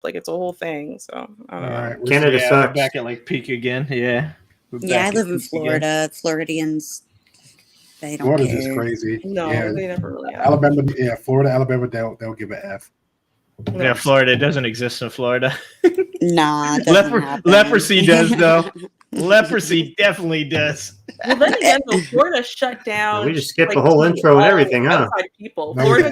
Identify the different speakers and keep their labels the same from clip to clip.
Speaker 1: Like it's a whole thing. So I don't know.
Speaker 2: Right,
Speaker 3: Canada sucks.
Speaker 2: We're back at like peak again. Yeah.
Speaker 4: Yeah, I live in Florida. Floridians, they don't
Speaker 3: Florida's
Speaker 4: care.
Speaker 3: just crazy.
Speaker 1: No,
Speaker 3: Yeah.
Speaker 1: they never really have.
Speaker 3: Alabama, yeah, Florida, Alabama, they'll give an F.
Speaker 1: No.
Speaker 2: Yeah, Florida doesn't exist in Florida.
Speaker 4: Nah, it doesn't happen.
Speaker 2: Leprosy does though. Leprosy definitely does.
Speaker 1: Well, then again, though, Florida shut down.
Speaker 3: We just skipped the whole intro and everything, huh?
Speaker 1: Outside people.
Speaker 3: No,
Speaker 1: Florida.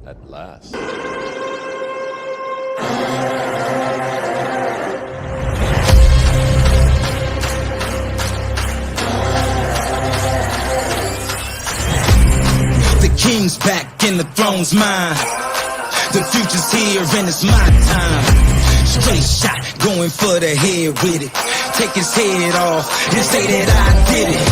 Speaker 5: At last.
Speaker 6: The king's back and the throne's mine. The future's here and it's my time. Straight shot, going for the head with it. Take his head off and say that I did it.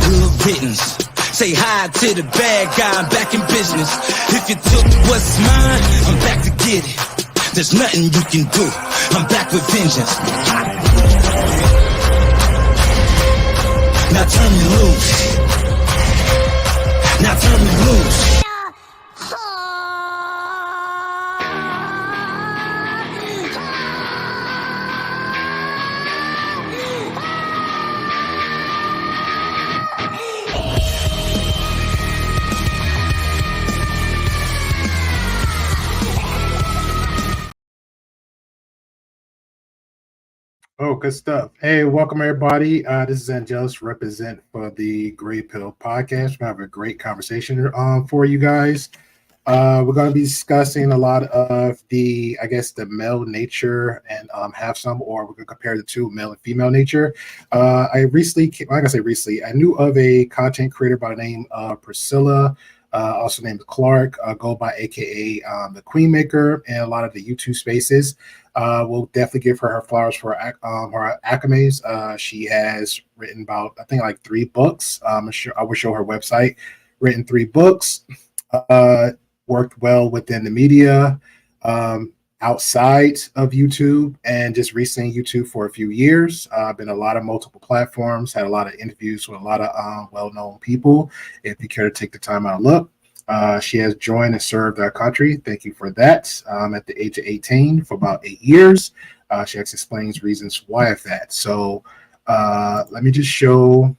Speaker 6: Good riddance. Say hi to the bad guy, I'm back in business. If you took what's mine, I'm back to get it. There's nothing you can do, I'm back with vengeance. Now turn me loose. Now turn me loose.
Speaker 3: Oh, good stuff. Hey, welcome everybody. This is Angelus, represent for the Grey Pill Podcast. We have a great conversation for you guys. We're going to be discussing a lot of the, I guess, the male nature and have some, or we're going to compare the two, male and female nature. I knew of a content creator by the name of Priscilla, also named Clark, go by AKA the Queen Maker, and a lot of the YouTube spaces. We'll definitely give her flowers for her accolades. She has written about, I think, like 3 books. I will show her website. Written 3 books. Worked well within the media, outside of YouTube, and just recently YouTube for a few years. Been a lot of multiple platforms. Had a lot of interviews with a lot of well-known people. If you care to take the time out and look. She has joined and served our country. Thank you for that. At the age of 18 for about 8 years. She explains reasons why of that. So let me just show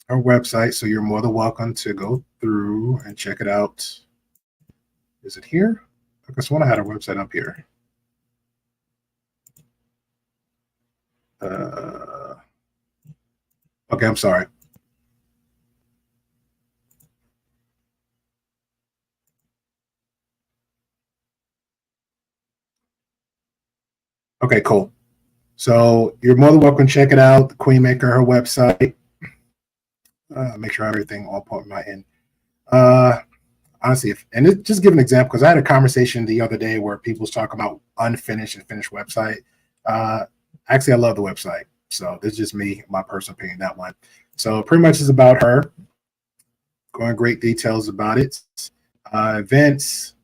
Speaker 3: her website. So you're more than welcome to go through and check it out. Is it here? I just want to have her website up here. Okay, I'm sorry. Okay, cool. So you're more than welcome to check it out. The Queen Maker, her website. Make sure everything all part of my end. Honestly, just give an example, because I had a conversation the other day where people was talking about unfinished and finished website. Actually, I love the website. So this is just me, my personal opinion, that one. So pretty much is about her. Going great details about it. Events,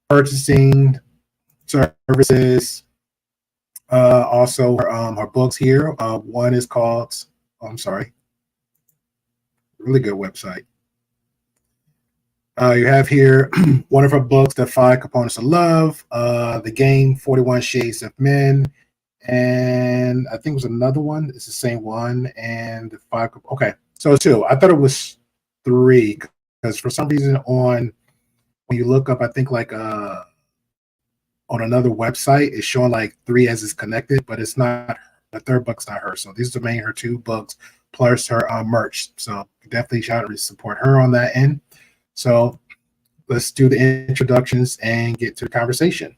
Speaker 3: purchasing, services, also her books here. One is called, really good website. You have here one of her books, The 5 Components of Love, The Game, 41 Shades of Men, and I think it was another one. It's the same one, and the 5. Okay, so it's 2. I thought it was 3 because for some reason when you look up, I think like on another website, it's showing like 3 as it's connected, but it's not. The third book's not her. So these are her 2 books plus her merch. So definitely shout out to support her on that end. So let's do the introductions and get to the conversation.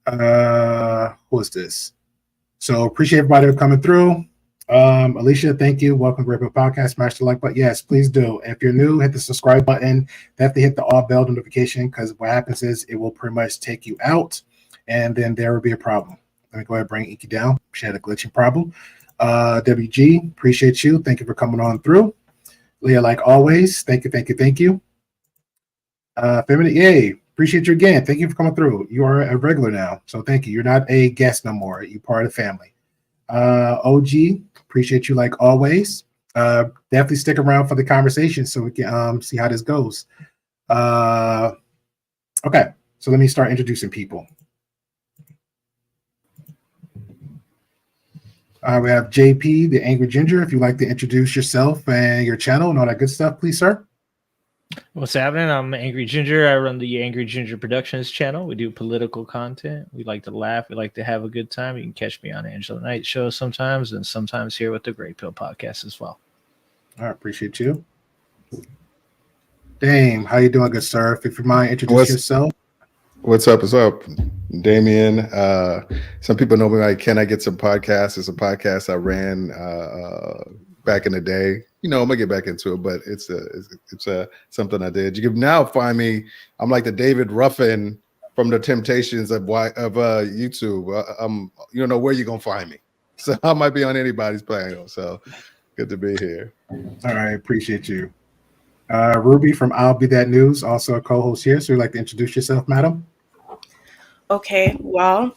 Speaker 3: Who is this? So appreciate everybody for coming through. Alicia, thank you. Welcome to Great Pill Podcast. Smash the like button. Yes, please do. If you're new, hit the subscribe button. Definitely hit the all bell notification because what happens is it will pretty much take you out and then there will be a problem. Let me go ahead and bring Inky down. She had a glitching problem. WG, appreciate you. Thank you for coming on through. Leah, like always, thank you. Feminine, yay. Appreciate you again. Thank you for coming through. You are a regular now. So thank you. You're not a guest no more. You're part of the family. OG, appreciate you like always. Definitely stick around for the conversation so we can see how this goes. Okay, so let me start introducing people. We have JP, the Angry Ginger. If you'd like to introduce yourself and your channel and all that good stuff, please, sir.
Speaker 2: What's happening? I'm Angry Ginger. I run the Angry Ginger Productions channel. We do political content. We like to laugh. We like to have a good time. You can catch me on Angela Night Show sometimes and sometimes here with the Great Pill Podcast as well.
Speaker 3: I appreciate you. Dame, how you doing, good sir? If you mind, introduce yourself.
Speaker 5: What's up? Damien. Some people know me like Can I Get Some Podcasts? It's a podcast I ran back in the day. You know, I'm gonna get back into it, but it's something I did. You can now find me. I'm like the David Ruffin from the Temptations of YouTube. You don't know where you're gonna find me, so I might be on anybody's panel. So good to be here.
Speaker 3: All right, appreciate you. Ruby from I'll Be That News, also a co-host here. So you'd like to introduce yourself, madam?
Speaker 1: Okay, well,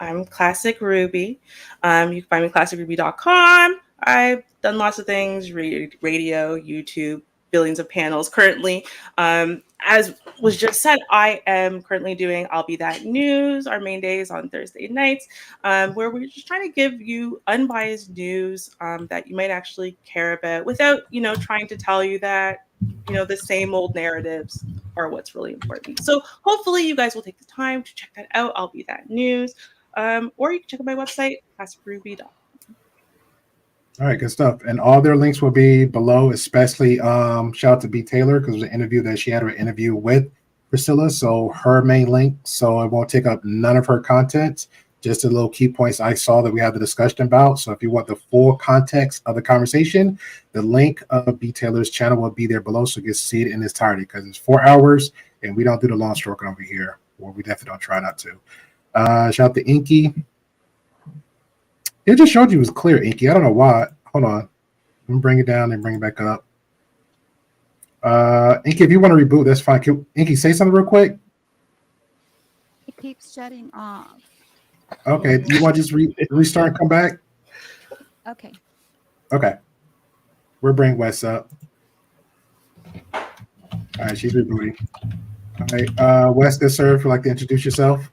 Speaker 1: I'm Classic Ruby. You can find me at classicruby.com. I've done lots of things, radio, YouTube, billions of panels. Currently, as was just said, I am currently doing I'll Be That News. Our main day is on Thursday nights, where we're just trying to give you unbiased news that you might actually care about without, trying to tell you that, the same old narratives are what's really important. So hopefully you guys will take the time to check that out. I'll Be That News. Or you can check out my website, classicruby.com.
Speaker 3: All right, good stuff. And all their links will be below, especially shout out to Btaylor because it was an interview that she had an interview with Priscilla. So her main link, so it won't take up none of her content, just the little key points I saw that we had the discussion about. So if you want the full context of the conversation, the link of Btaylor's channel will be there below so you can see it in its entirety because it's 4 hours and we don't do the long stroke over here. Well, we definitely don't try not to. Shout out to Inky. It just showed you it was clear, Inky. I don't know why. Hold on. Let me bring it down and bring it back up. Inky, if you want to reboot, that's fine. Inky, say something real quick.
Speaker 7: It keeps shutting off.
Speaker 3: Okay. Do you want to just restart and come back?
Speaker 7: Okay.
Speaker 3: Okay. We'll bring Wes up. All right, she's rebooting. All right. Wes, good sir, if you'd like to introduce yourself.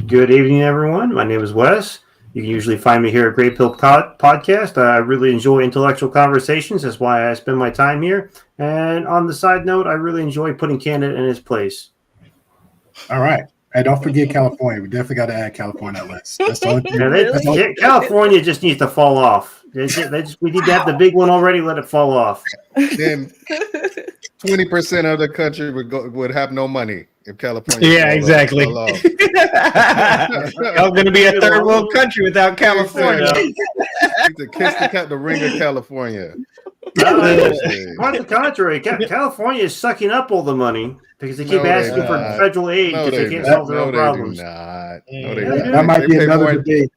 Speaker 8: Good evening, everyone. My name is Wes. You can usually find me here at Great Pill Podcast. I really enjoy intellectual conversations. That's why I spend my time here. And on the side note, I really enjoy putting Canada in its place.
Speaker 3: All right. And don't forget California. We definitely got to add California on that list. That's the only thing.
Speaker 8: California just needs to fall off. We need to have the big one already. Let it fall off.
Speaker 5: Then 20% of the country would have no money if California.
Speaker 2: Yeah, exactly. Y'all going to be a third world country without California.
Speaker 5: To kiss the ring of California.
Speaker 8: Quite the contrary. California is sucking up all the money because they keep asking for federal aid because they can't solve their own problems.
Speaker 3: That might be another debate.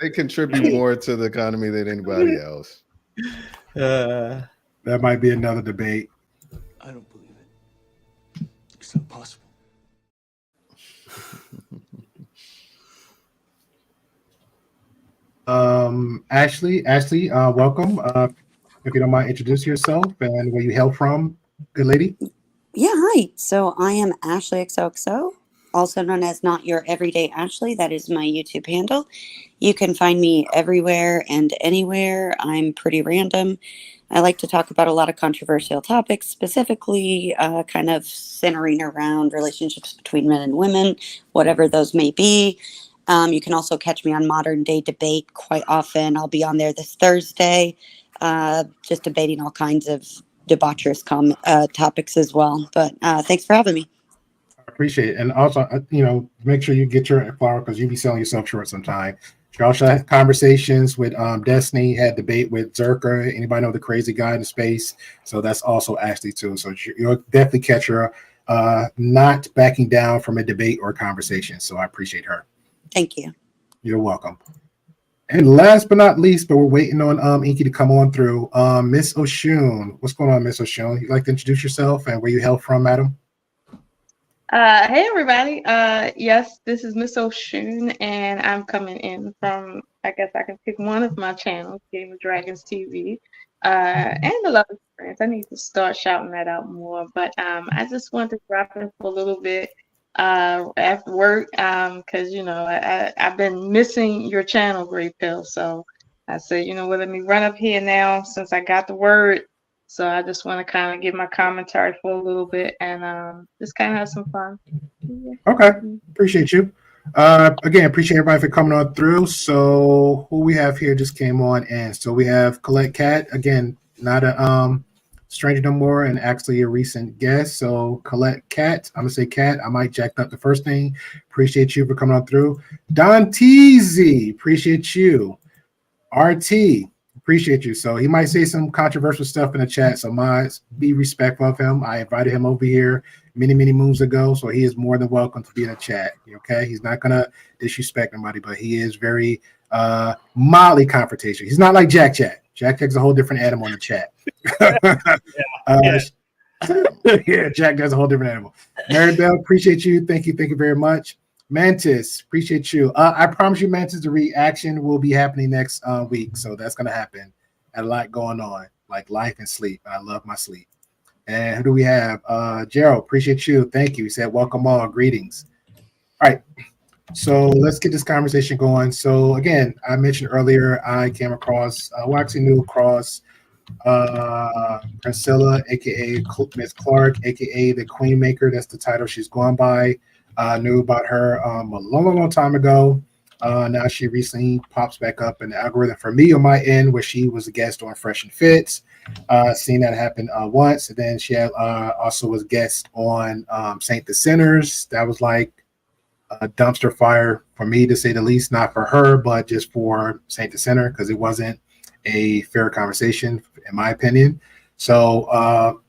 Speaker 5: They contribute more to the economy than anybody else.
Speaker 3: That might be another debate.
Speaker 9: I don't believe it. It's not possible.
Speaker 3: Ashley, welcome. If you don't mind, introduce yourself and where you hail from, good lady.
Speaker 4: Yeah, hi. So I am Ashley XOXO, also known as Not Your Everyday Ashley. That is my YouTube handle. You can find me everywhere and anywhere. I'm pretty random. I like to talk about a lot of controversial topics, specifically kind of centering around relationships between men and women, whatever those may be. You can also catch me on Modern Day Debate quite often. I'll be on there this Thursday, just debating all kinds of debaucherous topics as well. But thanks for having me.
Speaker 3: I appreciate it. And also, make sure you get your flower because you'll be selling yourself short sometime. She also had conversations with Destiny, had debate with Zerka. Anybody know the crazy guy in the space? So that's also Ashley too. So you'll definitely catch her not backing down from a debate or conversation. So I appreciate her.
Speaker 4: Thank you.
Speaker 3: You're welcome. And last but not least, but we're waiting on Inky to come on through. Miss Oshun. What's going on, Miss Oshun? You'd like to introduce yourself and where you hail from, madam?
Speaker 10: Hey everybody. Yes, this is Miss Oshun, and I'm coming in from, I guess I can pick one of my channels, Game of Dragons TV, and the Love Experience. I need to start shouting that out more, but I just wanted to drop in for a little bit after work, because I've been missing your channel, Grey Pill. So I said, let me run up here now since I got the word. So I just want to kind of give my commentary for a little bit and just kind of have some fun. Yeah.
Speaker 3: Okay, appreciate you. Again, appreciate everybody for coming on through. So who we have here just came on, and so we have Colette Cat. Again, not a stranger no more, and actually a recent guest. So Colette Cat, I'm gonna say Cat. I might jack up the first thing. Appreciate you for coming on through. Don Teasy, appreciate you. RT. Appreciate you. So he might say some controversial stuff in the chat. So be respectful of him. I invited him over here many moons ago, so he is more than welcome to be in the chat. Okay, he's not gonna disrespect anybody, but he is very mildly confrontational. He's not like Jack Jack. Jack Jack's a whole different animal in the chat. Yeah, Jack does a whole different animal. Mary Bell, appreciate you. Thank you very much. Mantis, appreciate you. I promise you, Mantis, the reaction will be happening next week. So that's going to happen. And a lot going on, like life and sleep. I love my sleep. And who do we have? Gerald, appreciate you. Thank you. He said, welcome all. Greetings. All right. So let's get this conversation going. So again, I mentioned earlier, I came across, actually knew across Princella, a.k.a. Miss Clark, a.k.a. the Queen Maker. That's the title she's going by. Knew about her a long time ago. Now she recently pops back up in the algorithm for me on my end, where she was a guest on Fresh and Fits. Seen that happen once, and then she had, also was guest on Saint the Sinners. That was like a dumpster fire for me, to say the least. Not for her, but just for Saint the Sinner, because it wasn't a fair conversation, in my opinion. So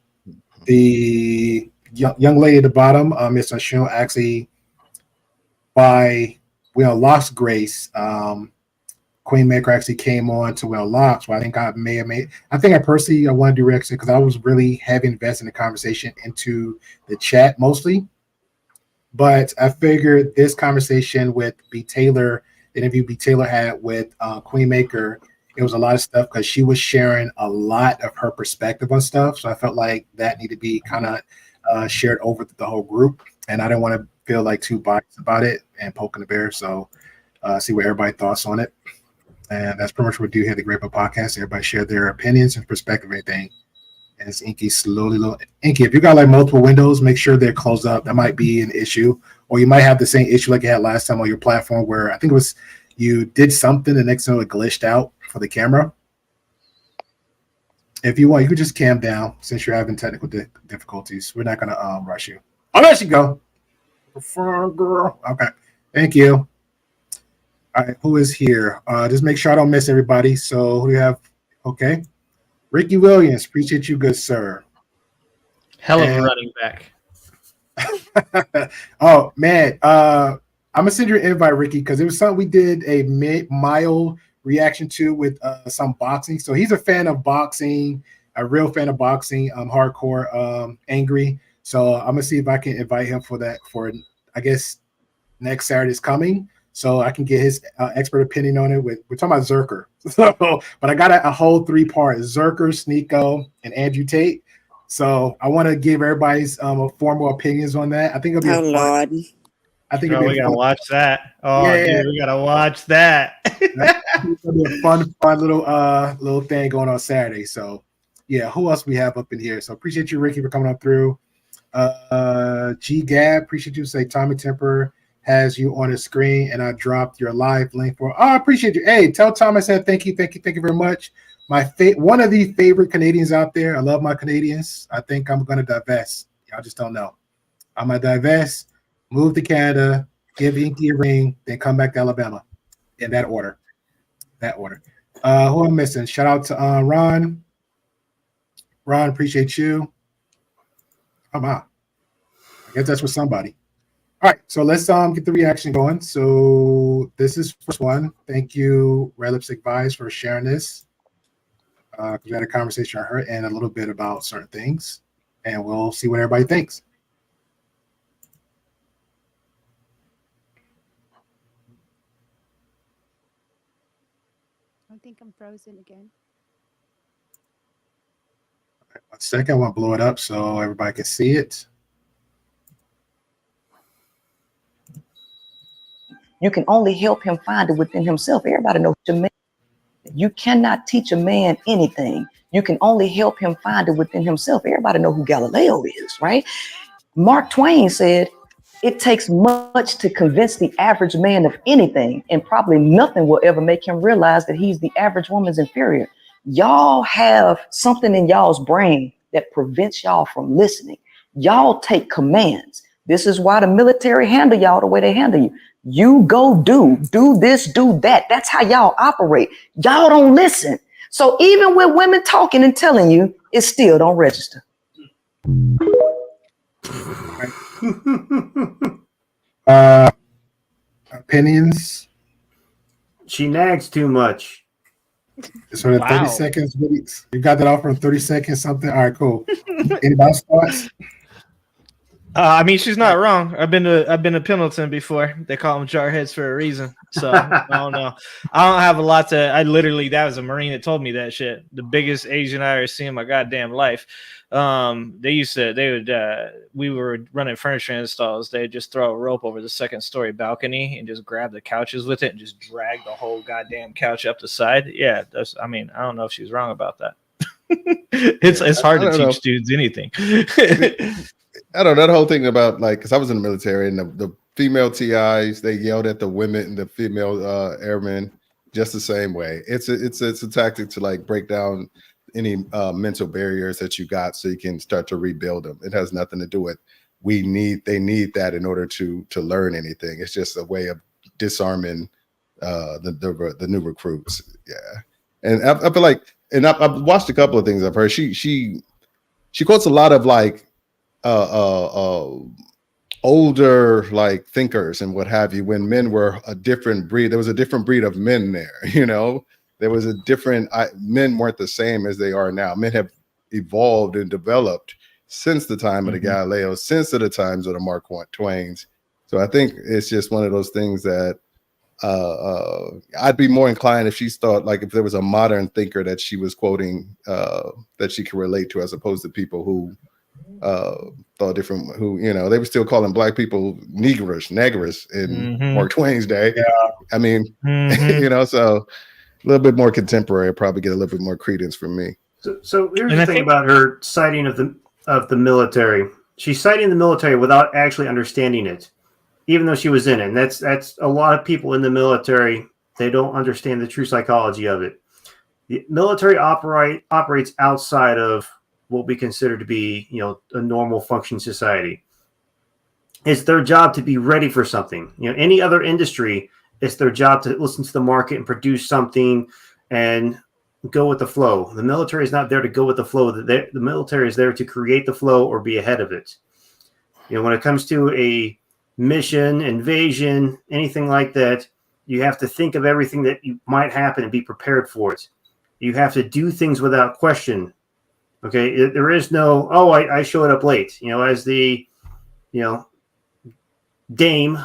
Speaker 3: the young lady at the bottom, Miss Oshun, actually, by Locke's grace, Queen Maker actually came on to Locke. So I think I personally want to do reaction because I was really heavy invested in the conversation into the chat mostly. But I figured this conversation with Btaylor, the interview Btaylor had with Queen Maker, it was a lot of stuff because she was sharing a lot of her perspective on stuff. So I felt like that needed to be kind of shared over the whole group, and I didn't want to feel like too biased about it and poking the bear. So see what everybody's thoughts on it, and that's pretty much what we do here at the TheGreyPillPodcast. Everybody share their opinions and perspective, everything. And it's Inky Inky, if you got like multiple windows, make sure they're closed up. That might be an issue, or you might have the same issue like you had last time on your platform, where I think it was you did something, the next one it glitched out for the camera. If you want, you could just cam down since you're having technical difficulties. We're not going to rush you. I'll let you go. Girl. Okay. Thank you. All right. Who is here? Just make sure I don't miss everybody. So who do you have? Okay. Ricky Williams. Appreciate you, good sir.
Speaker 2: Hell of a running back.
Speaker 3: Oh, man. I'm going to send you an invite, Ricky, because it was something we did a mild reaction to with some boxing. So he's a fan of boxing, a real fan of boxing, hardcore, angry. So I'm gonna see if I can invite him for that, for I guess next Saturday's coming, so I can get his expert opinion on it. We're talking about Zerker. So, but I got a whole 3-part: Zerker, Sneeko, and Andrew Tate. So I want to give everybody's formal opinions on that. I think it'll be
Speaker 4: Lord.
Speaker 3: I think
Speaker 2: we gotta watch that. Oh, yeah, dude, we gotta watch that.
Speaker 3: It's gonna be a fun little thing going on Saturday. So Yeah, who else we have up in here? So appreciate you, Ricky, for coming up through. G Gab, appreciate you. Say Tommy Temper has you on the screen, and I dropped your live link for. Oh, I appreciate you. Hey, tell Tom I said thank you very much. One of the favorite Canadians out there. I love my Canadians. I think I'm gonna divest. Y'all just don't know. I'm gonna divest, move to Canada, give Inky a ring, then come back to Alabama. In that order. Who I'm missing? Shout out to Ron. Ron, appreciate you. Come on. I guess that's for somebody. All right, so let's get the reaction going. So this is first one. Thank you, Red Lipstick Vibes, for sharing this. We had a conversation on her and a little bit about certain things, and we'll see what everybody thinks.
Speaker 7: I think I'm frozen again.
Speaker 3: All right, 1 second, I want to blow it up so everybody can see it.
Speaker 11: You can only help him find it within himself. Everybody knows a man. You cannot teach a man anything. You can only help him find it within himself. Everybody know who Galileo is, right? Mark Twain said, it takes much to convince the average man of anything, and probably nothing will ever make him realize that he's the average woman's inferior. Y'all have something in y'all's brain that prevents y'all from listening. Y'all take commands. This is why the military handle y'all the way they handle you. You go do this, do that. That's how y'all operate. Y'all don't listen. So even with women talking and telling you, it still don't register.
Speaker 3: Opinions?
Speaker 8: She nags too much.
Speaker 3: So the 30 seconds, you got that off from 30 seconds something? All right, cool. Anybody else thoughts?
Speaker 2: I mean, she's not wrong. I've been to Pendleton before. They call them jarheads for a reason. So I don't know. I don't have a lot to. That was a Marine that told me that shit. The biggest Asian I ever seen in my goddamn life. We were running furniture installs. They'd just throw a rope over the second story balcony and just grab the couches with it and just drag the whole goddamn couch up the side. Yeah, I don't know if she's wrong about that. It's hard to teach dudes anything.
Speaker 5: I don't know, that whole thing about, like, because I was in the military and the female TIs, they yelled at the women and the female airmen just the same way. It's a tactic to, like, break down any mental barriers that you got so you can start to rebuild them. It has nothing to do with they need that in order to learn anything. It's just a way of disarming the new recruits. Yeah, and I feel like, and I've watched a couple of things of her. She quotes a lot of, like, older, like, thinkers and what have you, when men were a different breed. There was a different breed of men there, there was a different, men weren't the same as they are now. Men have evolved and developed since the time of the Galileos, since the times of the Mark Twains. So I think it's just one of those things that I'd be more inclined if she thought, like, if there was a modern thinker that she was quoting that she could relate to, as opposed to people who thought different, who, they were still calling black people negress in Mark Twain's day. Yeah. I mean, so a little bit more contemporary, probably get a little bit more credence from me.
Speaker 8: So here's the thing about her citing of the military. She's citing the military without actually understanding it, even though she was in it. And that's a lot of people in the military. They don't understand the true psychology of it. The military operates outside of what we consider to be, a normal functioning society. It's their job to be ready for something. Any other industry, it's their job to listen to the market and produce something and go with the flow. The military is not there to go with the flow. The military is there to create the flow or be ahead of it. When it comes to a mission, invasion, anything like that, you have to think of everything that might happen and be prepared for it. You have to do things without question. Okay, there is no, I showed up late. As the, dame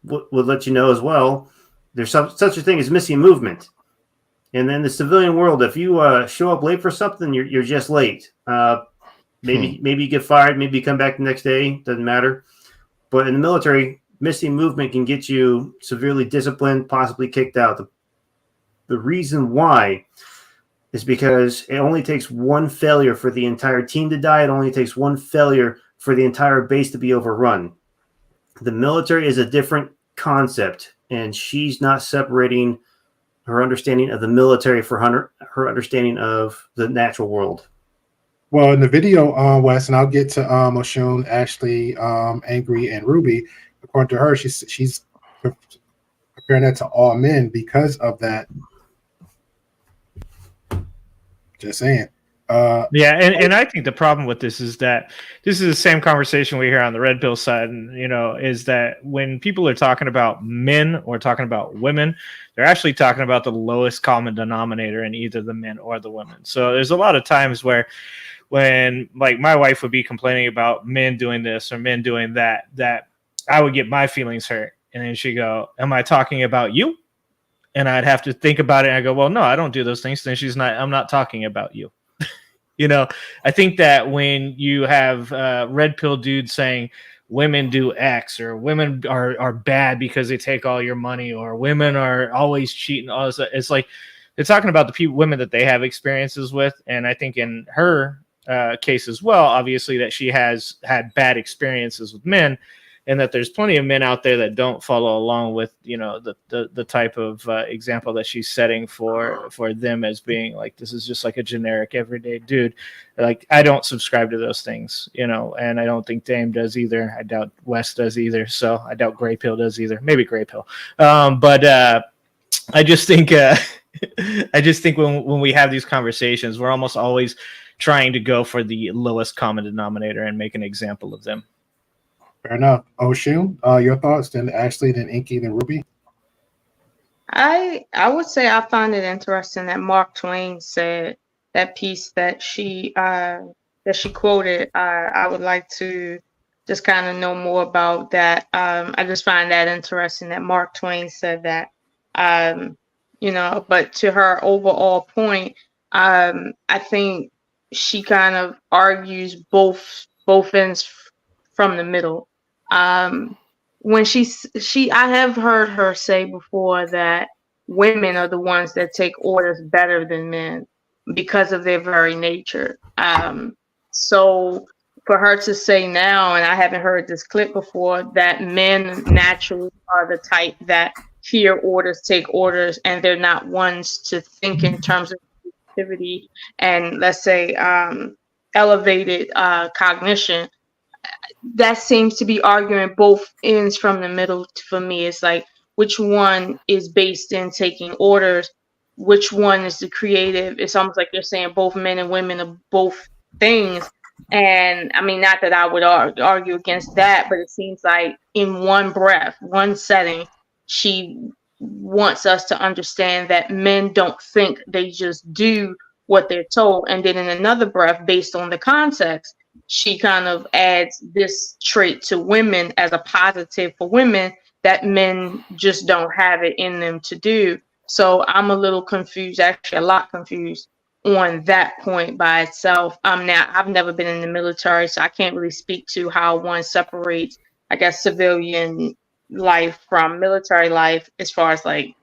Speaker 8: would let you know as well, there's such a thing as missing movement. And then the civilian world, if you show up late for something, you're just late. Maybe you get fired, maybe you come back the next day, doesn't matter. But in the military, missing movement can get you severely disciplined, possibly kicked out. The reason why is because it only takes one failure for the entire team to die. It only takes one failure for the entire base to be overrun. The military is a different concept, and she's not separating her understanding of the military for her understanding of the natural world.
Speaker 3: Well, in the video, Wes, and I'll get to Oshun, Ashley, Angry, and Ruby. According to her, she's comparing that to all men because of that. Just saying.
Speaker 2: Yeah, and I think the problem with this is that this is the same conversation we hear on the red pill side, and is that when people are talking about men or talking about women, they're actually talking about the lowest common denominator in either the men or the women. So there's a lot of times where when like my wife would be complaining about men doing this or men doing that I would get my feelings hurt, and then she'd go, "Am I talking about you?" And I'd have to think about it, and I go, "Well, no, I don't do those things." Then I'm not talking about you. I think that when you have red pill dudes saying women do X, or women are bad because they take all your money, or women are always cheating, all this, it's like they're talking about the women that they have experiences with. And I think in her case as well, obviously, that she has had bad experiences with men, and that there's plenty of men out there that don't follow along with the type of example that she's setting for them as being like, this is just like a generic everyday dude. Like, I don't subscribe to those things, and I don't think Dame does either. I doubt Wes does either. So I doubt Grey Pill does either. Maybe Grey Pill. But I just think when we have these conversations, we're almost always trying to go for the lowest common denominator and make an example of them.
Speaker 3: Fair enough. Oshun, your thoughts, then Ashley, then Inky, then Ruby.
Speaker 10: I would say I find it interesting that Mark Twain said that piece that she quoted. I would like to just kind of know more about that. I just find that interesting that Mark Twain said that. But to her overall point, I think she kind of argues both ends from the middle. When I have heard her say before that women are the ones that take orders better than men because of their very nature. So for her to say now, and I haven't heard this clip before, that men naturally are the type that hear orders, take orders, and they're not ones to think in terms of creativity and, let's say, elevated cognition. That seems to be arguing both ends from the middle for me. It's like, which one is based in taking orders? Which one is the creative? It's almost like you're saying both men and women are both things. And I mean, not that I would argue against that, but it seems like in one breath, one setting, she wants us to understand that men don't think, they just do what they're told. And then in another breath, based on the context, she kind of adds this trait to women as a positive for women that men just don't have it in them to do. So I'm a little confused, actually a lot confused on that point by itself. Now, I've never been in the military, so I can't really speak to how one separates, I guess, civilian life from military life as far as like,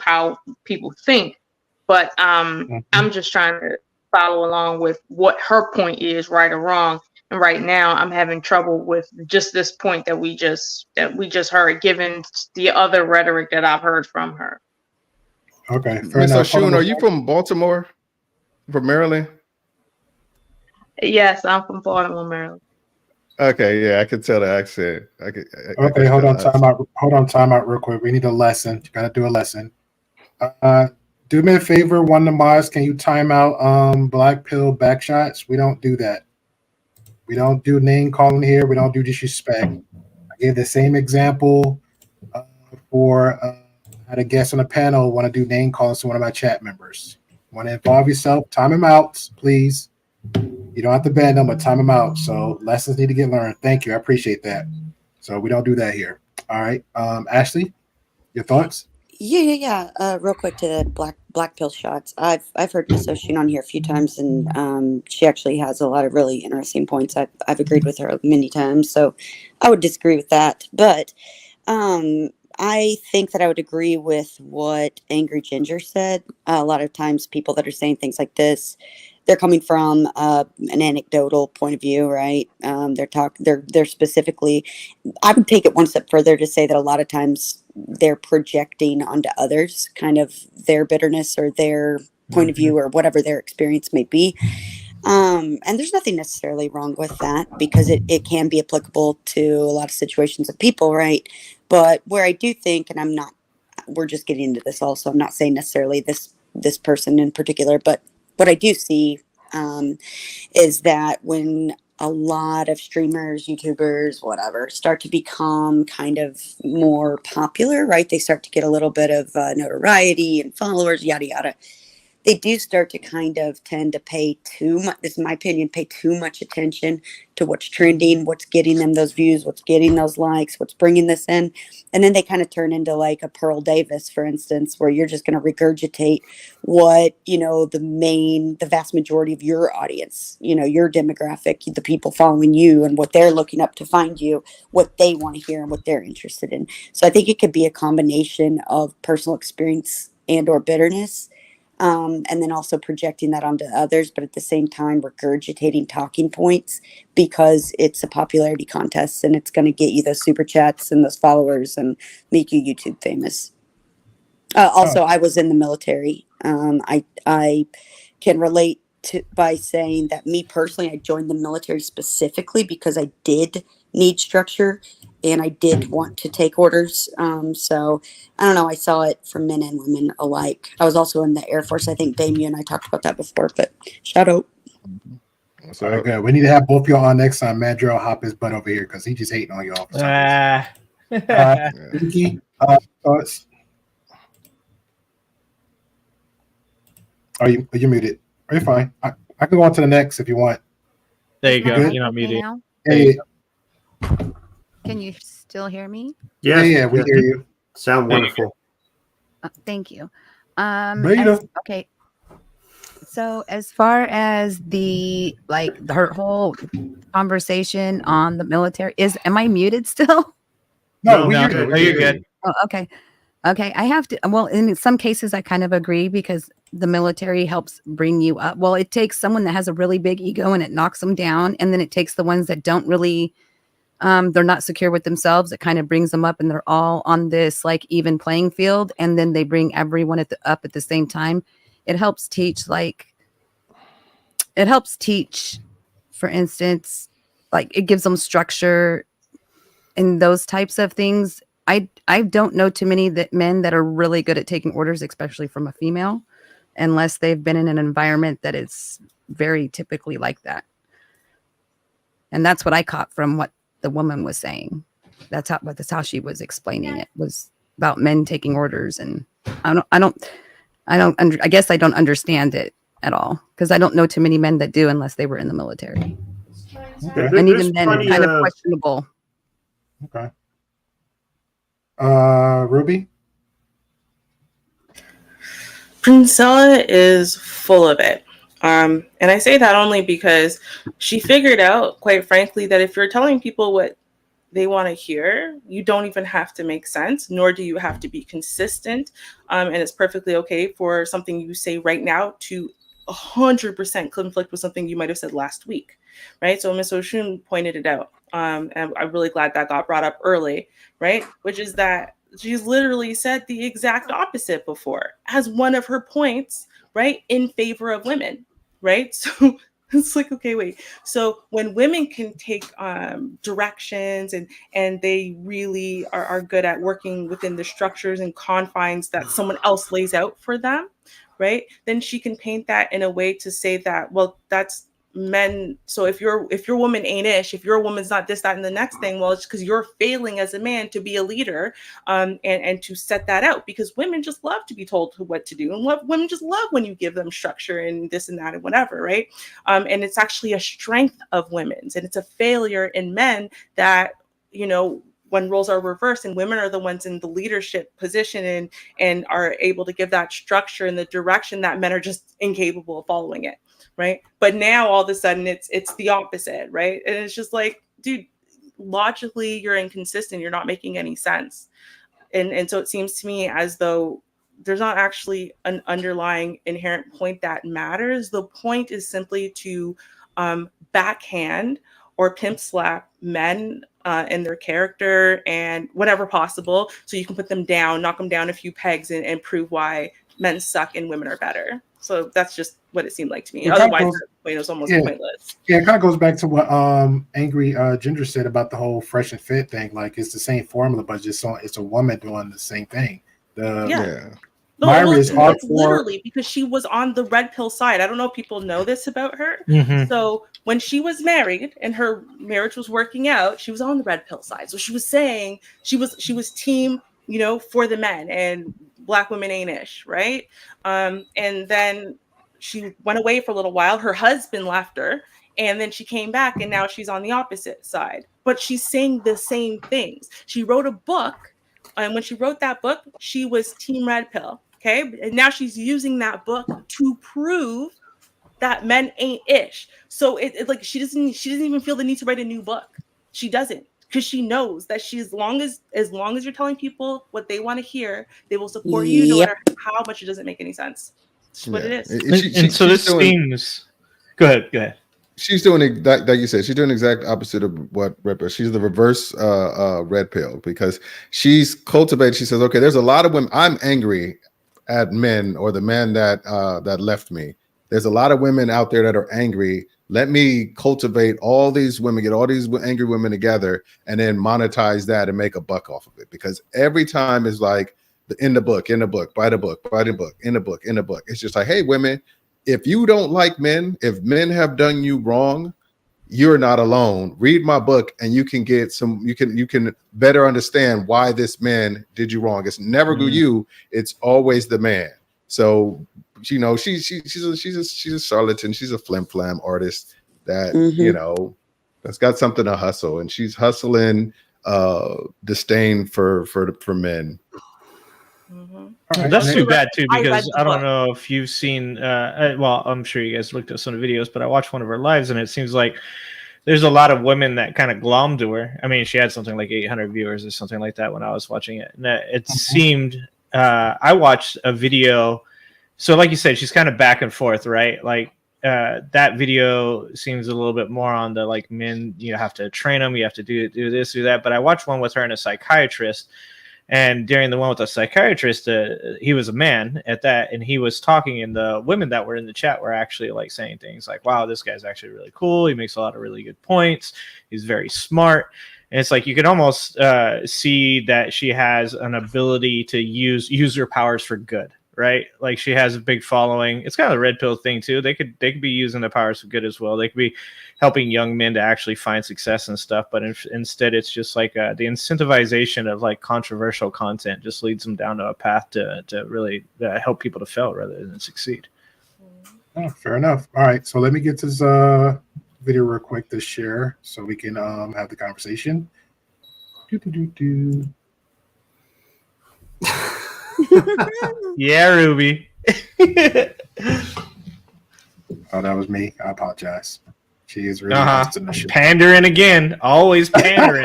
Speaker 10: how people think. But I'm just trying to follow along with what her point is, right or wrong. And right now I'm having trouble with just this point that we just heard, given the other rhetoric that I've heard from her.
Speaker 3: Okay.
Speaker 5: Miss Oshun, are you from Baltimore? From Maryland?
Speaker 10: Yes, I'm from Baltimore, Maryland.
Speaker 5: Okay, yeah, I can tell the accent.
Speaker 3: Okay, hold on, time out real quick. We need a lesson. You gotta do a lesson. Do me a favor, one of the mods, can you time out black pill back shots? We don't do that. We don't do name calling here. We don't do disrespect. I gave the same example for I had a guest on a panel want to do name calls to one of my chat members. Want to involve yourself? Time them out, please. You don't have to ban them, but time them out. So lessons need to get learned. Thank you. I appreciate that. So we don't do that here. All right. Ashley, your thoughts?
Speaker 4: Yeah. Real quick to the black pill shots. I've heard Miss Oshun on here a few times, and she actually has a lot of really interesting points. I've agreed with her many times, so I would disagree with that. But I I think that I would agree with what Angry Ginger said. A lot of times, people that are saying things like this, they're coming from an anecdotal point of view, right? They're specifically. I would take it one step further to say that a lot of times they're projecting onto others, kind of their bitterness or their point of view or whatever their experience may be. And there's nothing necessarily wrong with that because it can be applicable to a lot of situations of people, right? But where I do think, and we're just getting into this also, I'm not saying necessarily this person in particular, but what I do see is that when a lot of streamers, YouTubers, whatever, start to become kind of more popular, right? They start to get a little bit of notoriety and followers, yada, yada. They do start to kind of tend to pay too much, this is my opinion, pay too much attention to what's trending, what's getting them those views, what's getting those likes, what's bringing this in. And then they kind of turn into like a Pearl Davis, for instance, where you're just going to regurgitate what, the vast majority of your audience, your demographic, the people following you and what they're looking up to find you, what they want to hear and what they're interested in. So I think it could be a combination of personal experience and or bitterness. And then also projecting that onto others, but at the same time regurgitating talking points because it's a popularity contest and it's going to get you those super chats and those followers and make you YouTube famous. Also, I was in the military. I can relate to by saying that me personally, I joined the military specifically because I did need structure and I did want to take orders. So I don't know. I saw it for men and women alike. I was also in the Air Force. I think Damien and I talked about that before, but shout out.
Speaker 3: All right, good. We need to have both y'all on next time. Madrill hop his butt over here because he just hating on y'all. For some reason. Inky, thoughts? You're muted. Are you fine? I can go on to the next if you want.
Speaker 2: There you go.
Speaker 3: Good?
Speaker 2: You're not muted.
Speaker 3: Hey,
Speaker 7: Can you still hear me?
Speaker 8: Yes,
Speaker 3: yeah, we hear you.
Speaker 8: Sound wonderful.
Speaker 7: Thank you.
Speaker 3: Beta.
Speaker 7: Okay. So as far as her whole conversation on the military am I muted still?
Speaker 3: No,
Speaker 2: you're good.
Speaker 7: Oh, okay. Okay. I have to, well, in some cases I kind of agree because the military helps bring you up. Well, it takes someone that has a really big ego and it knocks them down. And then it takes the ones that don't really, they're not secure with themselves. It kind of brings them up and they're all on this like even playing field. And then they bring everyone up at the same time. It helps teach, for instance, like it gives them structure and those types of things. I don't know too many men that are really good at taking orders, especially from a female, unless they've been in an environment that is very typically like that. And that's what I caught from what the woman was saying. That's how she was explaining it, was about men taking orders. And I guess I don't understand it at all because I don't know too many men that do unless they were in the military.
Speaker 3: Okay.
Speaker 7: And even then, it's kind of questionable.
Speaker 3: Okay. Ruby?
Speaker 1: Princella is full of it. And I say that only because she figured out, quite frankly, that if you're telling people what they want to hear, you don't even have to make sense, nor do you have to be consistent. And it's perfectly okay for something you say right now to 100% conflict with something you might have said last week, right? So Miss Oshun pointed it out. And I'm really glad that got brought up early, right? Which is that she's literally said the exact opposite before as one of her points, right? In favor of women, right? So it's like, okay, wait. So when women can take directions and they really are good at working within the structures and confines that someone else lays out for them, right? Then she can paint that in a way to say that, well, that's men. So if your woman ain't ish, if your woman's not this, that, and the next thing, well, it's because you're failing as a man to be a leader, and to set that out, because women just love to be told what to do, and women just love when you give them structure and this and that and whatever, right? And it's actually a strength of women's, and it's a failure in men that, when roles are reversed and women are the ones in the leadership position and are able to give that structure and the direction, that men are just incapable of following it, right? But now all of a sudden it's the opposite, right? And it's just like, dude, logically you're inconsistent. You're not making any sense. And so it seems to me as though there's not actually an underlying inherent point that matters. The point is simply to backhand or pimp slap men in their character and whatever possible, so you can put them down, knock them down a few pegs, and prove why men suck and women are better. So that's just what it seemed like to me. Otherwise, the point was almost pointless.
Speaker 3: Yeah, it kind of goes back to what Angry Ginger said about the whole fresh and fit thing. Like, it's the same formula, but just it's a woman doing the same thing.
Speaker 1: No,
Speaker 3: Myra is hard for
Speaker 1: literally because she was on the red pill side. I don't know if people know this about her. So when she was married and her marriage was working out, she was on the red pill side. So she was saying she was team, for the men, and black women ain't ish, right? And then she went away for a little while. Her husband left her, and then she came back, and now she's on the opposite side. But she's saying the same things. She wrote a book, and when she wrote that book, she was team red pill. Okay, and now she's using that book to prove that men ain't ish. So it like she doesn't even feel the need to write a new book. She doesn't, because she knows that as long as you're telling people what they want to hear, they will support you no matter how much it doesn't make any sense. It's what it is.
Speaker 2: So this seems. Go ahead.
Speaker 5: She's doing like you said. She's doing the exact opposite of what red pill. She's the reverse red pill, because she's cultivated. She says, "Okay, there's a lot of women. I'm angry at men, or the man that left me. There's a lot of women out there that are angry. Let me cultivate all these women, get all these angry women together, and then monetize that and make a buck off of it. Because every time is like in the book, buy the book, in the book. It's just like, hey, women, if you don't like men, if men have done you wrong, you're not alone. Read my book, and you can get you can better understand why this man did you wrong. It's never you. It's always the man." So, she's a charlatan. She's a flim-flam artist that, that's got something to hustle, and she's hustling disdain for men.
Speaker 2: Right. That's too bad too, because I don't know if you've seen well, I'm sure you guys looked at some of the videos, but I watched one of her lives, and it seems like there's a lot of women that kind of glom to her. I mean, she had something like 800 viewers or something like that when I was watching it, and it seemed I watched a video. So like you said, she's kind of back and forth, right? Like that video seems a little bit more on the like men, you have to train them, you have to do this, do that. But I watched one with her and a psychiatrist. And during the one with the psychiatrist, he was a man at that, and he was talking, and the women that were in the chat were actually like saying things like, "Wow, this guy's actually really cool. He makes a lot of really good points. He's very smart." And it's like you can almost see that she has an ability to use her powers for good, right? Like she has a big following. It's kind of the red pill thing too. They could be using the powers for good as well. They could be helping young men to actually find success and stuff, but instead it's just like the incentivization of like controversial content just leads them down to a path to really help people to fail rather than succeed.
Speaker 3: Oh, fair enough. All right, so let me get this video real quick to share so we can have the conversation.
Speaker 2: Yeah, Ruby.
Speaker 3: Oh, that was me. I apologize. She is really
Speaker 2: pandering again. Always pandering.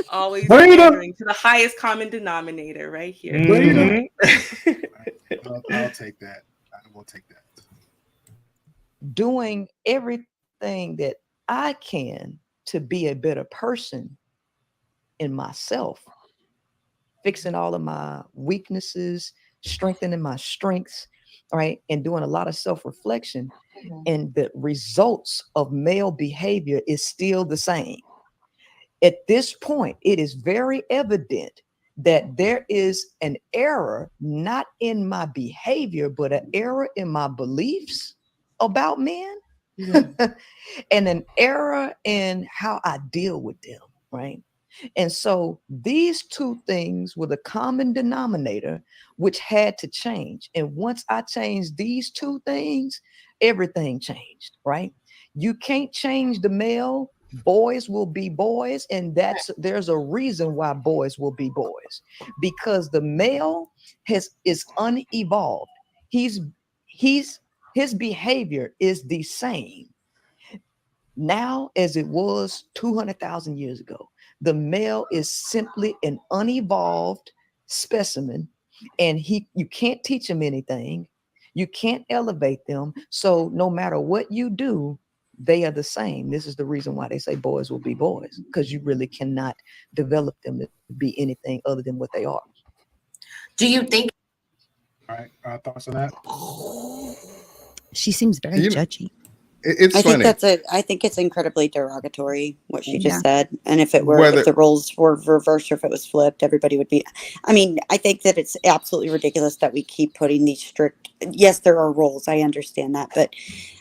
Speaker 1: Always pandering to the highest common denominator right here.
Speaker 3: I'll take that. I will take that.
Speaker 11: Doing everything that I can to be a better person in myself, fixing all of my weaknesses, strengthening my strengths, right, and doing a lot of self-reflection. And the results of male behavior is still the same. At this point, it is very evident that there is an error, not in my behavior, but an error in my beliefs about men, and an error in how I deal with them, right? And so these two things were the common denominator, which had to change. And once I changed these two things, everything changed, right? You can't change the male. Boys will be boys, and there's a reason why boys will be boys, because the male is unevolved. His behavior is the same now as it was 200,000 years ago. The male is simply an unevolved specimen, and you can't teach them anything. You can't elevate them. So no matter what you do, they are the same. This is the reason why they say boys will be boys, because you really cannot develop them to be anything other than what they are.
Speaker 4: Do you think?
Speaker 3: All right, thoughts on that?
Speaker 7: She seems very judgy.
Speaker 5: It's
Speaker 4: I
Speaker 5: funny.
Speaker 4: I think it's incredibly derogatory what she just
Speaker 7: Yeah.
Speaker 4: said. And if it were, if the roles were reversed or if it was flipped, everybody would be. I mean, I think that it's absolutely ridiculous that we keep putting these strict. Yes, there are roles. I understand that, but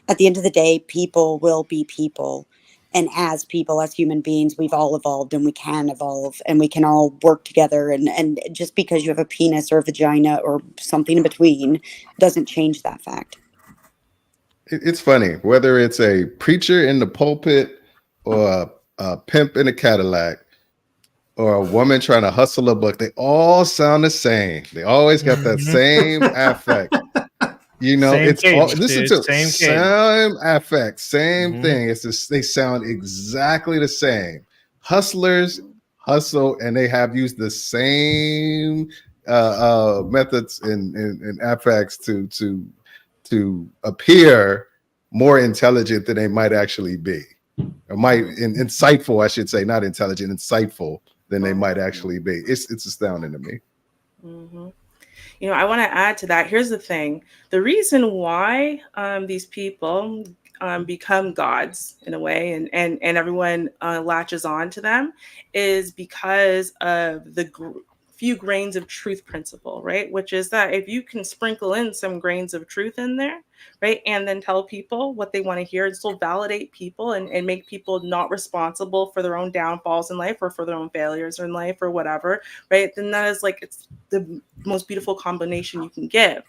Speaker 4: at the end of the day, people will be people, and as people, as human beings, we've all evolved, and we can evolve, and we can all work together. And just because you have a penis or a vagina or something in between doesn't change that fact.
Speaker 5: It's funny, whether it's a preacher in the pulpit or a pimp in a Cadillac or a woman trying to hustle a buck, they all sound the same. They always got that same affect. You know,
Speaker 2: Same
Speaker 5: it's
Speaker 2: cadence,
Speaker 5: all listen
Speaker 2: dude.
Speaker 5: to
Speaker 2: Same
Speaker 5: same affect, same thing. It's just they sound exactly the same. Hustlers hustle, and they have used the same methods and affects to appear more intelligent than they might actually be, or insightful, I should say, not intelligent, insightful than they might actually be. It's astounding to me.
Speaker 1: Mm-hmm. You know, I want to add to that. Here's the thing. The reason why these people become gods in a way, and everyone latches on to them is because of the few grains of truth principle, right? Which is that if you can sprinkle in some grains of truth in there, right, and then tell people what they want to hear and still validate people and make people not responsible for their own downfalls in life or for their own failures in life or whatever, right, then that is like, it's the most beautiful combination you can give.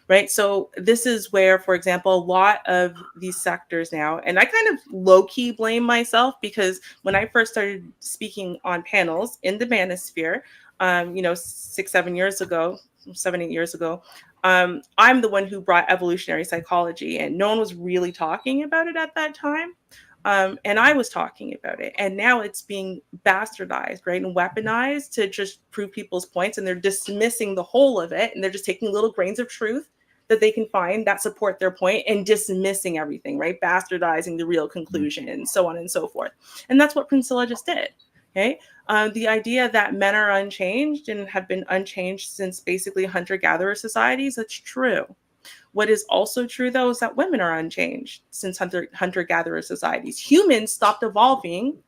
Speaker 1: Right. So this is where, for example, a lot of these sectors now, and I kind of low key blame myself, because when I first started speaking on panels in the manosphere, 7, 8 years ago, I'm the one who brought evolutionary psychology, and no one was really talking about it at that time. And I was talking about it, and now it's being bastardized, right, and weaponized to just prove people's points, and they're dismissing the whole of it, and they're just taking little grains of truth that they can find that support their point and dismissing everything, right, bastardizing the real conclusion, and so on and so forth. And that's what Princella just did. Okay, the idea that men are unchanged and have been unchanged since basically hunter-gatherer societies, that's true. What is also true, though, is that women are unchanged since hunter-gatherer societies. Humans stopped evolving,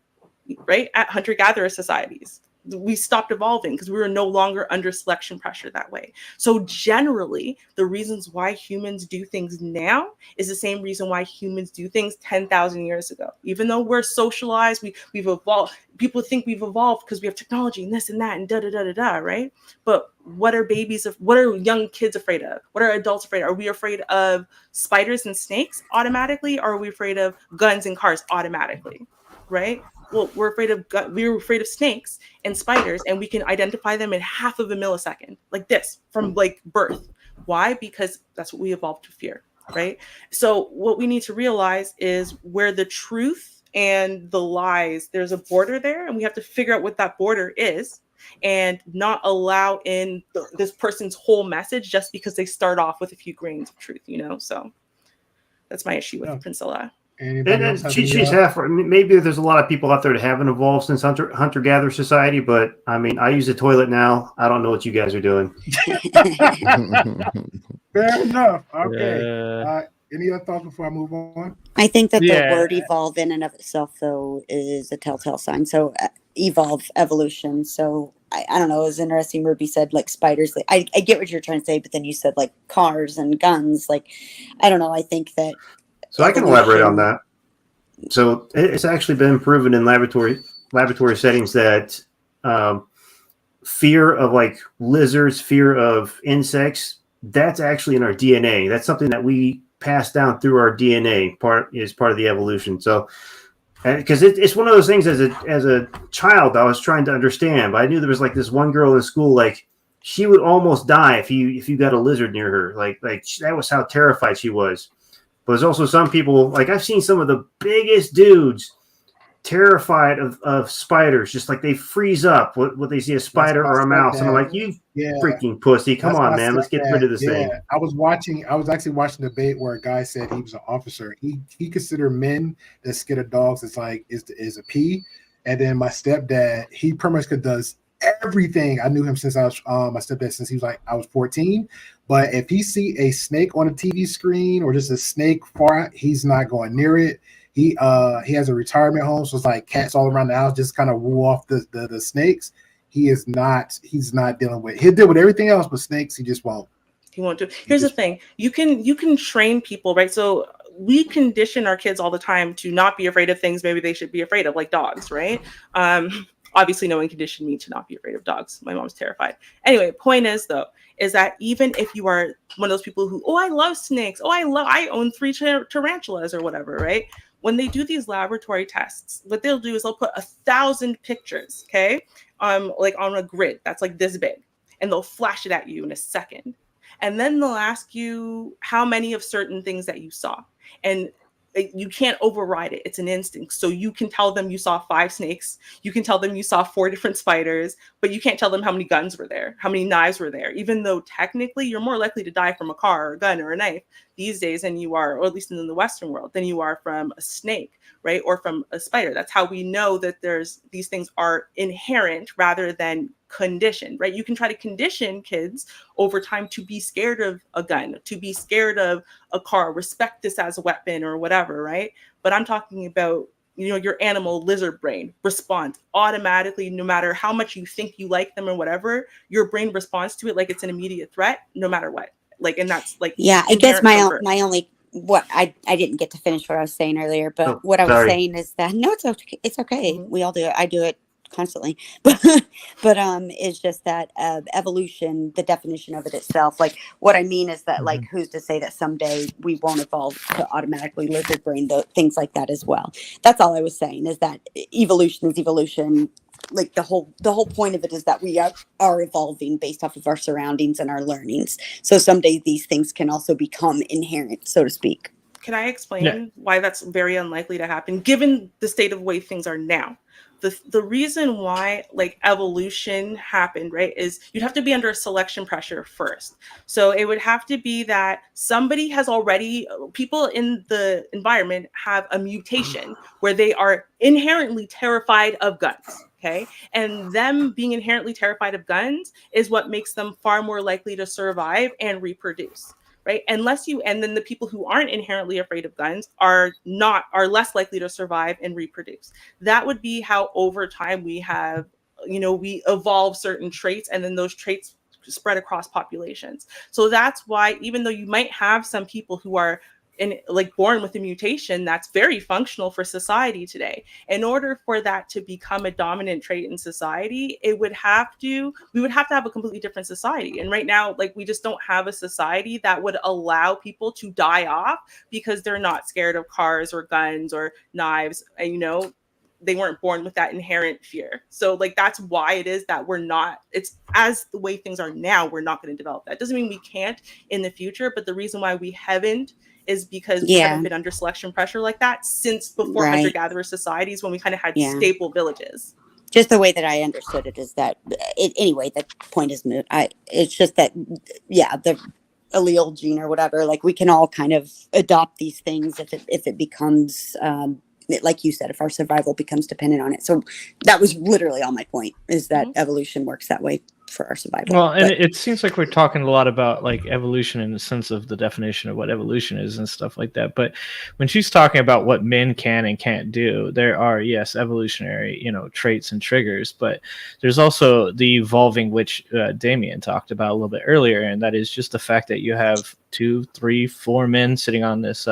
Speaker 1: right, at hunter-gatherer societies. We stopped evolving because we were no longer under selection pressure that way. So generally, the reasons why humans do things now is the same reason why humans do things 10,000 years ago. Even though we're socialized, we've evolved. People think we've evolved because we have technology and this and that and da-da-da-da-da, right? But what are young kids afraid of? What are adults afraid of? Are we afraid of spiders and snakes automatically? Or are we afraid of guns and cars automatically, right? Well, we're afraid of snakes and spiders, and we can identify them in half of a millisecond, like this, from like birth. Why? Because that's what we evolved to fear, right? So what we need to realize is where the truth and the lies, there's a border there, and we have to figure out what that border is and not allow in this person's whole message just because they start off with a few grains of truth, So that's my issue with Princella.
Speaker 8: And she's half. Maybe there's a lot of people out there that haven't evolved since hunter-gatherer society, but I mean, I use a toilet now. I don't know what you guys are doing.
Speaker 3: Fair enough. Okay. Any other thoughts before I move on?
Speaker 4: I think that the word evolve in and of itself, though, is a telltale sign. So evolution. So I don't know. It was interesting. Ruby said like spiders. I get what you're trying to say, but then you said like cars and guns. Like, I don't know. I think that.
Speaker 8: So I can elaborate on that. So it's actually been proven in laboratory settings that fear of like lizards, fear of insects, that's actually in our DNA. That's something that we pass down through our DNA. Part of the evolution. So because it's one of those things as a child I was trying to understand, but I knew there was like this one girl in school, like she would almost die if you got a lizard near her. Like that was how terrified she was. But there's also some people, like I've seen some of the biggest dudes terrified of spiders, just like they freeze up when they see a spider or a mouse, and I'm like, you freaking pussy, come on, man, let's get rid of this thing.
Speaker 3: I was actually watching a debate where a guy said he was an officer. He considered men that scared of dogs is a P. And then my stepdad, he pretty much does everything. I knew him since I was my stepdad since he was like I was 14. But if he see a snake on a TV screen or just a snake far out, he's not going near it. He has a retirement home, so it's like cats all around the house, just kind of woo off the snakes. He's not dealing with. He'll deal with everything else, but snakes he just won't.
Speaker 1: He won't do. Here's the thing: you can train people, right? So we condition our kids all the time to not be afraid of things maybe they should be afraid of, like dogs, right? Obviously, no one conditioned me to not be afraid of dogs. My mom's terrified. Anyway, point is that even if you are one of those people who, I love snakes, I own 3 tarantulas or whatever, right? When they do these laboratory tests, what they'll do is they'll put 1,000 pictures, okay, like on a grid that's like this big, and they'll flash it at you in a second. And then they'll ask you how many of certain things that you saw. And you can't override it. It's an instinct. So you can tell them you saw 5 snakes. You can tell them you saw 4 different spiders, but you can't tell them how many guns were there, how many knives were there, even though technically you're more likely to die from a car or a gun or a knife these days than you are, or at least in the Western world, than you are from a snake, right? Or from a spider. That's how we know that these things are inherent rather than conditioned, right? You can try to condition kids over time to be scared of a gun, to be scared of a car, respect this as a weapon or whatever, right? But I'm talking about, your animal lizard brain responds automatically, no matter how much you think you like them or whatever, your brain responds to it like it's an immediate threat, no matter what. Like, and that's like,
Speaker 4: I guess my only, what I didn't get to finish what I was saying earlier, but what I was saying is that, no, it's okay. It's okay.
Speaker 1: Mm-hmm.
Speaker 4: We all do it. I do it constantly, but it's just that evolution, the definition of it itself. Like what I mean is that like, who's to say that someday we won't evolve to automatically lizard brain, things like that as well. That's all I was saying, is that evolution is evolution. Like the whole point of it is that we are evolving based off of our surroundings and our learnings. So someday these things can also become inherent, so to speak.
Speaker 1: Can I explain why that's very unlikely to happen, given the state of the way things are now? The reason why like evolution happened, right, is you'd have to be under selection pressure first. So it would have to be that somebody has already, people in the environment have a mutation where they are inherently terrified of guns. Okay. And them being inherently terrified of guns is what makes them far more likely to survive and reproduce. Right. And then the people who aren't inherently afraid of guns are less likely to survive and reproduce. That would be how over time we have, we evolve certain traits, and then those traits spread across populations. So that's why, even though you might have some people who are born with a mutation that's very functional for society today, in order for that to become a dominant trait in society, we would have to have a completely different society. And right now, like, we just don't have a society that would allow people to die off because they're not scared of cars or guns or knives. And, they weren't born with that inherent fear. So like, that's why it is that it's as the way things are now, we're not going to develop that. Doesn't mean we can't in the future, but the reason why we haven't is because we haven't been under selection pressure like that since before hunter-gatherer societies, when we kind of had stable villages.
Speaker 4: Just the way that I understood it is that anyway, that point is moot. It's just that, the allele gene or whatever, like we can all kind of adopt these things if it becomes, like you said, if our survival becomes dependent on it. So that was literally all my point, is that evolution works that way for our survival.
Speaker 2: Well, and it seems like we're talking a lot about like evolution in the sense of the definition of what evolution is and stuff like that. But when she's talking about what men can and can't do, there are, yes, evolutionary, traits and triggers, but there's also the evolving, which Damien talked about a little bit earlier. And that is just the fact that you have 2, 3, 4 men sitting on this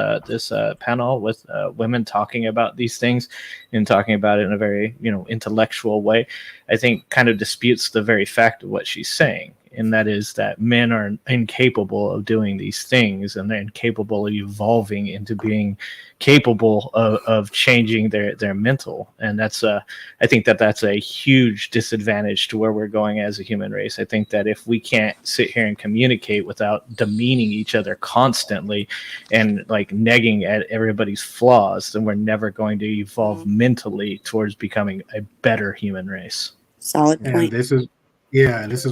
Speaker 2: panel with women talking about these things and talking about it in a very, intellectual way, I think kind of disputes the very fact of what she's saying. and that is that men are incapable of doing these things, and they're incapable of evolving into being capable of changing their mental. And that's I think that's a huge disadvantage to where we're going as a human race. I think that if we can't sit here and communicate without demeaning each other constantly and like negging at everybody's flaws, then we're never going to evolve mentally towards becoming a better human race.
Speaker 4: Solid
Speaker 3: And
Speaker 4: point.
Speaker 3: this is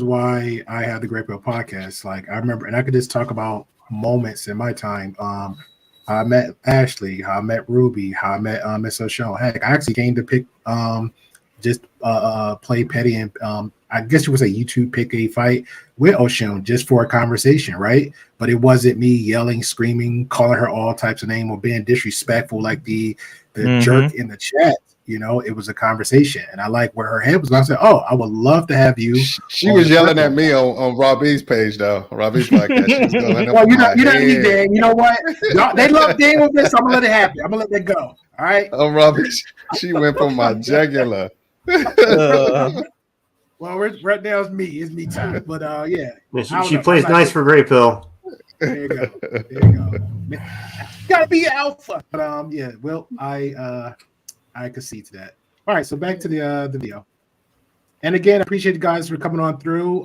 Speaker 3: why I have the Great Pill podcast. Like I remember, and I could just talk about moments in my time. How I met Ashley, how I met Ruby, how I met Miss Oshun. Heck, I actually came to pick just play petty and I guess you would say YouTube pick a fight with Oshun just for a conversation, right? But it wasn't me yelling, screaming, calling her all types of names or being disrespectful like the jerk in the chat. You know, it was a conversation, and I like where her head was. I said, "Oh, I would love to have you."
Speaker 5: She was yelling at me on Robbie's page, though. Robbie's podcast. She was going
Speaker 3: well, you know me, Dan. You know what? They love Dan with this. I'm gonna let it happen. I'm gonna let that go. All right.
Speaker 5: Oh, Robbie, she went for my jugular.
Speaker 3: Well, right now it's me time. But yeah,
Speaker 8: she plays nice for Grey Pill.
Speaker 3: There you go. You gotta be alpha. But yeah. Well, I concede to that. All right, so back to the video. And again, I appreciate you guys for coming on through.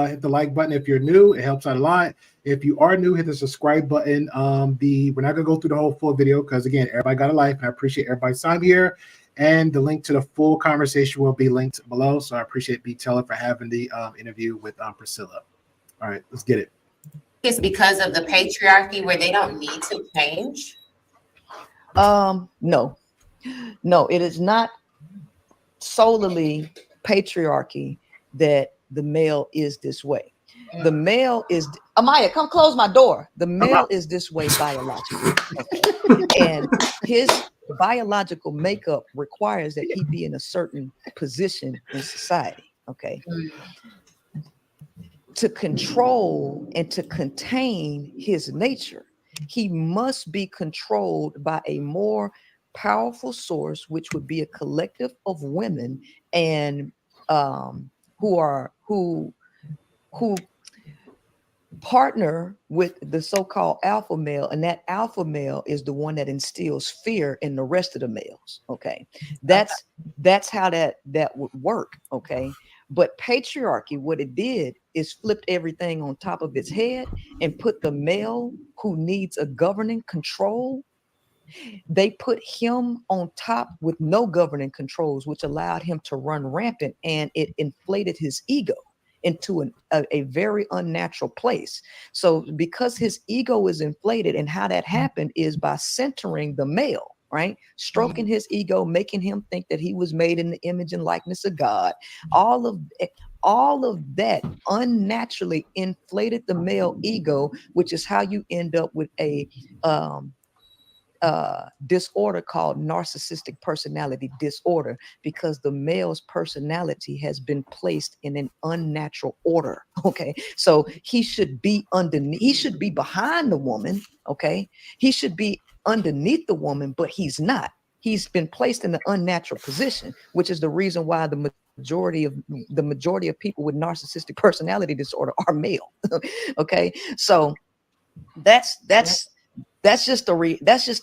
Speaker 3: Hit the like button if you're new. It helps out a lot. If you are new, hit the subscribe button. We're not gonna go through the whole full video because again, everybody got a life, and I appreciate everybody's time here. And the link to the full conversation will be linked below. So I appreciate Btaylor for having the interview with Priscilla. All right, let's get it.
Speaker 12: It's because of the patriarchy where they don't need to change?
Speaker 11: No, it is not solely patriarchy that the male is this way. The male is Amaya, come close my door. The male is this way biologically. And his biological makeup requires that he be in a certain position in society. Okay. To control and to contain his nature, he must be controlled by a more powerful source, which would be a collective of women and who partner with the so-called alpha male, and that alpha male is the one that instills fear in the rest of the males. Okay, that's how that would work. Okay, but patriarchy, what it did is flipped everything on top of its head and put the male who needs a governing control. They put him on top with no governing controls, which allowed him to run rampant, and it inflated his ego into a very unnatural place. So because his ego is inflated, and how that happened is by centering the male, right? Stroking his ego, making him think that he was made in the image and likeness of God. All of that unnaturally inflated the male ego, which is how you end up with a disorder called narcissistic personality disorder, because the male's personality has been placed in an unnatural order. Okay, so he should be underneath, he should be behind the woman. Okay, he should be underneath the woman, but he's not. He's been placed in an unnatural position, which is the reason why the majority of people with narcissistic personality disorder are male. Okay, so that's just the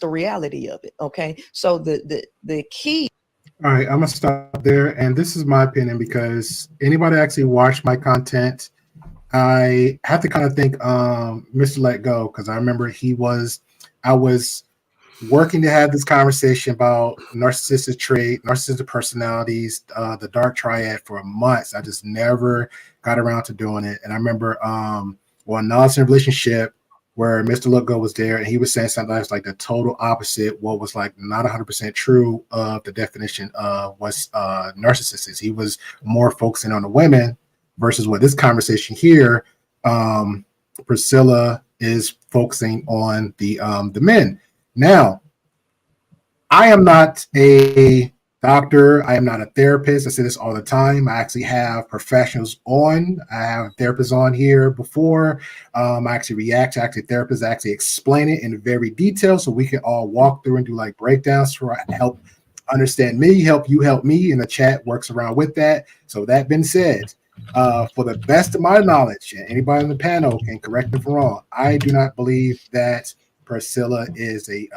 Speaker 11: reality of it. Okay, so the key.
Speaker 3: All right, I'm gonna stop there, and this is my opinion because anybody actually watched my content, I have to kind of thank Mr. Let Go, because I remember I was working to have this conversation about narcissistic personalities, the dark triad for months. I just never got around to doing it, and I remember non relationship where Mr. Let Go was there, and he was saying something that's like the total opposite, what was like not 100% true of the definition of what's narcissistic. He was more focusing on the women versus what this conversation here, Priscilla is focusing on the men. Now, I am not a doctor. I am not a therapist. I say this all the time. I actually have professionals on. I have therapists on here before. I actually react to therapists actually explain it in very detail so we can all walk through and do like breakdowns to help understand me, help you help me, and the chat works around with that. So that being said, For the best of my knowledge, and anybody on the panel can correct me if I'm wrong, I do not believe that Priscilla is a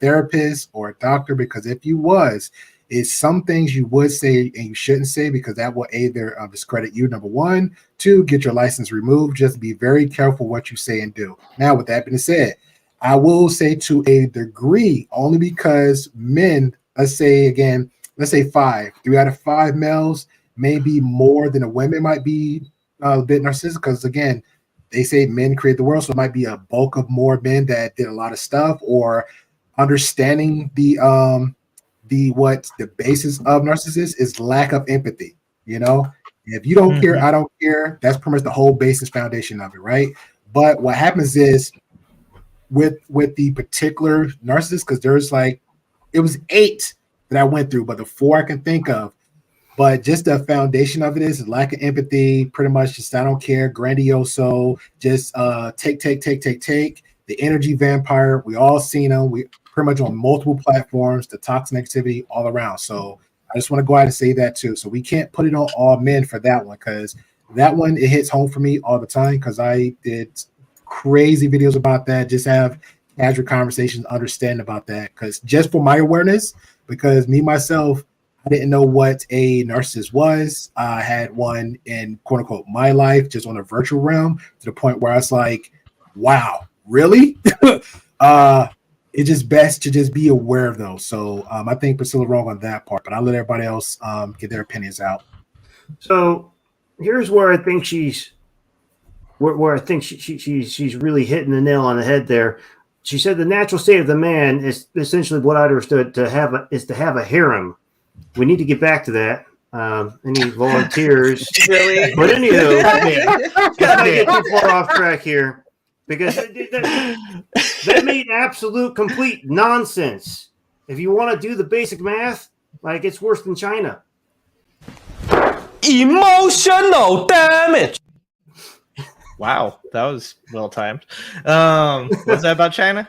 Speaker 3: therapist or a doctor, because if you was, it's some things you would say and you shouldn't say, because that will either discredit you, number one, two, get your license removed. Just be very careful what you say and do. Now, with that being said, I will say to a degree, only because men, let's say 3 out of 5 males, maybe more than a women might be a bit narcissistic, because again, they say men create the world, so it might be a bulk of more men that did a lot of stuff, or understanding the basis of narcissist is lack of empathy. You know, if you don't care, I don't care. That's pretty much the whole basis foundation of it, right? But what happens is with the particular narcissist, because there's it was 8 that I went through, but the 4 I can think of. But just the foundation of it is lack of empathy, pretty much just I don't care, grandioso, just take. The energy vampire, we all seen them. We pretty much on multiple platforms, the toxic negativity all around. So I just want to go ahead and say that too. So we can't put it on all men for that one, because that one, it hits home for me all the time, because I did crazy videos about that, just have casual conversations, understand about that, because just for my awareness, because me myself, I didn't know what a narcissist was. I had one in quote unquote my life, just on a virtual realm, to the point where I was like, wow, really? It's just best to just be aware of those. So I think Priscilla wrong on that part, but I'll let everybody else get their opinions out.
Speaker 8: So here's where I think she's really hitting the nail on the head there. She said the natural state of the man is essentially what I understood to have a harem. We need to get back to that. Any volunteers?
Speaker 1: Really?
Speaker 8: But anywho, let's not get too far off track here, because that made absolute complete nonsense. If you want to do the basic math, it's worse than China.
Speaker 13: Emotional damage.
Speaker 2: Wow, that was well timed. What's that about China?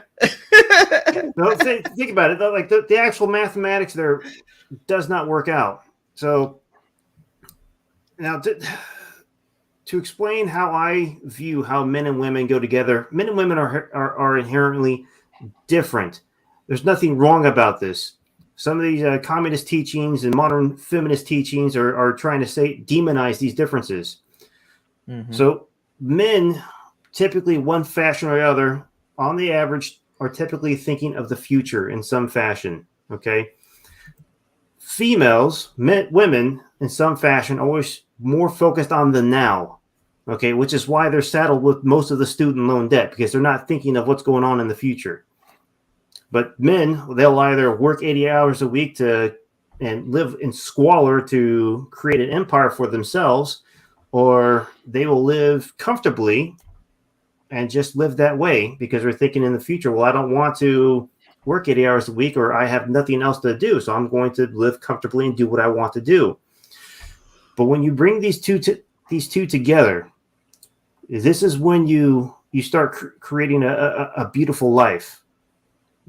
Speaker 8: No, think about it. Like the actual mathematics there does not work out. So now to explain how I view how men and women go together, men and women are inherently different. There's nothing wrong about this. Some of these communist teachings and modern feminist teachings are trying to demonize these differences. Mm-hmm. So men, typically one fashion or the other, on the average, are typically thinking of the future in some fashion. Okay. Females, women, in some fashion, always more focused on the now. Okay, which is why they're saddled with most of the student loan debt, because they're not thinking of what's going on in the future. But men, they'll either work 80 hours a week and live in squalor to create an empire for themselves, or they will live comfortably and just live that way because they're thinking in the future, well, I don't want to work 80 hours a week, or I have nothing else to do, so I'm going to live comfortably and do what I want to do. But when you bring these two together, this is when you start creating a beautiful life,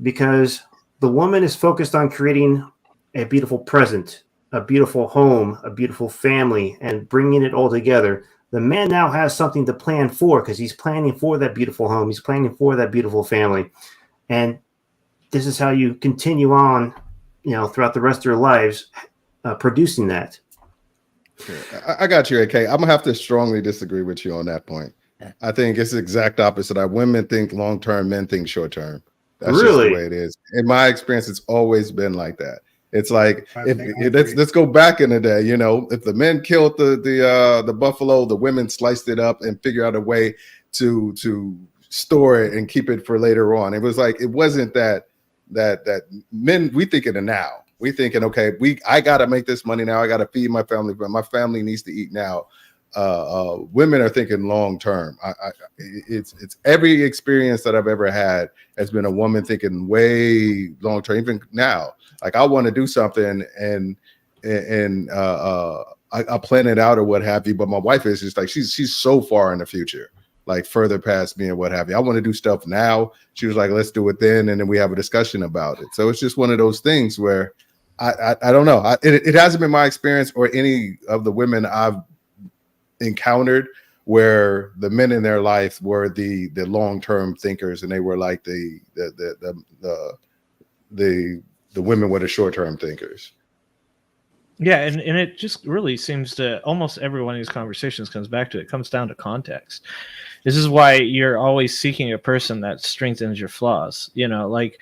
Speaker 8: because the woman is focused on creating a beautiful present, a beautiful home, a beautiful family, and bringing it all together. The man now has something to plan for, because he's planning for that beautiful home. He's planning for that beautiful family. And this is how you continue on, throughout the rest of your lives, producing that.
Speaker 5: I got you, AK. I'm going to have to strongly disagree with you on that point. I think it's the exact opposite. Women think long-term, men think short-term. That's
Speaker 8: really
Speaker 5: just the way it is. In my experience, it's always been like that. It's like, let's go back in the day, if the men killed the buffalo, the women sliced it up and figure out a way to store it and keep it for later on. It was like, it wasn't that men, we think in the now. We thinking, okay, I got to make this money now. I got to feed my family, but my family needs to eat now. Women are thinking long term. It's every experience that I've ever had has been a woman thinking way long term. Even now, like I want to do something and I plan it out or what have you. But my wife is just like she's so far in the future, like further past me and what have you. I want to do stuff now. She was like, let's do it then, and then we have a discussion about it. So it's just one of those things where I don't know. It hasn't been my experience or any of the women I've encountered where the men in their life were the long-term thinkers, and they were like the women were the short-term thinkers.
Speaker 2: Yeah, and it just really seems to almost every one of these conversations comes back to it comes down to context. This is why you're always seeking a person that strengthens your flaws. You know, like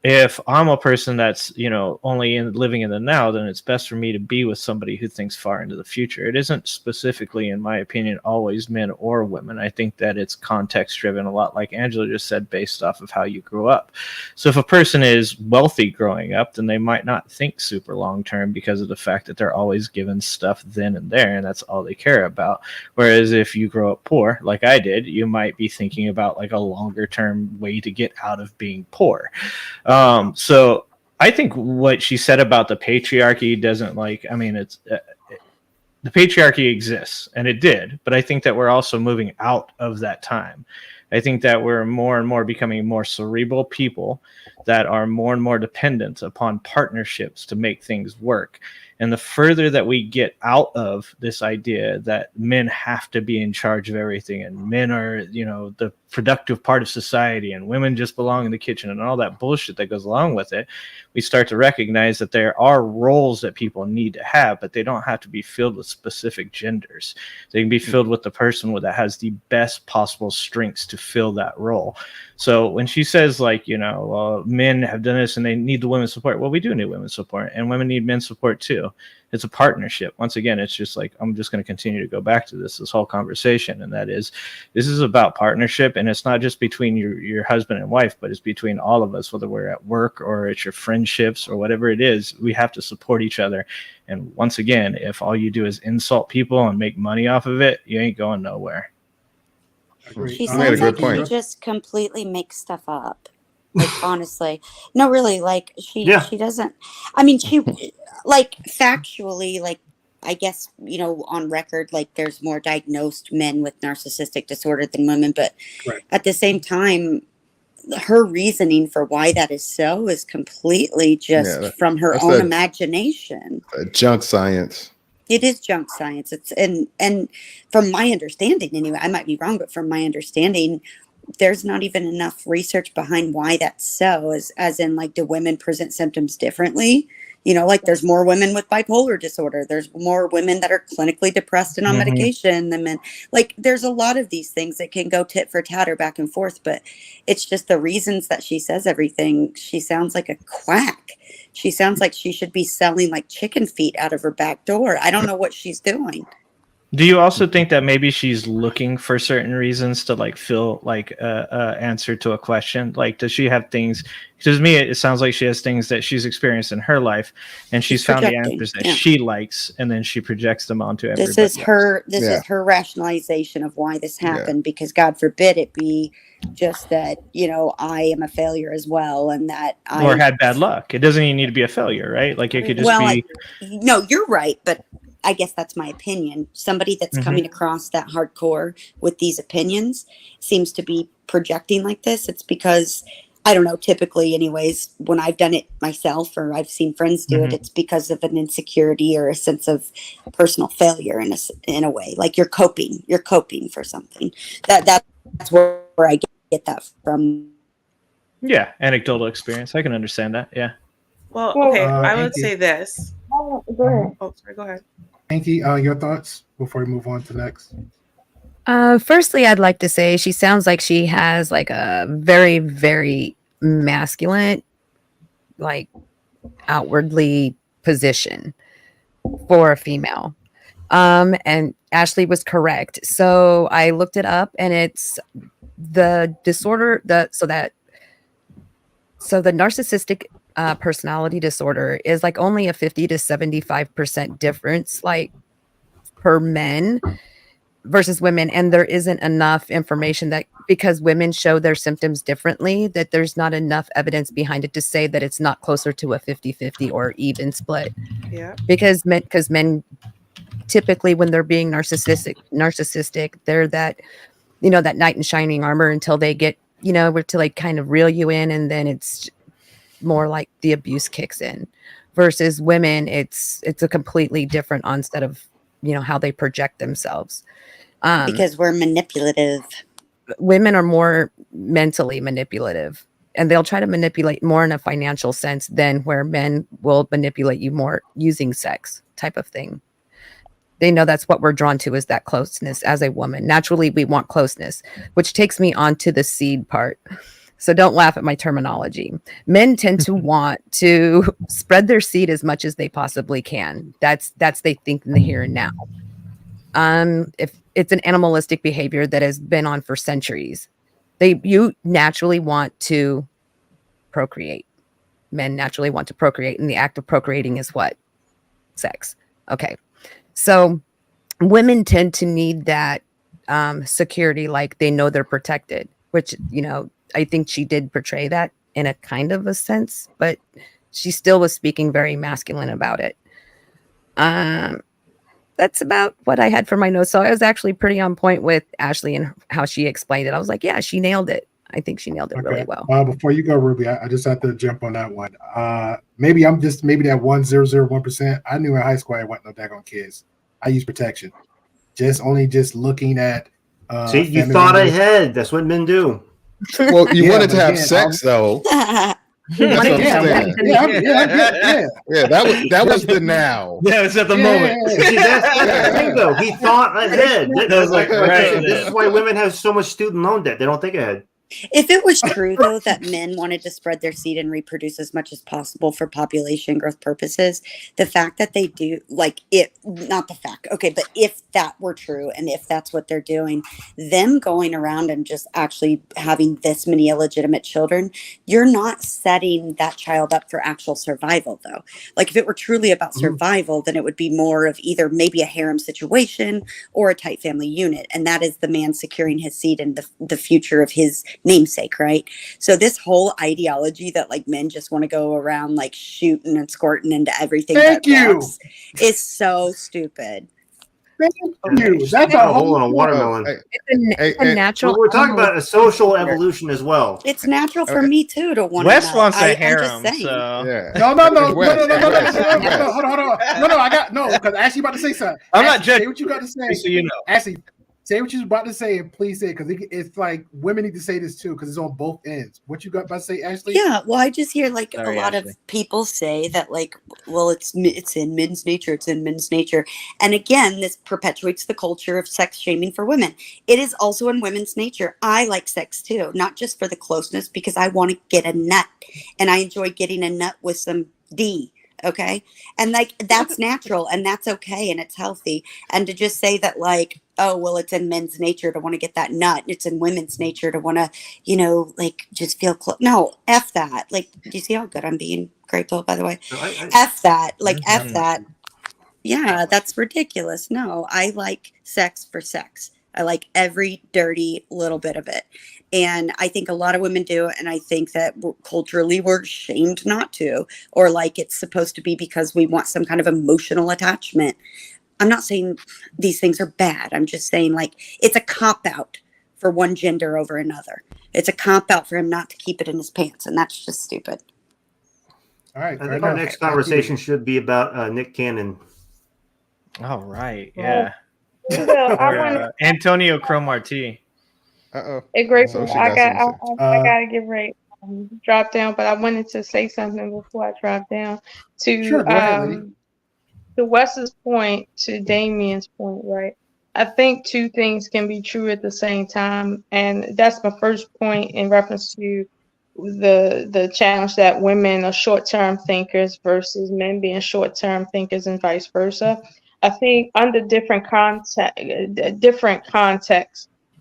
Speaker 2: if I'm a person that's, you know, only living in the now, then it's best for me to be with somebody who thinks far into the future. It isn't specifically, in my opinion, always men or women. I think that it's context driven, a lot like Angela just said, based off of how you grew up. So if a person is wealthy growing up, then they might not think super long term because of the fact that they're always given stuff then and there, and that's all they care about. Whereas if you grow up poor, like I did, you might be thinking about like a longer term way to get out of being poor. So I think what she said about the patriarchy doesn't it's the patriarchy exists, and it did, but I think that we're also moving out of that time. I think that we're more and more becoming more cerebral people that are more and more dependent upon partnerships to make things work. And the further that we get out of this idea that men have to be in charge of everything and men are, you know, the productive part of society and women just belong in the kitchen and all that bullshit that goes along with it, we start to recognize that there are roles that people need to have, but they don't have to be filled with specific genders. They can be filled with the person that has the best possible strengths to fill that role. So when she says, like, you know, men have done this and they need the women's support, well, we do need women's support, and women need men's support too. It's a partnership. Once again, it's just like, I'm just going to continue to go back to this whole conversation, and that is, this is about partnership, and it's not just between your husband and wife, but it's between all of us, whether we're at work or it's your friendships or whatever it is. We have to support each other. And once again, if all you do is insult people and make money off of it, you ain't going nowhere.
Speaker 4: She sounds like she just completely makes stuff up. Like, honestly, no, really, like she doesn't. I mean, she like factually, like, I guess, you know, on record, like there's more diagnosed men with narcissistic disorder than women, but at the same time, her reasoning for why that is so is completely just from her own imagination.
Speaker 5: Junk science.
Speaker 4: It is junk science. It's and from my understanding, anyway, I might be wrong, but from my understanding, there's not even enough research behind why that's so. As in, like, do women present symptoms differently? You know, like there's more women with bipolar disorder. There's more women that are clinically depressed and on medication than men. Like, there's a lot of these things that can go tit for tat or back and forth, but it's just the reasons that she says everything. She sounds like a quack. She sounds like she should be selling like chicken feet out of her back door. I don't know what she's doing.
Speaker 2: Do you also think that maybe she's looking for certain reasons to like feel like a answer to a question? Like, does she have things? Because to me, it sounds like she has things that she's experienced in her life, and she's found the answers that she likes, and then she projects them onto everybody.
Speaker 4: This is her rationalization of why this happened. Because God forbid it be just that, you know, I am a failure as well, and that
Speaker 2: or had bad luck. It doesn't even need to be a failure, right? Like, it could just be.
Speaker 4: No, you're right, but I guess that's my opinion. Somebody that's coming across that hardcore with these opinions seems to be projecting like this. It's because, I don't know, typically anyways, when I've done it myself or I've seen friends do it, it's because of an insecurity or a sense of personal failure in a way. Like you're coping for something. That's where I get that from.
Speaker 2: Yeah, anecdotal experience. I can understand that. Yeah.
Speaker 1: Well, okay, I would say this.
Speaker 10: Oh, go ahead.
Speaker 1: Oh, sorry, go ahead.
Speaker 3: Inky, your thoughts before we move on to next?
Speaker 7: Firstly, I'd like to say she sounds like she has like a very, very masculine, like outwardly position for a female. And Ashley was correct. So I looked it up, and it's the disorder, the narcissistic personality disorder is like only a 50 to 75% difference, like per men versus women. And there isn't enough information that, because women show their symptoms differently, that there's not enough evidence behind it to say that it's not closer to a 50-50 or even split.
Speaker 1: Yeah.
Speaker 7: Because men typically, when they're being narcissistic, they're that, you know, that knight in shining armor until they get, you know, to like kind of reel you in, and then it's more like the abuse kicks in. Versus women, it's a completely different onset of how they project themselves.
Speaker 4: Because we're manipulative.
Speaker 7: Women are more mentally manipulative, and they'll try to manipulate more in a financial sense than where men will manipulate you more using sex type of thing. They know that's what we're drawn to, is that closeness as a woman. Naturally, we want closeness, which takes me on to the seed part. So don't laugh at my terminology. Men tend to want to spread their seed as much as they possibly can. That's they think in the here and now. If it's an animalistic behavior that has been on for centuries, you naturally want to procreate. Men naturally want to procreate, and the act of procreating is what? Sex. Okay. So women tend to need that security, like they know they're protected, which, I think she did portray that in a kind of a sense, but she still was speaking very masculine about it. That's about what I had for my notes. So I was actually pretty on point with Ashley and how she explained it. I was like, yeah, she nailed it. I think she nailed it really well.
Speaker 3: Before you go, Ruby, I just have to jump on that one. Maybe that 1,001%. I knew in high school I wasn't no daggone kids. I used protection. Just looking at.
Speaker 8: See, you thought ahead. That's what men do.
Speaker 5: Well, you wanted to have sex, though.
Speaker 3: Yeah,
Speaker 5: that was the now.
Speaker 2: Yeah, it's at the moment.
Speaker 8: See, that's the thing, though. He thought ahead. This is why women have so much student loan debt. They don't think ahead.
Speaker 4: If it was true, though, that men wanted to spread their seed and reproduce as much as possible for population growth purposes, the fact that they do, not the fact, okay, but if that were true and if that's what they're doing, them going around and just actually having this many illegitimate children, you're not setting that child up for actual survival, though. Like, if it were truly about survival, then it would be more of either maybe a harem situation or a tight family unit, and that is the man securing his seed and the future of his namesake, right? So this whole ideology that men just want to go around shooting and squirting into everything is so stupid.
Speaker 3: Thank you. That's
Speaker 8: a hole in a watermelon.
Speaker 7: It's a natural.
Speaker 8: We're talking about a social evolution as well.
Speaker 4: It's natural for me too to want.
Speaker 2: Wes wants a harem, so
Speaker 3: yeah. No. Hold on. I got because Ashley about to say something.
Speaker 2: I'm not judging.
Speaker 3: Say what you got to say.
Speaker 2: So
Speaker 3: Ashley, say what you're about to say, and please say it, because it's like women need to say this too, because it's on both ends. What you got about to say, Ashley?
Speaker 4: Yeah, well, I just hear a lot of people say that it's in men's nature. It's in men's nature, and again, this perpetuates the culture of sex shaming for women. It is also in women's nature. I like sex too, not just for the closeness, because I want to get a nut, and I enjoy getting a nut with some D. Okay, and that's natural, and that's okay, and it's healthy. And to just say that oh, well, it's in men's nature to want to get that nut. It's in women's nature to want to, just feel close. No, F that. Do you see how good I'm being, Greypill, by the way? F that. F that. Yeah, that's ridiculous. No, I like sex for sex. I like every dirty little bit of it. And I think a lot of women do. And I think that culturally we're shamed not to, or it's supposed to be because we want some kind of emotional attachment. I'm not saying these things are bad. I'm just saying it's a cop out for one gender over another. It's a cop out for him not to keep it in his pants. And that's just stupid.
Speaker 3: All right.
Speaker 8: I think our next conversation should be about Nick Cannon.
Speaker 2: All right. Yeah.
Speaker 14: Antonio
Speaker 2: Cromartie.
Speaker 14: Hey, Greypill, I gotta get ready. Drop down, but I wanted to say something before I drop down to Wes's point, to Damien's point, right? I think two things can be true at the same time, and that's my first point in reference to the challenge that women are short-term thinkers versus men being short-term thinkers and vice versa. I think under different contexts,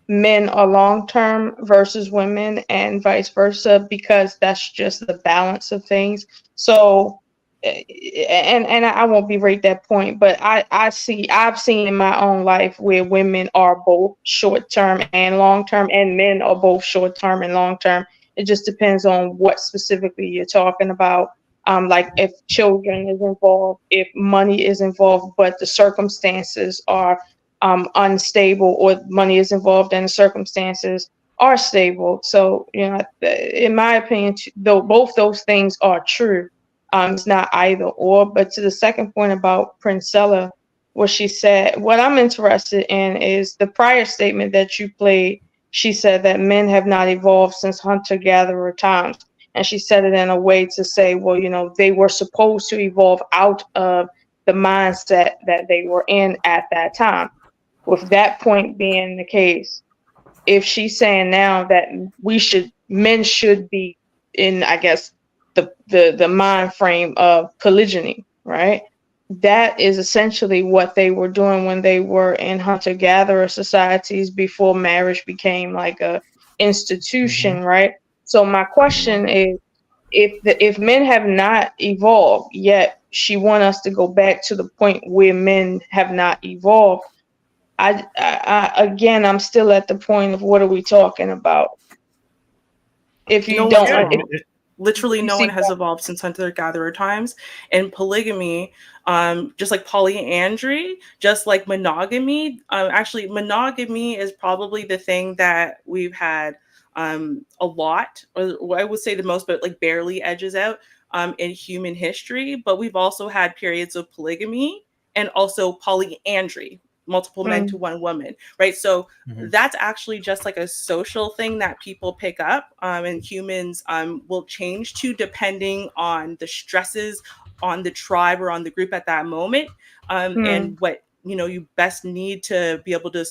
Speaker 14: men are long-term versus women and vice versa, because that's just the balance of things. So, and I won't berate that point, but I've seen in my own life where women are both short-term and long-term, and men are both short-term and long-term. It just depends on what specifically you're talking about. If children is involved, if money is involved, but the circumstances are unstable, or money is involved and the circumstances are stable. So, in my opinion, though both those things are true, it's not either or. But to the second point about Princella, what she said. What I'm interested in is the prior statement that you played. She said that men have not evolved since hunter-gatherer times. And she said it in a way to say, well, you know, they were supposed to evolve out of the mindset that they were in at that time. With that point being the case, if she's saying now that men should be in, I guess, the mind frame of polygyny, right? That is essentially what they were doing when they were in hunter-gatherer societies before marriage became like a institution, right? So my question is, if men have not evolved yet, she want us to go back to the point where men have not evolved. Again, I'm still at the point of what are we talking about? If you
Speaker 1: Literally no one has evolved since hunter-gatherer times. And polygamy, just like polyandry, just like monogamy, actually monogamy is probably the thing that we've had a lot, or I would say the most, but like barely edges out in human history. But we've also had periods of polygamy and also polyandry, multiple men to one woman, right? So that's actually just like a social thing that people pick up, and humans will change to depending on the stresses on the tribe or on the group at that moment, and what you best need to be able to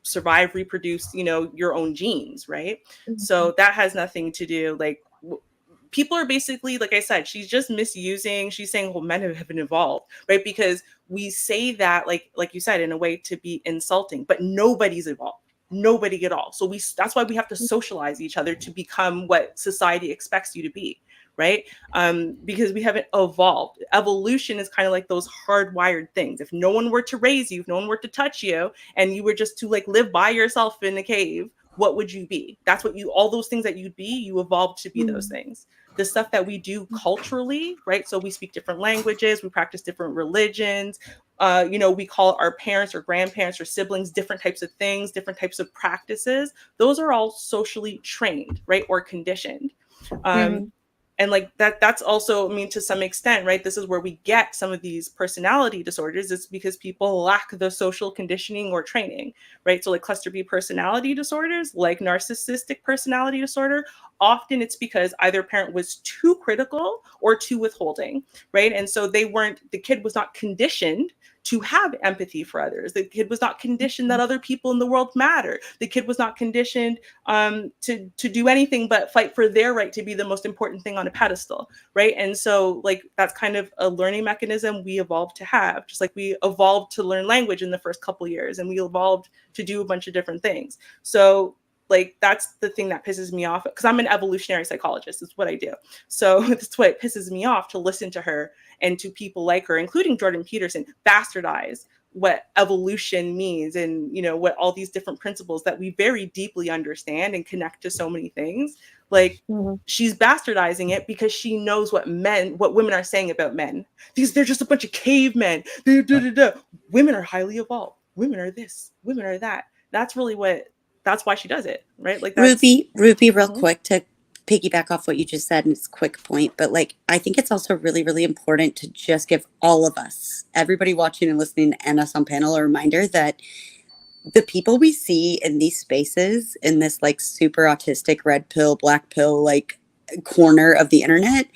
Speaker 1: survive, reproduce, your own genes, right? So that has nothing to do, like, people are basically, like I said, she's just misusing. She's saying, well, men have been evolved, right? Because we say that, like you said, in a way to be insulting, but nobody's evolved. Nobody at all. So that's why we have to socialize each other to become what society expects you to be, right? Because we haven't evolved. Evolution is kind of like those hardwired things. If no one were to raise you, if no one were to touch you, and you were just to like live by yourself in a cave, what would you be? That's what all those things that you'd be, you evolved to be those things. The stuff that we do culturally, right? So we speak different languages, we practice different religions, we call our parents or grandparents or siblings different types of things, different types of practices. Those are all socially trained, right? Or conditioned. And like that's also, I mean, to some extent, right? This is where we get some of these personality disorders. It's because people lack the social conditioning or training, right? So like cluster B personality disorders, like narcissistic personality disorder, often it's because either parent was too critical or too withholding, right? And so the kid was not conditioned to have empathy for others. The kid was not conditioned that other people in the world matter. The kid was not conditioned to do anything but fight for their right to be the most important thing on a pedestal, right? And so like that's kind of a learning mechanism we evolved to have, just like we evolved to learn language in the first couple years, and we evolved to do a bunch of different things. So like that's the thing that pisses me off, because I'm an evolutionary psychologist. It's what I do. So that's what pisses me off, to listen to her and to people like her, including Jordan Peterson, bastardize what evolution means, and what all these different principles that we very deeply understand and connect to so many things. Like she's bastardizing it because she knows what women are saying about men. Because they're just a bunch of cavemen. Women are highly evolved. Women are this. Women are that. That's why she does it, right? Like
Speaker 4: Ruby, real quick, to piggyback off what you just said, and it's a quick point, but like I think it's also really, really important to just give all of us, everybody watching and listening, and us on panel, a reminder that the people we see in these spaces, in this like super autistic red pill, black pill like corner of the internet,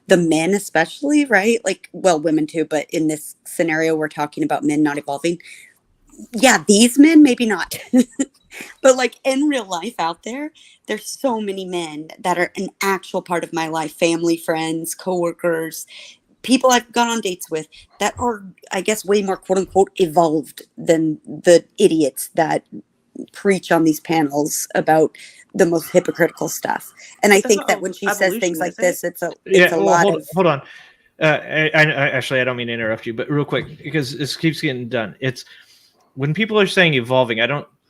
Speaker 4: the men especially, right? Like, well, women too, but in this scenario we're talking about men not evolving. Yeah, these men maybe not. But like in real life out there's so many men that are an actual part of my life, family, friends, coworkers, people I've gone on dates with that are, I guess, way more quote unquote evolved than the idiots that preach on these panels about the most hypocritical stuff. And I think that when she says things like this, it's a lot of...
Speaker 2: Hold on. I actually, I don't mean to interrupt you, but real quick, because this keeps getting done. It's when people are saying evolving,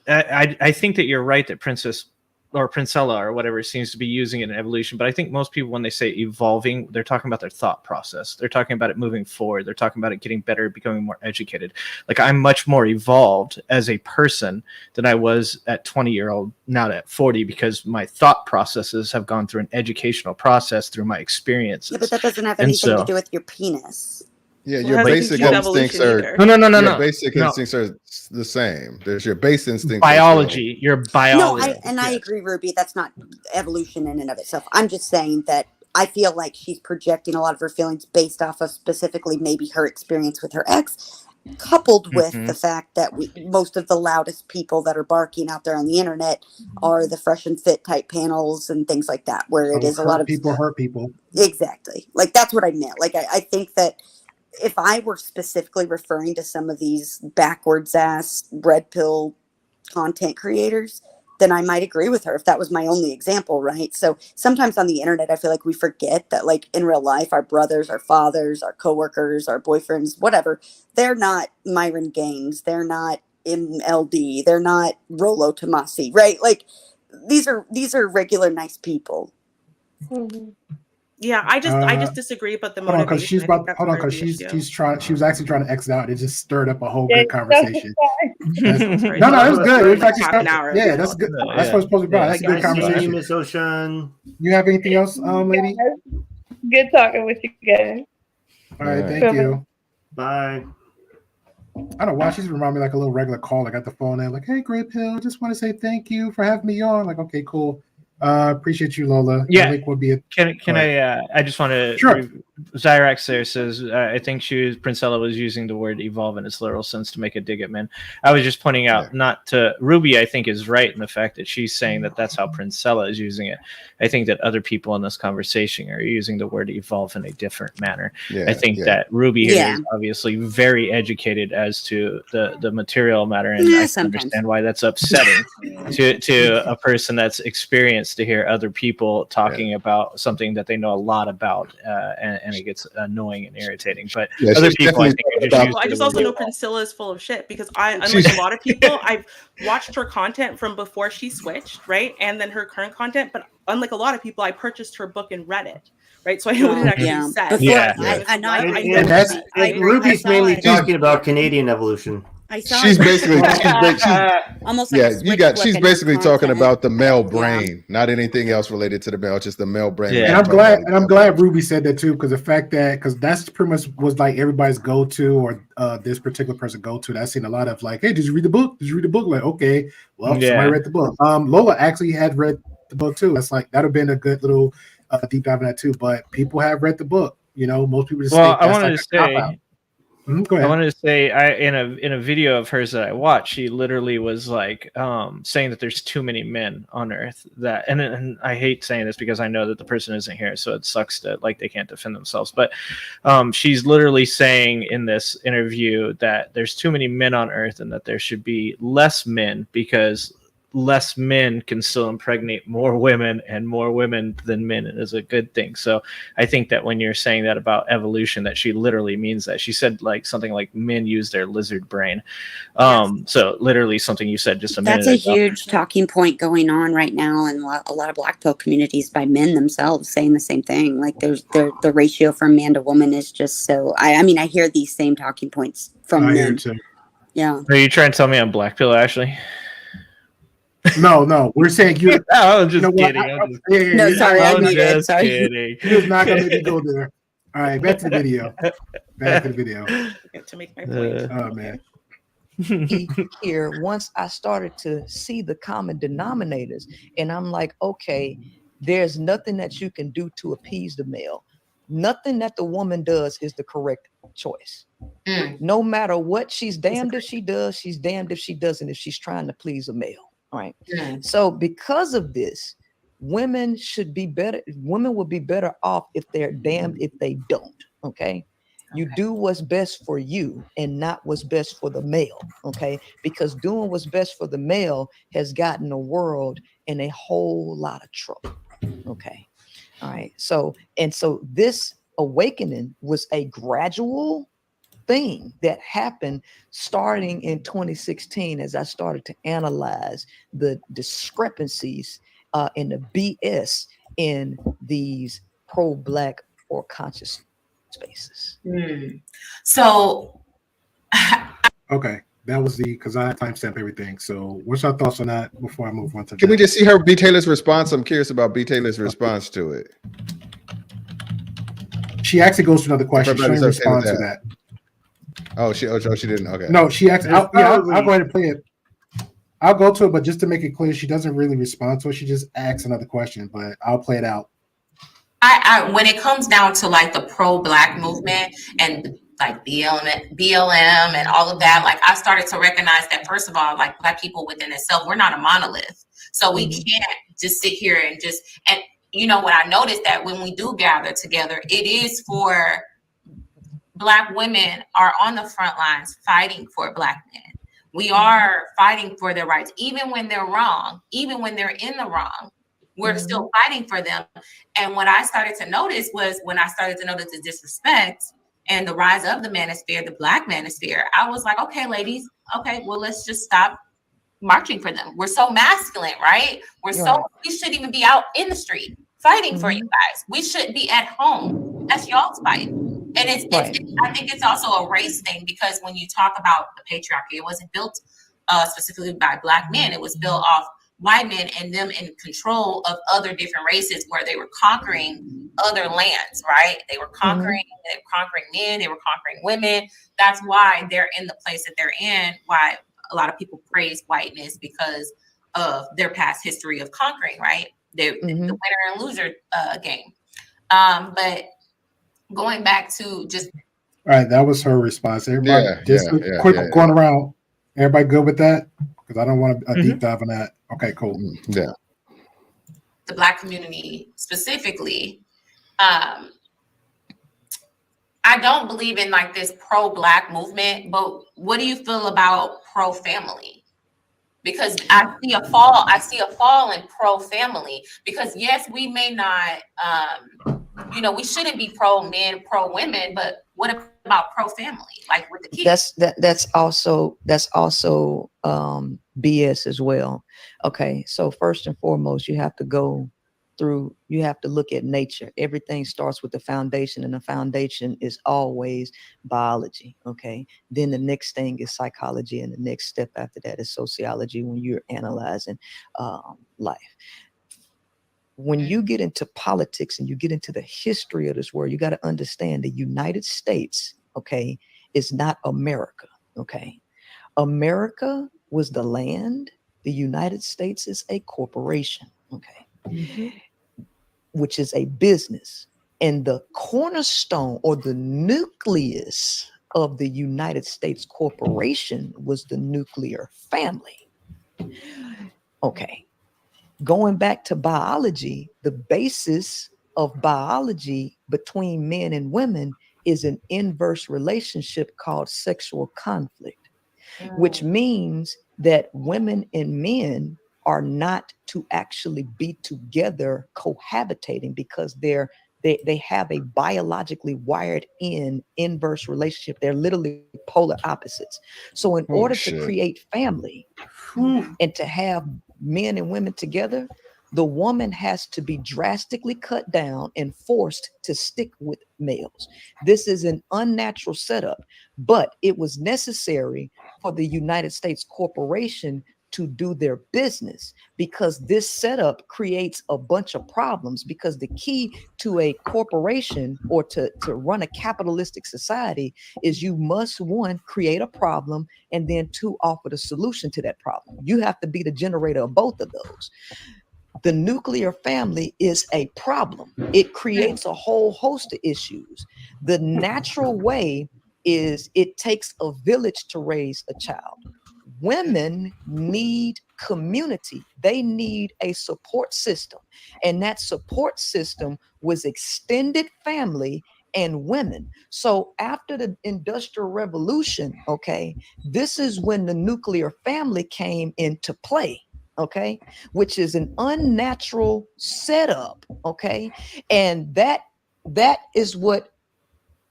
Speaker 2: I think that you're right that Princella or whatever seems to be using it in evolution. But I think most people, when they say evolving, they're talking about their thought process. They're talking about it moving forward. They're talking about it getting better, becoming more educated. Like I'm much more evolved as a person than I was at 20-year-old, not at 40, because my thought processes have gone through an educational process through my experiences.
Speaker 4: Yeah, but that doesn't have anything to do with your penis.
Speaker 5: Yeah,
Speaker 1: Well,
Speaker 5: your
Speaker 1: hasn't
Speaker 5: basic
Speaker 1: used
Speaker 5: instincts
Speaker 1: evolution
Speaker 5: are
Speaker 1: either.
Speaker 2: No.
Speaker 5: your basic instincts are the same. There's your base instincts.
Speaker 2: Biology. Your
Speaker 4: No,
Speaker 2: biology.
Speaker 4: I agree, Ruby. That's not evolution in and of itself. I'm just saying that I feel like she's projecting a lot of her feelings based off of specifically maybe her experience with her ex, coupled with the fact that most of the loudest people that are barking out there on the internet are the fresh and fit type panels and things like that, where it is a lot of
Speaker 3: people hurt people.
Speaker 4: Exactly. Like that's what I meant. Like I think that if I were specifically referring to some of these backwards ass red pill content creators, then I might agree with her if that was my only example, right? So sometimes on the internet, I feel like we forget that, like in real life, our brothers, our fathers, our coworkers, our boyfriends, whatever, they're not Myron Gaines, they're not MLD, they're not Rolo Tomasi, right? Like these are regular nice people.
Speaker 14: Mm-hmm.
Speaker 1: Yeah, I just disagree about the motivation.
Speaker 3: Hold on, because she was actually trying to exit out. It just stirred up a whole good conversation. No, it was good. In fact,
Speaker 1: half an hour.
Speaker 3: Yeah, that's good. That's what's supposed to be. That's a good conversation.
Speaker 8: Miss Oshun.
Speaker 3: You have anything else, lady?
Speaker 14: Good talking with you guys.
Speaker 3: All right, thank you.
Speaker 8: Bye.
Speaker 3: I don't know why she's reminding me like a little regular call. I got the phone there, like, hey, Great Pill, just want to say thank you for having me on. Like, okay, cool. Appreciate you, Lola.
Speaker 2: Yeah.
Speaker 3: Link will be a,
Speaker 2: Can I just want to
Speaker 3: sure.
Speaker 2: Zyrax there says I think Princella was using the word evolve in its literal sense to make a dig at men. I was just pointing out not to Ruby. I think is right in the fact that she's saying that that's how Princella is using it. I think that other people in this conversation are using the word evolve in a different manner. I think that Ruby is obviously very educated as to the material matter, and I can understand why that's upsetting to a person that's experienced to hear other people talking about something that they know a lot about, and it gets annoying and irritating. But other people, I think,
Speaker 1: I just also know Princella is full of shit because unlike a lot of people, I've watched her content from before she switched, right, and then her current content. But unlike a lot of people, I purchased her book and read it, right, so I know what it actually says.
Speaker 8: Ruby's mainly talking about Canadian evolution.
Speaker 5: She's basically
Speaker 4: almost
Speaker 5: she's basically talking about the male brain, not anything else related to the male, just the male brain.
Speaker 3: And I'm glad Ruby said that too, because the fact that that's pretty much was like everybody's go-to, or this particular person go-to. I've seen a lot of like, hey, did you read the book? Did you read the book? Like, okay, well, somebody read the book. Lola actually had read the book too. That's like that'd have been a good little deep dive in that too. But people have read the book. You know, most people just think that's like a cop-out. Go ahead.
Speaker 2: I wanted to say, in a video of hers that I watched, she literally was like saying that there's too many men on Earth. That and I hate saying this because I know that the person isn't here, so it sucks that like they can't defend themselves. But she's literally saying in this interview that there's too many men on Earth and that there should be less men because less men can still impregnate more women, and more women than men is a good thing. So I think that when you're saying that about evolution, that she literally means that. She said like something like men use their lizard brain. So literally something you said just a minute ago.
Speaker 4: That's a huge talking point going on right now in a lot of Black pill communities by men themselves saying the same thing. Like the ratio from man to woman is just so. I mean, I hear these same talking points from men. Yeah.
Speaker 2: Are you trying to tell me I'm Black pill, Ashley?
Speaker 3: No, we're saying you.
Speaker 2: I was just kidding.
Speaker 4: No, sorry,
Speaker 2: I'm
Speaker 4: just
Speaker 2: just kidding.
Speaker 3: He was not gonna let me go there. All right, back to the video.
Speaker 1: To make my point.
Speaker 3: Oh man.
Speaker 11: Here, once I started to see the common denominators, and I'm like, okay, there's nothing that you can do to appease the male. Nothing that the woman does is the correct choice. No matter what, she's damned if she does, she's damned if she doesn't, if she's trying to please a male. Right. So because of this, women should be better. Women would be better off if they're damned if they don't. Okay. You do what's best for you and not what's best for the male. Okay. Because doing what's best for the male has gotten the world in a whole lot of trouble. Okay. All right. So this awakening was a gradual thing that happened starting in 2016 as I started to analyze the discrepancies in the BS in these pro-Black or conscious spaces.
Speaker 12: So
Speaker 3: okay, that was because I timestamp everything. So what's your thoughts on that before I move on to
Speaker 5: Can we just see her Btaylor's response? I'm curious about Btaylor's response to it.
Speaker 3: She actually goes to another question. She doesn't respond to that.
Speaker 5: she didn't. Okay.
Speaker 3: No, she asked. I'll go
Speaker 8: probably-
Speaker 3: ahead and play it. I'll go to it, but just to make it clear, she doesn't really respond to it. She just asks another question, but I'll play it out.
Speaker 12: I when it comes down to like the pro-Black movement and like BLM and all of that, like I started to recognize that first of all, like Black people within itself, we're not a monolith. So we can't just sit here and you know what I noticed that when we do gather together, it is for Black women are on the front lines fighting for Black men. We are fighting for their rights, even when they're wrong, even when they're in the wrong, we're still fighting for them. And what I started to notice was when I started to notice the disrespect and the rise of the manosphere, the Black manosphere, I was like, okay, ladies, okay, well, let's just stop marching for them. We're so masculine, right? We shouldn't even be out in the street fighting for you guys. We should be at home. That's y'all's fight. And I think it's also a race thing, because when you talk about the patriarchy, it wasn't built specifically by Black men. It was built off white men and them in control of other different races where they were conquering other lands, right? They were conquering men, they were conquering women. That's why they're in the place that they're in, why a lot of people praise whiteness, because of their past history of conquering, right? The winner and loser game. But going back to just
Speaker 3: all right, that was her response. Everybody, quick going around. Everybody good with that? Because I don't want a deep dive on that. Okay, cool.
Speaker 5: Yeah.
Speaker 12: The Black community specifically, I don't believe in like this pro-Black movement, but what do you feel about pro-family? Because I see a fall in pro-family, because yes, we may not, we shouldn't be pro-men, pro-women, but what about pro-family, like with the kids?
Speaker 11: That's also BS as well. Okay, so first and foremost, you have to look at nature. Everything starts with the foundation, and the foundation is always biology. Okay, then the next thing is psychology, and the next step after that is sociology when you're analyzing life. When you get into politics and you get into the history of this world, you got to understand the United States, okay, is not America. Okay, America was the land. The United States is a corporation. Okay. Which is a business, and the cornerstone or the nucleus of the United States corporation was the nuclear family. Okay, going back to biology, the basis of biology between men and women is an inverse relationship called sexual conflict, which means that women and men are not to actually be together cohabitating, because they have a biologically wired in inverse relationship. They're literally polar opposites. So in order to create family and to have men and women together, the woman has to be drastically cut down and forced to stick with males. This is an unnatural setup, but it was necessary for the United States corporation to do their business, because this setup creates a bunch of problems. Because the key to a corporation or to run a capitalistic society is you must, one, create a problem, and then two, offer the solution to that problem. You have to be the generator of both of those. The nuclear family is a problem. It creates a whole host of issues. The natural way is it takes a village to raise a child. Women need community. They need a support system. And that support system was extended family and women. So after the Industrial Revolution, okay, this is when the nuclear family came into play, okay, which is an unnatural setup, okay? And that is what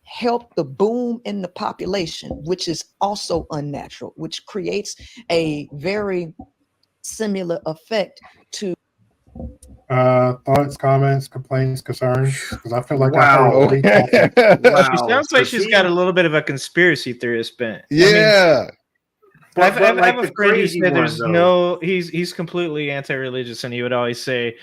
Speaker 11: help the boom in the population, which is also unnatural, which creates a very similar effect to
Speaker 3: thoughts, comments, complaints, concerns, because I feel like
Speaker 8: Wow.
Speaker 3: I heard
Speaker 2: She sounds like she's got a little bit of a conspiracy theorist bent.
Speaker 5: Yeah.
Speaker 2: I mean, I
Speaker 8: like
Speaker 2: have
Speaker 8: the
Speaker 2: a friend who
Speaker 8: crazy
Speaker 2: said
Speaker 8: one,
Speaker 2: there's
Speaker 8: though.
Speaker 2: he's completely anti-religious, and he would always say,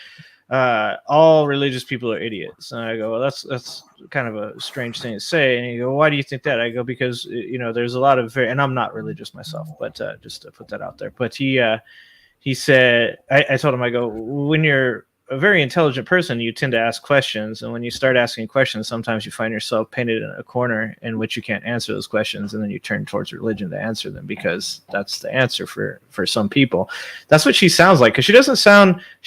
Speaker 2: all religious people are idiots. And I go, well, that's kind of a strange thing to say. And you go, why do you think that? I go, because there's a lot of and I'm not religious myself, but just to put that out there. But he said, I told him, I go, when you're a very intelligent person, you tend to ask questions, and when you start asking questions, sometimes you find yourself painted in a corner in which you can't answer those questions, and then you turn towards religion to answer them because that's the answer for some people. That's what she sounds like, because she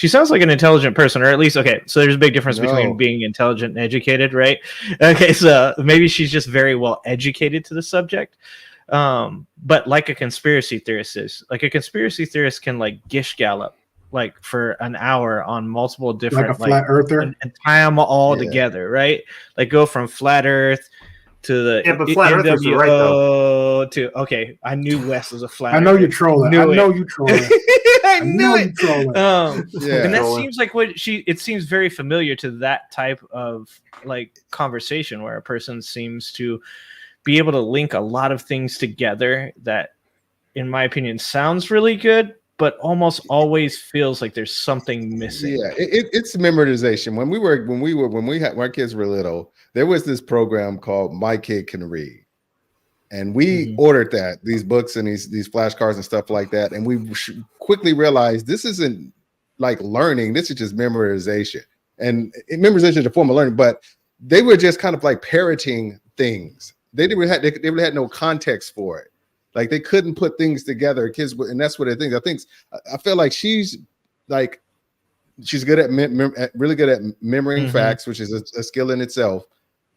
Speaker 2: sounds like an intelligent person, or at least, okay, so there's a big difference between being intelligent and educated, right? Okay, so maybe she's just very well educated to the subject. But like a conspiracy theorist can like gish gallop like for an hour on multiple different
Speaker 3: like a flat earther
Speaker 2: and tie them all together, right? Like go from flat earth to the
Speaker 8: but flat earthers are right though.
Speaker 2: To okay, I knew Wes was a flat.
Speaker 3: I know you're trolling. I know you trolling.
Speaker 2: I know
Speaker 3: you trolling.
Speaker 2: And that seems like it seems very familiar to that type of like conversation where a person seems to be able to link a lot of things together that, in my opinion, sounds really good, but almost always feels like there's something missing.
Speaker 5: Yeah, it's memorization. When our kids were little, there was this program called My Kid Can Read, and we ordered these books and these flashcards and stuff like that, and we quickly realized this isn't like learning. This is just memorization, and memorization is a form of learning. But they were just kind of like parroting things. They really had no context for it. Like they couldn't put things together, kids, and that's what I think. I feel like she's good at really good at remembering facts, which is a skill in itself.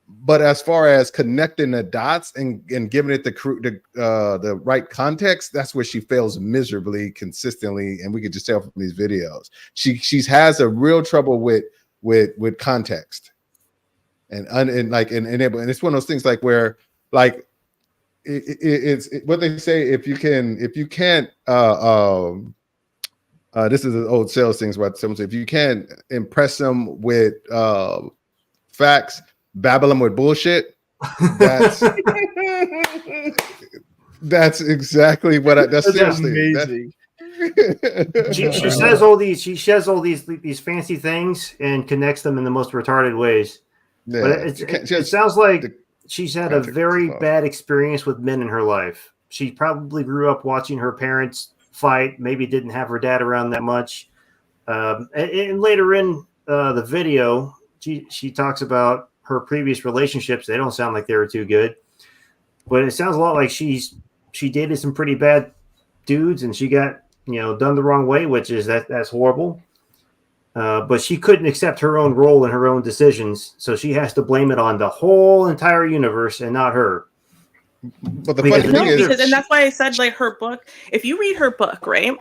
Speaker 5: But as far as connecting the dots and giving it the right context, that's where she fails miserably, consistently, and we could just tell from these videos. She has a real trouble with context, and it's one of those things like where like. It's what they say. If you can't, this is an old sales thing. What someone say, if you can't impress them with facts, babble them with bullshit. That's exactly what. That's seriously
Speaker 2: amazing.
Speaker 8: She says all these. She says all these fancy things and connects them in the most retarded ways. Yeah, but it sounds like. She's had a very bad experience with men in her life. She probably grew up watching her parents fight, maybe didn't have her dad around that much. And later in the video, she talks about her previous relationships. They don't sound like they were too good. But it sounds a lot like she dated some pretty bad dudes and she got done the wrong way, which is that's horrible. But she couldn't accept her own role in her own decisions, so she has to blame it on the whole entire universe and not her.
Speaker 5: But the funny thing is,
Speaker 1: and that's why I said like her book. If you read her book, right?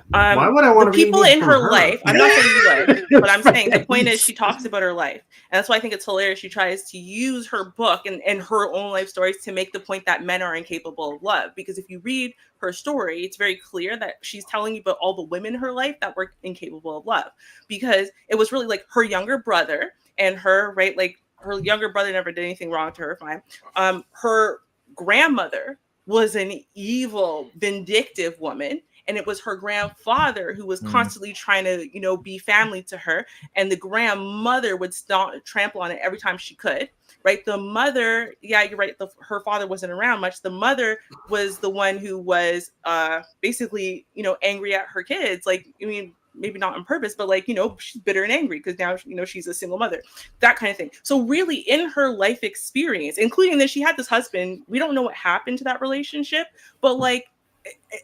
Speaker 8: Why would I want
Speaker 1: the
Speaker 8: to
Speaker 1: people
Speaker 8: read
Speaker 1: in her life? I'm not saying you would, but I'm saying the point is she talks about her life, and that's why I think it's hilarious. She tries to use her book and her own life stories to make the point that men are incapable of love. Because if you read her story, it's very clear that she's telling you about all the women in her life that were incapable of love. Because it was really like her younger brother and her, right? Like her younger brother never did anything wrong to her. Fine. Her grandmother was an evil, vindictive woman, and it was her grandfather who was constantly trying to, be family to her, and the grandmother would trample on it every time she could. Right, the mother, yeah, you're right. Her father wasn't around much. The mother was the one who was basically, angry at her kids. Like, I mean, maybe not on purpose, but like, she's bitter and angry because now, she's a single mother, that kind of thing. So really in her life experience, including that she had this husband, we don't know what happened to that relationship, but like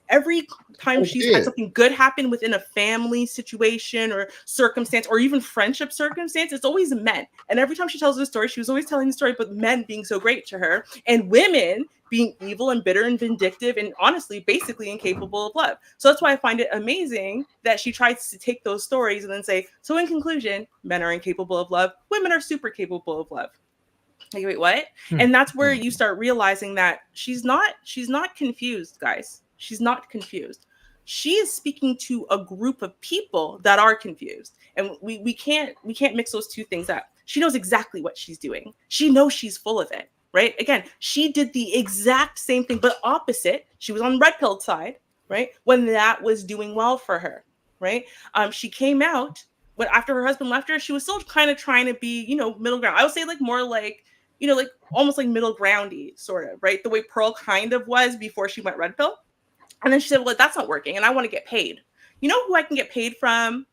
Speaker 1: every time she's had something good happen within a family situation or circumstance or even friendship circumstance, it's always men. And every time she tells the story, she was always telling the story about men being so great to her and women being evil and bitter and vindictive and honestly, basically incapable of love. So that's why I find it amazing that she tries to take those stories and then say, so in conclusion, men are incapable of love, women are super capable of love. Like, wait, what? And that's where you start realizing that she's not confused, guys. She's not confused. She is speaking to a group of people that are confused. And we can't mix those two things up. She knows exactly what she's doing. She knows she's full of it, right? Again, she did the exact same thing, but opposite. She was on red pill side, right? When that was doing well for her, right? She came out when after her husband left her, she was still kind of trying to be, middle ground. I would say like more like, like almost like middle groundy sort of, right? The way Pearl kind of was before she went red pill. And then she said, well, that's not working and I want to get paid. You know who I can get paid from?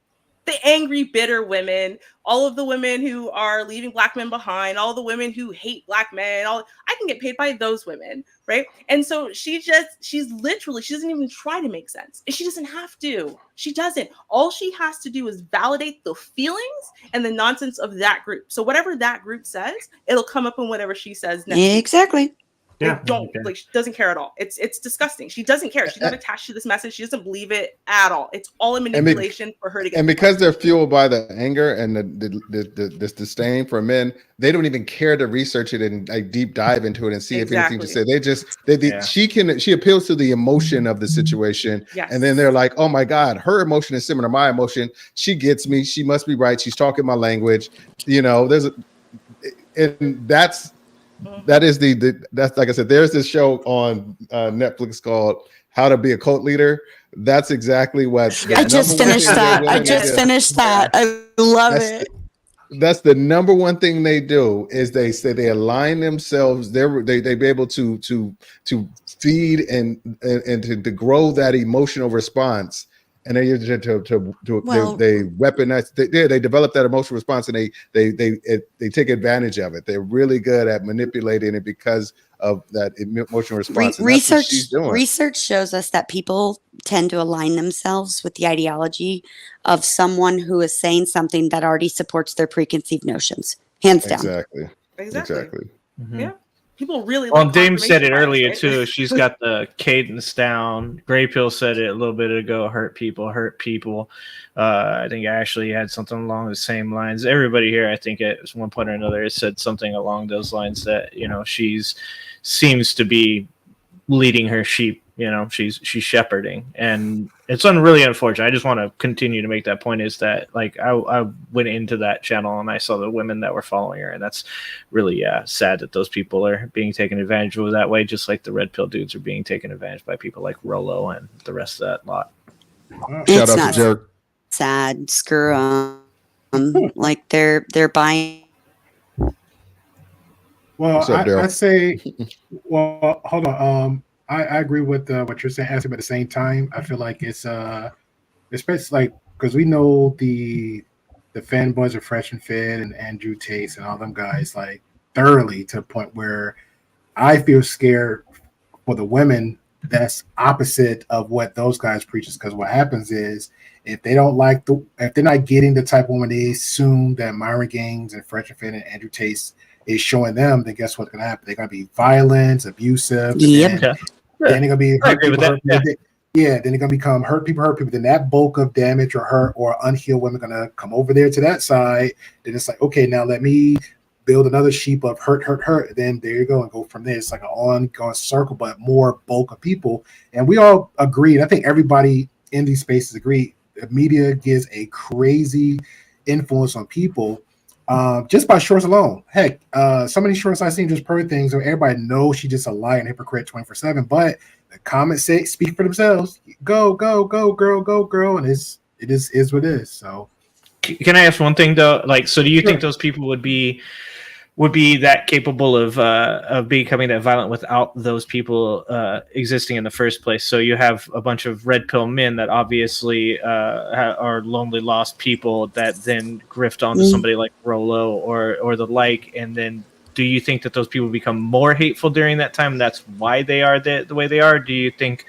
Speaker 1: The angry, bitter women, all of the women who are leaving Black men behind, all the women who hate Black men, I can get paid by those women, right? And so she doesn't even try to make sense. And she doesn't have to. She doesn't. All she has to do is validate the feelings and the nonsense of that group. So whatever that group says, it'll come up in whatever she says next.
Speaker 4: Exactly.
Speaker 1: Yeah. She doesn't care at all. It's disgusting. She doesn't care. She's not attached to this message. She doesn't believe it at all. It's all a manipulation for her to get.
Speaker 5: And because they're fueled by the anger and the disdain for men, they don't even care to research it and like deep dive into it and see if anything to say. She appeals to the emotion of the situation, and then they're like, oh my God, her emotion is similar to my emotion. She gets me. She must be right. She's talking my language. That's like I said, there's this show on Netflix called How to Be a Cult Leader. That's exactly what
Speaker 4: I just finished that. I love it.
Speaker 5: That's the number one thing they do is they say they align themselves. They be able to feed and to grow that emotional response. And they weaponize. They develop that emotional response, and they take advantage of it. They're really good at manipulating it because of that emotional response.
Speaker 4: Research shows us that people tend to align themselves with the ideology of someone who is saying something that already supports their preconceived notions. Hands down.
Speaker 5: Exactly.
Speaker 1: Mm-hmm. Yeah. People really
Speaker 2: well, Dame said it earlier too. She's got the cadence down. Grey Pill said it a little bit ago. Hurt people. I think I actually had something along the same lines. Everybody here, I think at one point or another, has said something along those lines that she's seems to be leading her sheep. She's shepherding, and it's really unfortunate. I just want to continue to make that point is that like I went into that channel and I saw the women that were following her, and that's really sad that those people are being taken advantage of that way, just like the red pill dudes are being taken advantage by people like Rolo and the rest of that lot.
Speaker 5: Shout out to Jerk.
Speaker 4: Sad, screw them. Like they're buying.
Speaker 3: Well, I say, well, hold on. I agree with what you're saying, Ashley, but at the same time, I feel like it's especially like because we know the fanboys of Fresh and Fit and Andrew Tate and all them guys like thoroughly to the point where I feel scared for the women that's opposite of what those guys preach. Because what happens is if they don't if they're not getting the type of woman they assume that Myron Gaines and Fresh and Fit and Andrew Tate is showing them, then guess what's going to happen? They're going to be violent, abusive.
Speaker 4: Yep.
Speaker 3: Then they're going to be hurt people. Then they're going to become hurt people. Then that bulk of damage or hurt or unhealed women are going to come over there to that side. Then it's like, okay, now let me build another sheep of hurt. Then there you go and go from there. It's like an ongoing circle, but more bulk of people. And we all agree, and I think everybody in these spaces agree, the media gives a crazy influence on people. Just by shorts alone. Heck, some of these shorts I've seen just per things, so everybody knows she's just a liar and hypocrite 24/7. But the comments speak for themselves. Go, girl, and it is what it is. So,
Speaker 2: can I ask one thing though? Like, so do you think those people would be that capable of becoming that violent without those people existing in the first place? So you have a bunch of red pill men that obviously are lonely, lost people that then grift onto somebody like Rolo or the like, and then do you think that those people become more hateful during that time? And that's why they are the way they are? Do you think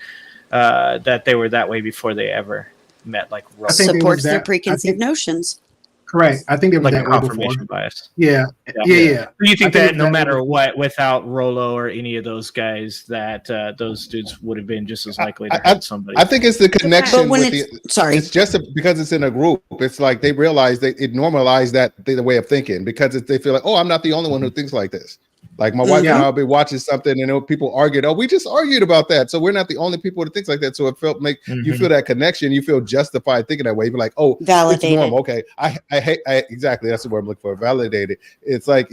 Speaker 2: that they were that way before they ever met like Rolo?
Speaker 4: Supports their preconceived notions.
Speaker 3: Correct. I think it was
Speaker 2: like
Speaker 3: that
Speaker 2: a confirmation bias.
Speaker 3: Yeah.
Speaker 2: Do you think that no matter what, without Rolo or any of those guys, that those dudes would have been just as likely to hurt somebody?
Speaker 5: I think it's the connection with
Speaker 4: it's
Speaker 5: just because it's in a group. It's like they realize it normalized the way of thinking because they feel like, oh, I'm not the only one who thinks like this. Like my wife and I'll be watching something and people argued. Oh, we just argued about that. So we're not the only people that think like that. So it you feel that connection. You feel justified thinking that way. You're like, oh,
Speaker 4: validated.
Speaker 5: It's normal. Okay. I hate exactly. That's the word I'm looking for. Validated. It's like,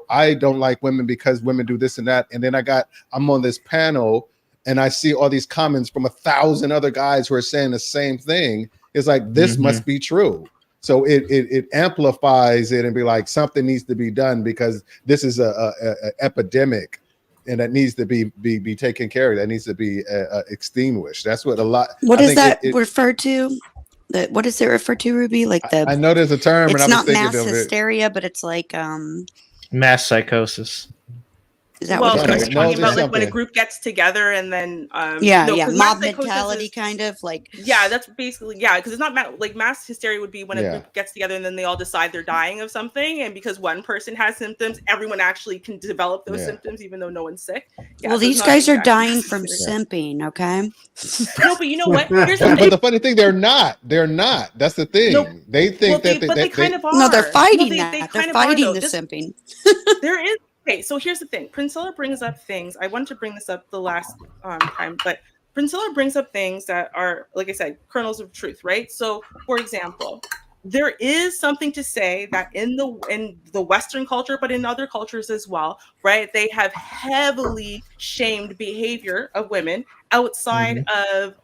Speaker 5: I don't like women because women do this and that. And then I'm on this panel and I see all these comments from 1,000 other guys who are saying the same thing. It's like, this must be true. So it amplifies it and be like, something needs to be done because this is a epidemic, and that needs to be taken care of. That needs to be extinguished. That's what a lot.
Speaker 4: What
Speaker 5: I
Speaker 4: is
Speaker 5: think
Speaker 4: that
Speaker 5: it
Speaker 4: referred to? What is it referred to, Ruby? Like
Speaker 5: I know there's a term, and
Speaker 4: it's
Speaker 5: I was
Speaker 4: not
Speaker 5: thinking
Speaker 4: mass
Speaker 5: of it.
Speaker 4: hysteria, but it's like
Speaker 2: Mass psychosis.
Speaker 4: is that
Speaker 1: Well,
Speaker 4: what
Speaker 1: so
Speaker 4: it
Speaker 1: you're
Speaker 4: is?
Speaker 1: talking about like when a
Speaker 5: something.
Speaker 1: group gets together and then
Speaker 4: Yeah,
Speaker 1: no,
Speaker 4: yeah,
Speaker 1: 'cause mass
Speaker 4: mob
Speaker 1: psychosis
Speaker 4: mentality
Speaker 1: is,
Speaker 4: kind of like
Speaker 1: yeah, that's basically, yeah, because it's not like mass hysteria would be when a
Speaker 5: Yeah.
Speaker 1: group gets together and then they all decide they're dying of something, and because one person has symptoms, everyone actually can develop those
Speaker 5: Yeah.
Speaker 1: symptoms even though no one's sick. Yeah,
Speaker 4: well,
Speaker 1: so it's
Speaker 4: these
Speaker 1: not
Speaker 4: guys are
Speaker 1: exactly
Speaker 4: dying
Speaker 1: mass
Speaker 4: from
Speaker 1: hysteria.
Speaker 4: simping, okay?
Speaker 1: No, but you know what? Here's the
Speaker 5: But
Speaker 1: thing.
Speaker 5: the funny thing, they're not. They're not. That's the thing.
Speaker 1: No,
Speaker 5: They think
Speaker 1: well,
Speaker 5: that
Speaker 1: but they kind of are.
Speaker 4: No, they're fighting
Speaker 1: they
Speaker 4: that. They're
Speaker 1: kind of are
Speaker 4: fighting
Speaker 1: though.
Speaker 4: the
Speaker 1: This,
Speaker 4: simping.
Speaker 1: there is, okay, so here's the thing. Princella brings up things. I wanted to bring this up the last time, but Princella brings up things that are, like I said, kernels of truth, right? So, for example, there is something to say that in the Western culture, but in other cultures as well, right? They have heavily shamed behavior of women outside of,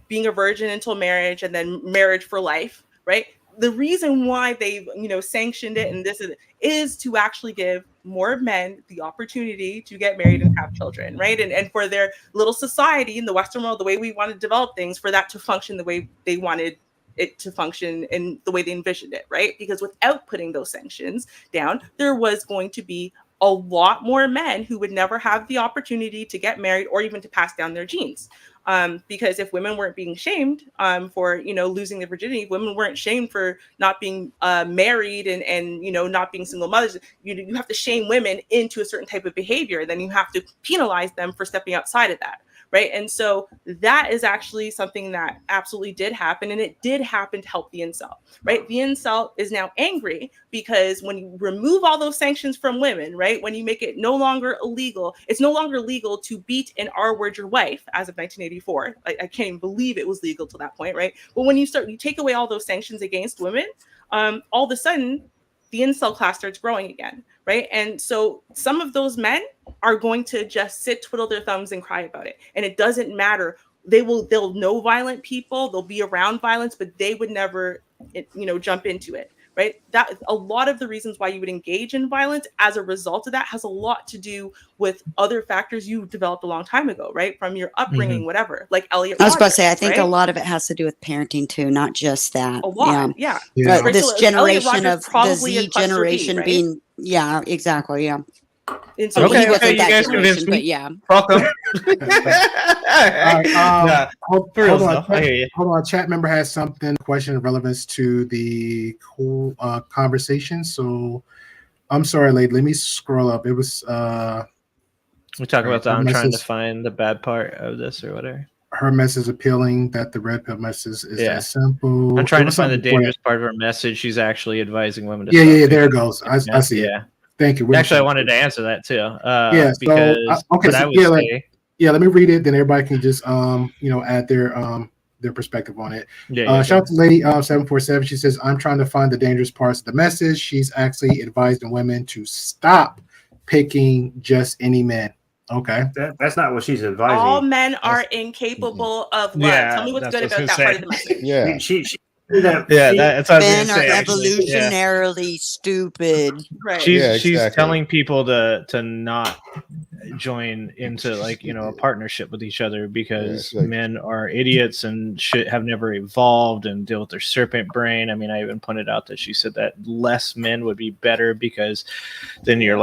Speaker 1: being a virgin until marriage and then marriage for life, right? The reason why they've, sanctioned it and this is to actually give more men the opportunity to get married and have children, right? And for their little society in the Western world, the way we want to develop things, for that to function the way they wanted it to function and the way they envisioned it, right? Because without putting those sanctions down, there was going to be a lot more men who would never have the opportunity to get married or even to pass down their genes. Because if women weren't being shamed for losing their virginity, women weren't shamed for not being married and not being single mothers. You have to shame women into a certain type of behavior, then you have to penalize them for stepping outside of that, right? And so that is actually something that absolutely did happen, and it did happen to help the incel, right? The incel is now angry because when you remove all those sanctions from women, right, when you make it no longer illegal, it's no longer legal to beat and R-word your wife as of 1984. I can't even believe it was legal to that point, right? But when you take away all those sanctions against women, all of a sudden the incel class starts growing again, right? And so some of those men are going to just sit, twiddle their thumbs, and cry about it. And it doesn't matter. They'll know violent people, they'll be around violence, but they would never, jump into it, right? That a lot of the reasons why you would engage in violence as a result of that has a lot to do with other factors you developed a long time ago, right? From your upbringing, whatever. Like Elliot
Speaker 4: I was about to
Speaker 1: Rodgers,
Speaker 4: say, I think
Speaker 1: right?
Speaker 4: a lot of it has to do with parenting too, not just that.
Speaker 1: A lot, yeah.
Speaker 4: But
Speaker 1: Right,
Speaker 4: this
Speaker 1: so Elliot
Speaker 4: generation
Speaker 1: Rodgers
Speaker 4: of the
Speaker 1: probably
Speaker 4: Z
Speaker 1: a cluster B,
Speaker 4: generation
Speaker 1: right?
Speaker 4: being, yeah, exactly, yeah.
Speaker 1: And so
Speaker 4: He wasn't
Speaker 2: you
Speaker 4: that
Speaker 2: guys
Speaker 4: generation,
Speaker 2: convinced me.
Speaker 4: but yeah.
Speaker 2: Fuck 'em.
Speaker 3: Nah, hold
Speaker 2: for real,
Speaker 3: on.
Speaker 2: though. I hear you.
Speaker 3: Hold on. Chat member has something, question of relevance to the whole conversation. So I'm sorry, lady. Let me scroll up. It was
Speaker 2: We talk about that. I'm trying to
Speaker 3: message-
Speaker 2: find the bad part of this or whatever.
Speaker 3: her message appealing that the red pill message is
Speaker 2: Yeah.
Speaker 3: that simple.
Speaker 2: I'm trying
Speaker 3: There
Speaker 2: to
Speaker 3: was
Speaker 2: find the
Speaker 3: something before
Speaker 2: dangerous part of her message. She's actually advising women to
Speaker 3: that.
Speaker 2: stop
Speaker 3: Yeah. There it
Speaker 2: taking
Speaker 3: goes. I see it.
Speaker 2: Yeah.
Speaker 3: Thank you.
Speaker 2: Actually, I wanted to answer that too.
Speaker 3: Yeah. So
Speaker 2: Because
Speaker 3: okay.
Speaker 2: what I
Speaker 3: So
Speaker 2: would
Speaker 3: yeah,
Speaker 2: say,
Speaker 3: let me read it. Then everybody can just add their perspective on it. Shout out to Lady 747. She says, I'm trying to find the dangerous parts of the message. She's actually advising women to stop picking just any man. Okay.
Speaker 8: That's not what she's advising.
Speaker 1: all men are incapable of love.
Speaker 2: Yeah,
Speaker 1: Tell me what's
Speaker 2: that's
Speaker 1: good
Speaker 2: what I
Speaker 1: about
Speaker 2: was
Speaker 1: that
Speaker 2: gonna
Speaker 1: part of the message.
Speaker 5: Yeah.
Speaker 2: that's what I was
Speaker 4: Men
Speaker 2: gonna
Speaker 4: are
Speaker 2: say. Actually, yeah.
Speaker 4: evolutionarily stupid.
Speaker 1: Right.
Speaker 2: She's telling people to not join into a partnership with each other because men are idiots and have never evolved and deal with their serpent brain. I mean, I even pointed out that she said that less men would be better because then you're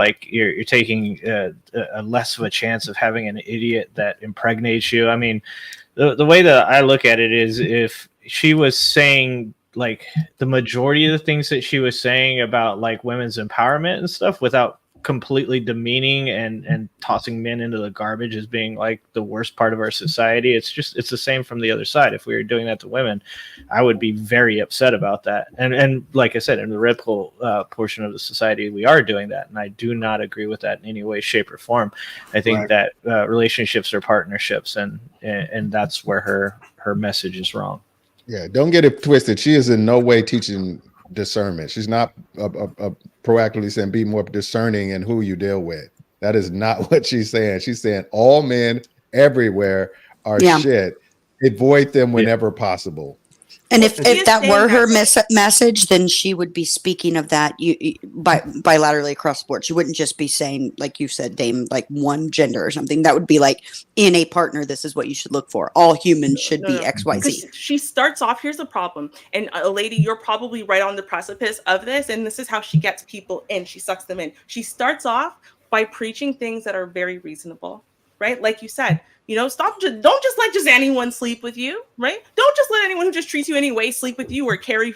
Speaker 2: taking a less of a chance of having an idiot that impregnates you. I mean, the way that I look at it is if she was saying the majority of the things that she was saying about women's empowerment and stuff without completely demeaning and tossing men into the garbage as being the worst part of our society, it's the same from the other side. If we were doing that to women, I would be very upset about that. And like I said, in the red pill portion of the society, we are doing that, and I do not agree with that in any way, shape, or form. I think that relationships are partnerships, and that's where her message is wrong.
Speaker 5: Yeah, don't get it twisted. She is in no way teaching discernment. She's not proactively saying be more discerning in who you deal with. That is not what she's saying. She's saying all men everywhere are shit. Avoid them whenever possible.
Speaker 4: And if
Speaker 1: She is
Speaker 4: that
Speaker 1: saying
Speaker 4: were her
Speaker 1: that,
Speaker 4: message, then she would be speaking of that bilaterally across the board. She wouldn't just be saying, like you said, Dame, like one gender or something. That would be like, in a partner, this is what you should look for. All humans should be X, Y, Z.
Speaker 1: Because she starts off, here's the problem. And a lady, you're probably right on the precipice of this. And this is how she gets people in. She sucks them in. She starts off by preaching things that are very reasonable, right? Like you said, you know, don't just let anyone sleep with you, right? Don't just let anyone who just treats you anyway sleep with you or carry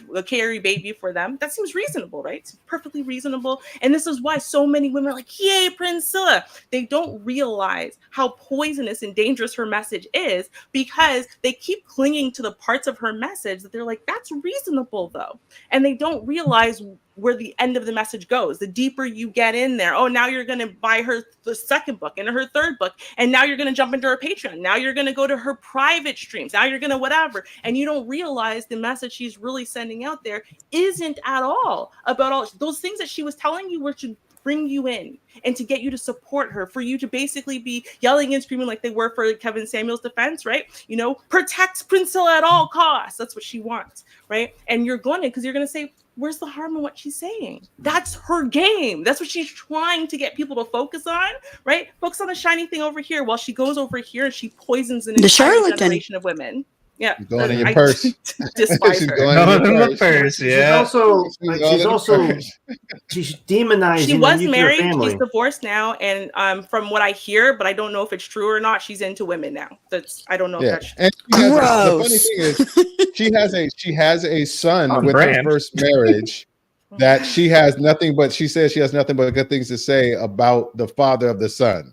Speaker 1: baby for them. That seems reasonable, right? It's perfectly reasonable. And this is why so many women are like, yay, Princella. They don't realize how poisonous and dangerous her message is because they keep clinging to the parts of her message that they're like, that's reasonable though. And they don't realize where the end of the message goes. The deeper you get in there, oh, now you're going to buy her the second book and her third book. And now you're going to jump into her Patreon. Now you're going to go to her private streams. Now you're going to whatever. And you don't realize the message she's really sending out there isn't at all about all those things that she was telling you were to bring you in and to get you to support her, for you to basically be yelling and screaming like they were for Kevin Samuel's defense, right? You know, protect Princella at all costs. That's what she wants, right? And you're going to, because you're going to say, where's the harm in what she's saying? That's her game. That's what she's trying to get people to focus on, right? Focus on the shiny thing over here while she goes over here and she poisons an entire generation of women. Yeah,
Speaker 5: going in your purse.
Speaker 1: Despise
Speaker 5: She's
Speaker 1: her.
Speaker 5: going in the
Speaker 2: purse. Yeah.
Speaker 8: She's demonizing.
Speaker 1: She was
Speaker 8: the
Speaker 1: married.
Speaker 8: family.
Speaker 1: She's divorced now, and from what I hear, but I don't know if it's true or not, she's into women now. I don't know if that's true.
Speaker 5: And the funny thing is, she has a son with her first marriage that she has nothing but. She says she has nothing but good things to say about the father of the son.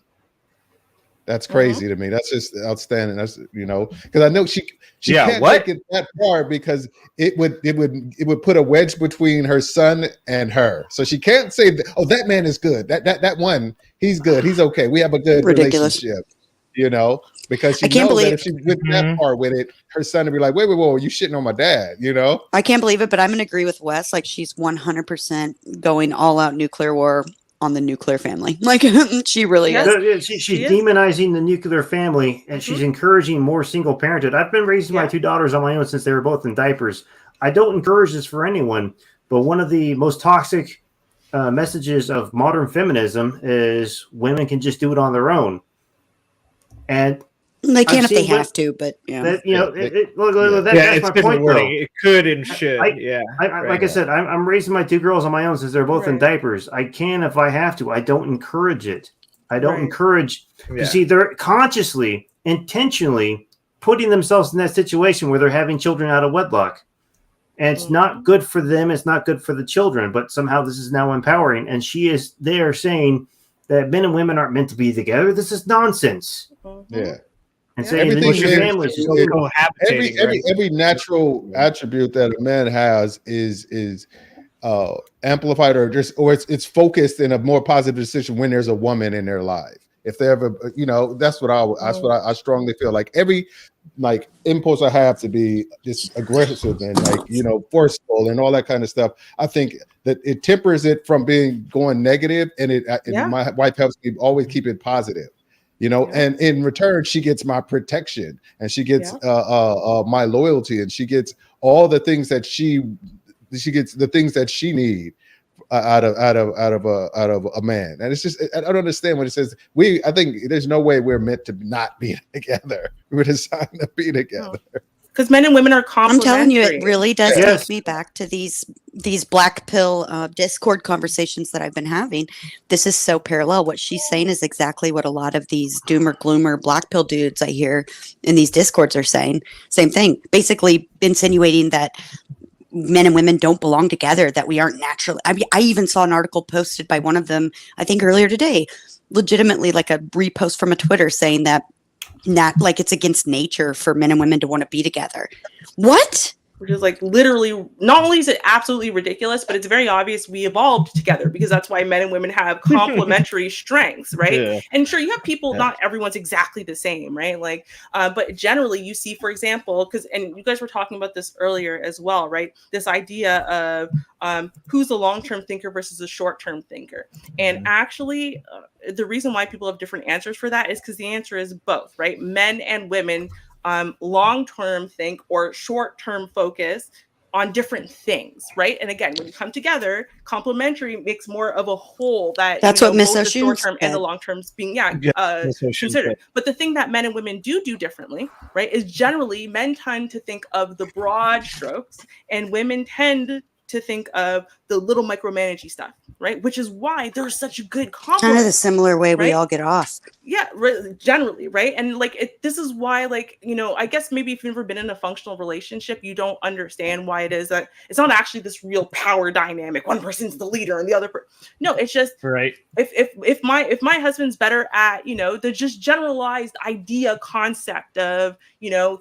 Speaker 5: That's crazy to me. That's just outstanding. That's, you know, because I know she can't take it that far because it would put a wedge between her son and her. So she can't say, "Oh, that man is good. That one, he's good. He's okay. We have a good relationship." You know, because she knows that if she went that far with it, her son would be like, whoa, you shitting on my dad, you know?
Speaker 4: I can't believe it, but I'm going to agree with Wes. Like, she's 100% going all out nuclear war on the nuclear family. Like, she really is.
Speaker 8: She's demonizing the nuclear family, and she's encouraging more single parenthood. I've been raising my two daughters on my own since they were both in diapers. I don't encourage this for anyone, but one of the most toxic messages of modern feminism is women can just do it on their own. And
Speaker 4: they can if they have to, but that's
Speaker 8: my point, though.
Speaker 2: It could and should.
Speaker 8: Like I said, I'm raising my two girls on my own since they're both in diapers. I can if I have to. I don't encourage it. I don't encourage. You see, they're consciously, intentionally putting themselves in that situation where they're having children out of wedlock. And it's not good for them. It's not good for the children. But somehow this is now empowering. And she is there saying that men and women aren't meant to be together. This is nonsense.
Speaker 5: Yeah.
Speaker 8: And saying your family is
Speaker 5: every natural attribute that a man has is amplified or it's focused in a more positive decision when there's a woman in their life. If they ever, you know, that's what I strongly feel. Like every impulse I have to be just aggressive and forceful and all that kind of stuff. I think that it tempers it from going negative, and my wife helps me always keep it positive. You know, and in return, she gets my protection, and she gets my loyalty, and she gets all the things that she gets the things that she needs out of a man. And it's just, I don't understand when it says I think there's no way we're meant to not be together. We're designed to be together.
Speaker 1: Because men and women are complementary.
Speaker 4: I'm telling you, it really does take me back to these black pill Discord conversations that I've been having. This is so parallel. What she's saying is exactly what a lot of these doomer gloomer black pill dudes I hear in these Discords are saying. Same thing. Basically insinuating that men and women don't belong together, that we aren't naturally. I mean, I even saw an article posted by one of them, I think earlier today, legitimately like a repost from a Twitter saying that like it's against nature for men and women to want to be together. What?
Speaker 1: Which is like literally, not only is it absolutely ridiculous, but it's very obvious we evolved together, because that's why men and women have complementary strengths, right? Yeah. And sure, you have people, not everyone's exactly the same, right? Like, but generally you see, for example, and you guys were talking about this earlier as well, right? This idea of who's a long-term thinker versus a short-term thinker. And actually, the reason why people have different answers for that is because the answer is both, right? Men and women long-term think or short-term focus on different things, right? And again, when you come together, complementary makes more of a whole that
Speaker 4: That's what Miss
Speaker 1: both the
Speaker 4: Oshun
Speaker 1: short-term and the
Speaker 4: said.
Speaker 1: long-term being
Speaker 2: That's what she
Speaker 1: considered.
Speaker 2: said.
Speaker 1: But the thing that men and women do differently, right, is generally men tend to think of the broad strokes and women tend to think of the little micromanaging stuff, right? Which is why there's such a good complement.
Speaker 4: Kind of the similar way we
Speaker 1: right?
Speaker 4: all get off.
Speaker 1: Yeah, generally, right? And like this is why, like, I guess maybe if you've never been in a functional relationship, you don't understand why it is that it's not actually this real power dynamic. One person's the leader and the other person. No, it's just
Speaker 2: right.
Speaker 1: If my husband's better at the just generalized idea concept of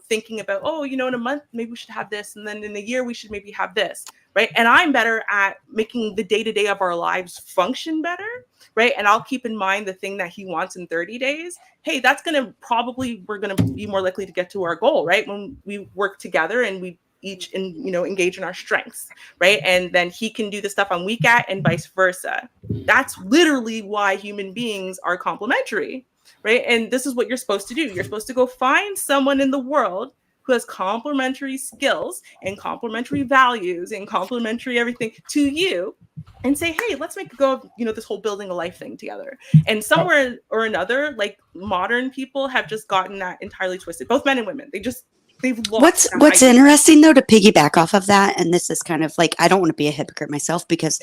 Speaker 1: thinking about in a month maybe we should have this, and then in a year we should maybe have this, right? And I'm better at making the day-to-day of our lives function better, right? And I'll keep in mind the thing that he wants in 30 days. Hey, we're gonna be more likely to get to our goal, right? When we work together and we each engage in our strengths, right? And then he can do the stuff I'm weak at and vice versa. That's literally why human beings are complementary, right? And this is what you're supposed to do. You're supposed to go find someone in the world who has complementary skills and complementary values and complementary everything to you, and say, hey, let's make a go of this whole building a life thing together. And somewhere or another, like, modern people have just gotten that entirely twisted, both men and women. They've lost
Speaker 4: What's interesting though, to piggyback off of that, and this is kind of like, I don't want to be a hypocrite myself because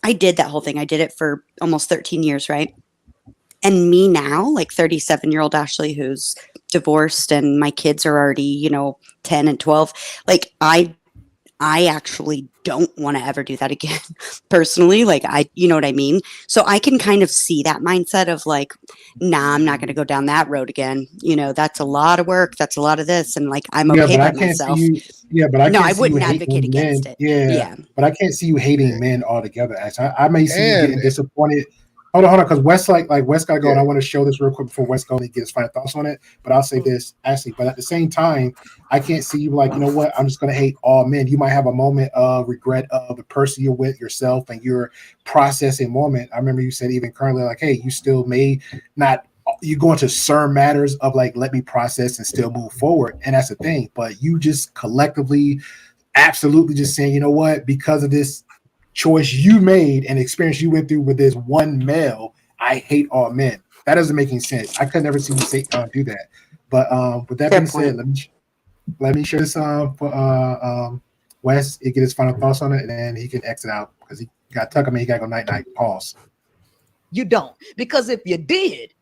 Speaker 4: I did that whole thing. I did it for almost 13 years, right? And me now, like 37-year-old Ashley, who's divorced and my kids are already, 10 and 12, like I actually don't want to ever do that again personally. Like you know what I mean? So I can kind of see that mindset of like, nah, I'm not going to go down that road again. That's a lot of work. That's a lot of this. And like, I'm okay by myself. I wouldn't advocate against it.
Speaker 3: Yeah. But I can't see you hating men altogether. Actually, I may see you getting disappointed. Hold on, because Wes Wes got to go, and I want to show this real quick before Wes goes and gets final thoughts on it. But I'll say this, Ashley. But at the same time, I can't see you like, you know what? I'm just going to hate all men. You might have a moment of regret of the person you're with, yourself, and your processing moment. I remember you said even currently, like, hey, you still may not. You go into certain matters of like, let me process and still move forward, and that's the thing. But you just collectively, absolutely, just saying, you know what? Because of this choice you made and experience you went through with this one male, I hate all men. That doesn't make any sense. I could never see you say do that. But with that being said, let me share this for Wes. He get his final thoughts on it, and then he can exit out because he got tuck him. He got to go night. Pause.
Speaker 15: You don't, because if you did,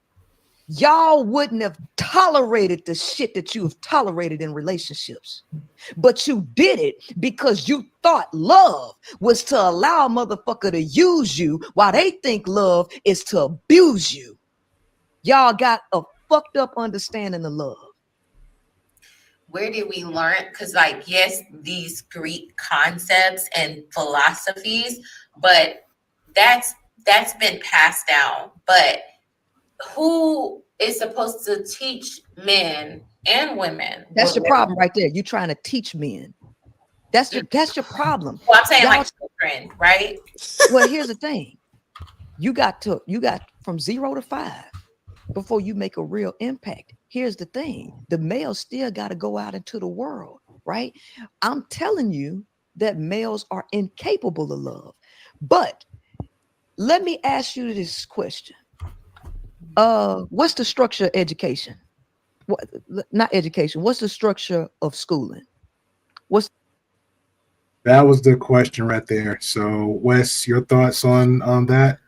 Speaker 15: y'all wouldn't have tolerated the shit that you've tolerated in relationships. But you did it because you thought love was to allow a motherfucker to use you while they think love is to abuse you. Y'all got a fucked up understanding of love.
Speaker 12: Where did we learn? Because, like, yes, these Greek concepts and philosophies, but that's been passed down. But who is supposed to teach men and women?
Speaker 15: That's your problem right there. You're trying to teach men. That's your problem.
Speaker 12: Well, I'm saying like children, right?
Speaker 15: Well, here's the thing. You got from 0 to 5 before you make a real impact. Here's the thing. The males still got to go out into the world, right? I'm telling you that males are incapable of love. But let me ask you this question. What's the structure of education? Not education. What's the structure of schooling?
Speaker 3: That was the question right there. So, Wes, your thoughts on that?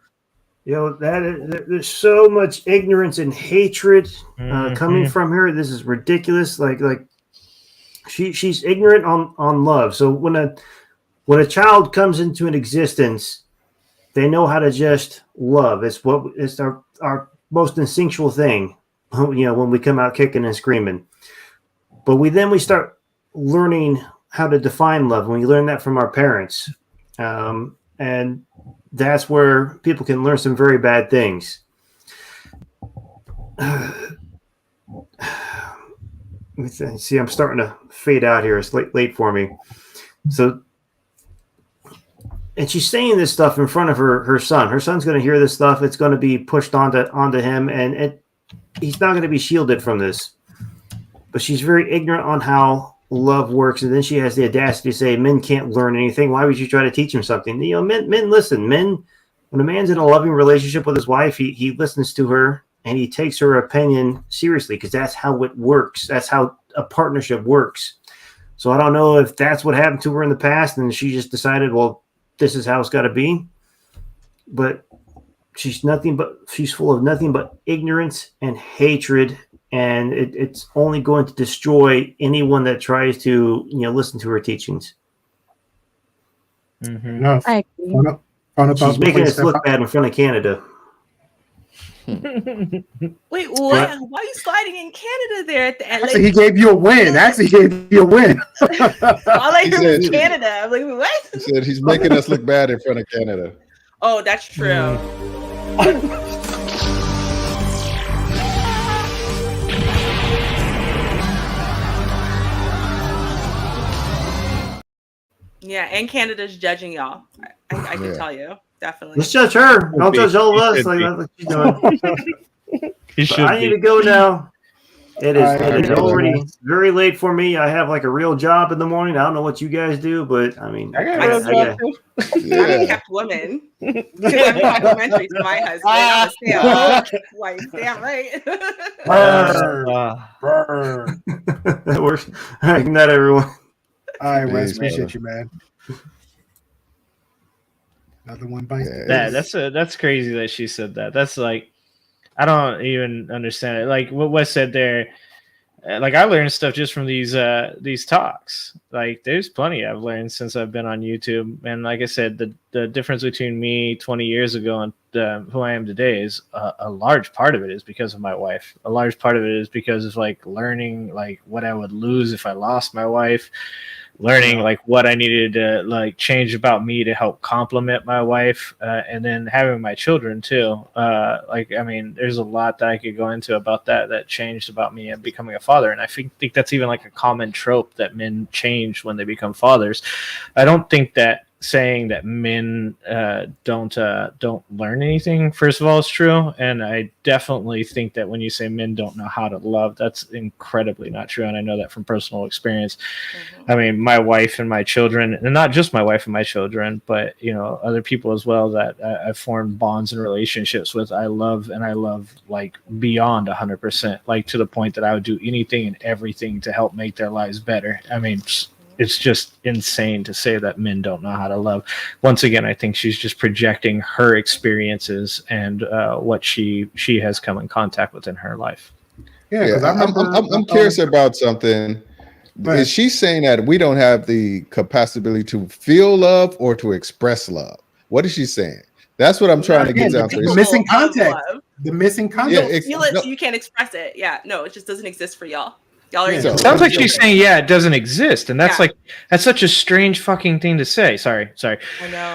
Speaker 8: There's so much ignorance and hatred coming from her. This is ridiculous. Like she's ignorant on love. So when a child comes into an existence, they know how to just love. It's our most instinctual thing, when we come out kicking and screaming. But we start learning how to define love, and we learn that from our parents. And that's where people can learn some very bad things. See, I'm starting to fade out here. It's late for me. So, and she's saying this stuff in front of her son. Her son's going to hear this stuff. It's going to be pushed onto him, and he's not going to be shielded from this. but she's very ignorant on how love works. And then she has the audacity to say men can't learn anything. Why would you try to teach them something? You know, men listen. Men, when a man's in a loving relationship with his wife, he listens to her and he takes her opinion seriously because that's how it works. That's how a partnership works. So I don't know if that's what happened to her in the past and she just decided, well, this is how it's got to be. But she's full of nothing but ignorance and hatred, and it's only going to destroy anyone that tries to listen to her teachings.
Speaker 3: No,
Speaker 7: I agree.
Speaker 8: She's making us look bad in front of Canada.
Speaker 1: Wait, what? Why are you sliding in Canada there at the end?
Speaker 3: Actually, he gave you a win. Actually, he gave you a win.
Speaker 1: All I heard was Canada. I'm like, what?
Speaker 5: He said he's making us look bad in front of Canada.
Speaker 1: Oh, that's true. Yeah, and Canada's judging y'all. I can tell you, definitely.
Speaker 8: Let's judge her. Don't judge all of us like what she's doing. I need to go now. It is already very late for me. I have like a real job in the morning. I don't know what you guys do, but I mean,
Speaker 1: I'm a kept woman. I'm complimentary to my husband. I'm a stay-at-home wife. Damn right.
Speaker 3: Burn.
Speaker 8: That works. All right, good night, everyone.
Speaker 3: All right, Wes, appreciate you, man. Another one bites.
Speaker 2: That's crazy that she said that. That's like, I don't even understand it. Like what Wes said there, like I learned stuff just from these talks. Like there's plenty I've learned since I've been on YouTube. And like I said, the difference between me 20 years ago and who I am today is a large part of it is because of my wife. A large part of it is because of like learning like what I would lose if I lost my wife. Learning like what I needed to like change about me to help complement my wife, and then having my children too. Like, I mean, there's a lot that I could go into about that changed about me and becoming a father. And I think that's even like a common trope that men change when they become fathers. I don't think that saying that men don't learn anything, first of all, is true. And I definitely think that when you say men don't know how to love, that's incredibly not true. And I know that from personal experience. I mean, my wife and my children, and not just my wife and my children, but other people as well that I've formed bonds and relationships with, I love like beyond 100%, like to the point that I would do anything and everything to help make their lives better. I mean, it's just insane to say that men don't know how to love. Once again, I think she's just projecting her experiences and what she has come in contact with in her life.
Speaker 3: Yeah,
Speaker 5: I'm curious about something. Is she saying that we don't have the capacity to feel love or to express love? What is she saying? That's what I'm trying to get down to.
Speaker 3: The missing context. The missing context.
Speaker 1: You feel it, so you can't express it. Yeah, no, it just doesn't exist for y'all. Y'all are
Speaker 2: sounds like she's saying, it doesn't exist, and that's that's such a strange fucking thing to say. Sorry. I
Speaker 5: know.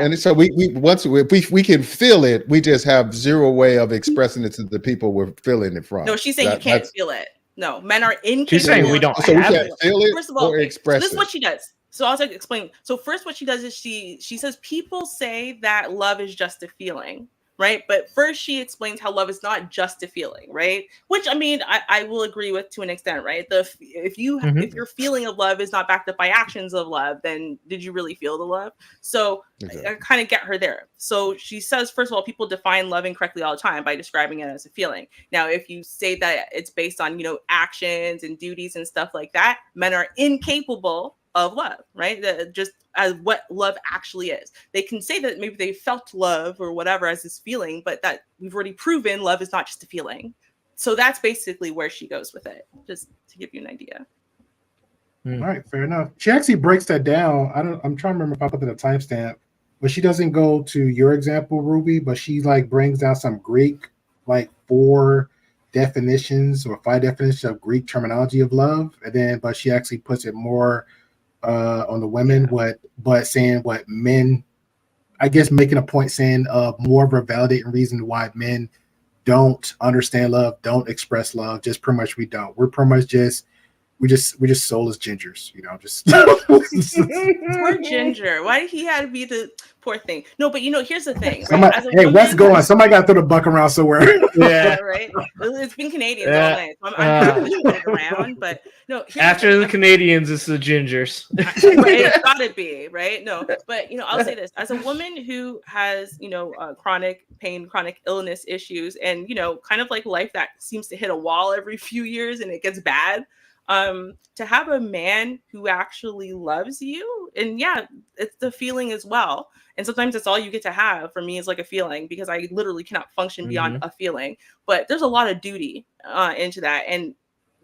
Speaker 5: And so if we can feel it, we just have zero way of expressing it to the people we're feeling it from.
Speaker 1: No, she's saying you can't feel it. No, men are incapable.
Speaker 2: She's saying we don't.
Speaker 5: So we can't feel it.
Speaker 1: First of all,
Speaker 5: or express
Speaker 1: this is what she does. So I'll explain. So first, what she does is she says people say that love is just a feeling. Right. But first she explains how love is not just a feeling. Right. Which, I mean, I will agree with to an extent. Right. If your feeling of love is not backed up by actions of love, then did you really feel the love? So I kind of get her there. So she says, first of all, people define love incorrectly all the time by describing it as a feeling. Now, if you say that it's based on, actions and duties and stuff like that, men are incapable of love, right? Just as what love actually is. They can say that maybe they felt love or whatever as this feeling, but that we've already proven love is not just a feeling. So that's basically where she goes with it, just to give you an idea.
Speaker 3: All right, fair enough. She actually breaks that down. I'm trying to remember if I put in a timestamp, but she doesn't go to your example, Ruby, but she like brings down some Greek, like 4 definitions or 5 definitions of Greek terminology of love. And then, but she actually puts it more on the women, but saying what men, I guess making a point saying more of a validating reason why men don't understand love, don't express love, just pretty much we don't. We're pretty much just we just soulless gingers, you know, just
Speaker 1: Poor Ginger. Why did he have to be the poor thing? No, but here's the thing, right?
Speaker 3: somebody,
Speaker 1: As a
Speaker 3: hey, what's
Speaker 1: woman,
Speaker 3: going? Somebody got to throw the buck around somewhere.
Speaker 2: Yeah.
Speaker 1: right? It's been Canadians all
Speaker 2: Yeah.
Speaker 1: night, so I'm happy to spread it around. But no, here's
Speaker 2: After
Speaker 1: the
Speaker 2: the
Speaker 1: thing.
Speaker 2: Canadians, it's the gingers.
Speaker 1: Right, it's gotta be right. No, but I'll say this: as a woman who has chronic pain, chronic illness issues, and kind of like life that seems to hit a wall every few years and it gets bad. To have a man who actually loves you, and yeah, it's the feeling as well. And sometimes that's all you get to have. For me, is like a feeling, because I literally cannot function beyond a feeling. But there's a lot of duty into that, and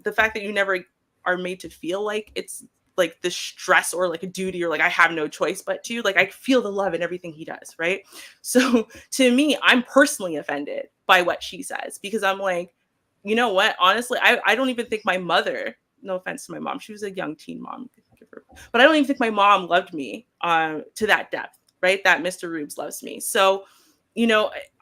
Speaker 1: the fact that you never are made to feel like it's like the stress or like a duty or like I have no choice but to, like, I feel the love in everything he does, right? So to me, I'm personally offended by what she says, because I'm like, you know what? Honestly, I don't even think my mother, no offense to my mom, she was a young teen mom, but I don't even think my mom loved me to that depth, right? That Mr. Rubes loves me. So,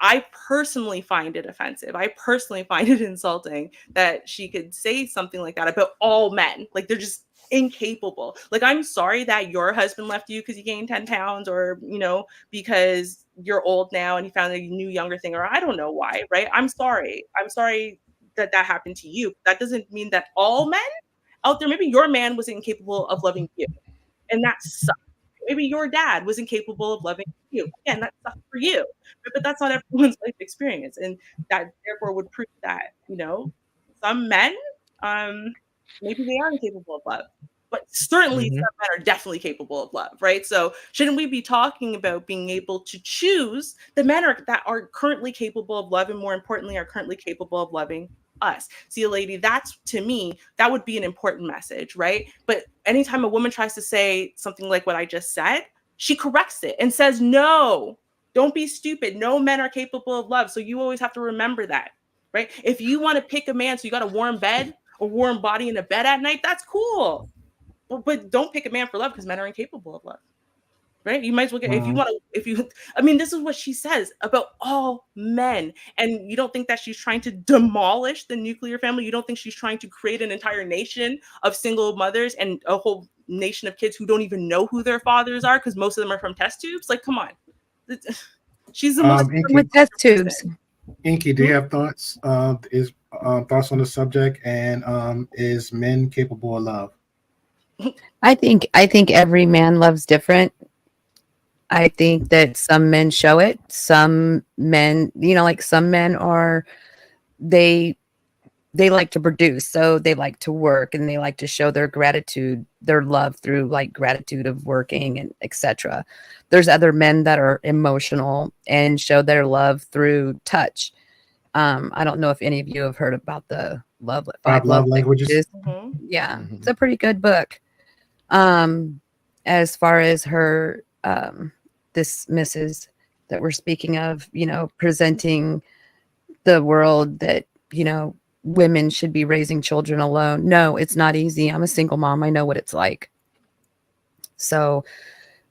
Speaker 1: I personally find it offensive. I personally find it insulting that she could say something like that about all men. Like, they're just incapable. Like, I'm sorry that your husband left you because you gained 10 pounds, or, because you're old now and you found a new younger thing, or I don't know why, right? I'm sorry. I'm sorry that happened to you. That doesn't mean that all men out there, maybe your man was incapable of loving you, and that sucks. Maybe your dad was incapable of loving you. Again, that sucks for you, but that's not everyone's life experience, and that therefore would prove that some men, maybe they are incapable of love, but certainly some men are definitely capable of love, right? So shouldn't we be talking about being able to choose the men that are currently capable of love, and more importantly, are currently capable of loving us? See, lady, that's, to me, that would be an important message, right? But anytime a woman tries to say something like what I just said, she corrects it and says, no, don't be stupid. No men are capable of love. So you always have to remember that, right? If you want to pick a man so you got a warm bed or warm body in a bed at night, that's cool. But don't pick a man for love, because men are incapable of love. Right? You might as well get, this is what she says about all men. And you don't think that she's trying to demolish the nuclear family? You don't think she's trying to create an entire nation of single mothers and a whole nation of kids who don't even know who their fathers are, because most of them are from test tubes? Like, come on. She's the most
Speaker 7: with test tubes.
Speaker 3: Inky, do you have thoughts? Thoughts on the subject, and is men capable of love?
Speaker 7: I think every man loves different. I think that some men show it. Some men, like some men are, they like to produce, so they like to work, and they like to show their gratitude, their love through like gratitude of working and etc. There's other men that are emotional and show their love through touch. I don't know if any of you have heard about the five love languages. Yeah, it's a pretty good book. As far as her, this Mrs. that we're speaking of, presenting the world that, women should be raising children alone. No, it's not easy. I'm a single mom. I know what it's like. So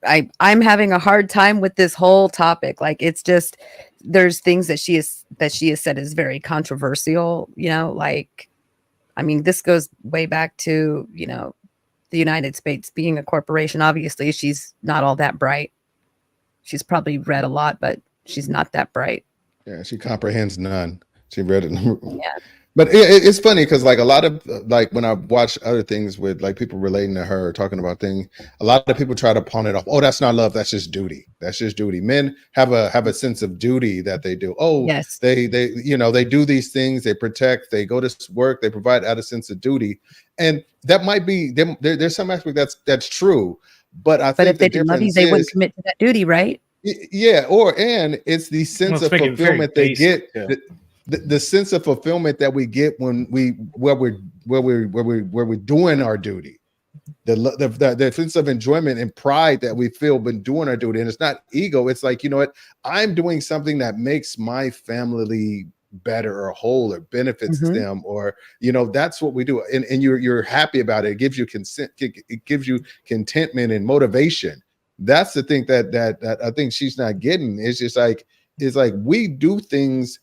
Speaker 7: I'm having a hard time with this whole topic. Like, it's just, there's things that she has said is very controversial, like, I mean, this goes way back to, the United States being a corporation. Obviously, she's not all that bright. She's probably read a lot, but she's not that bright.
Speaker 5: Yeah, she comprehends none. She read it.
Speaker 7: Yeah.
Speaker 5: But it's funny because like a lot of like when I watch other things with like people relating to her, talking about things, a lot of people try to pawn it off. Oh, that's not love. That's just duty. That's just duty. Men have a sense of duty that they do. Oh, yes. They they do these things. They protect. They go to work. They provide out of sense of duty, and that might be there's some aspect that's true. But I think
Speaker 7: if they didn't love you, they wouldn't commit to that duty, right?
Speaker 5: Yeah, and it's the sense of fulfillment they get. Yeah. The sense of fulfillment that we get when we're doing our duty, the sense of enjoyment and pride that we feel when doing our duty, and it's not ego. It's like, you know what, I'm doing something that makes my family better or whole or benefits them, or that's what we do, and you're happy about it. It gives you consent. It gives you contentment and motivation. That's the thing that I think she's not getting. It's just like we do things.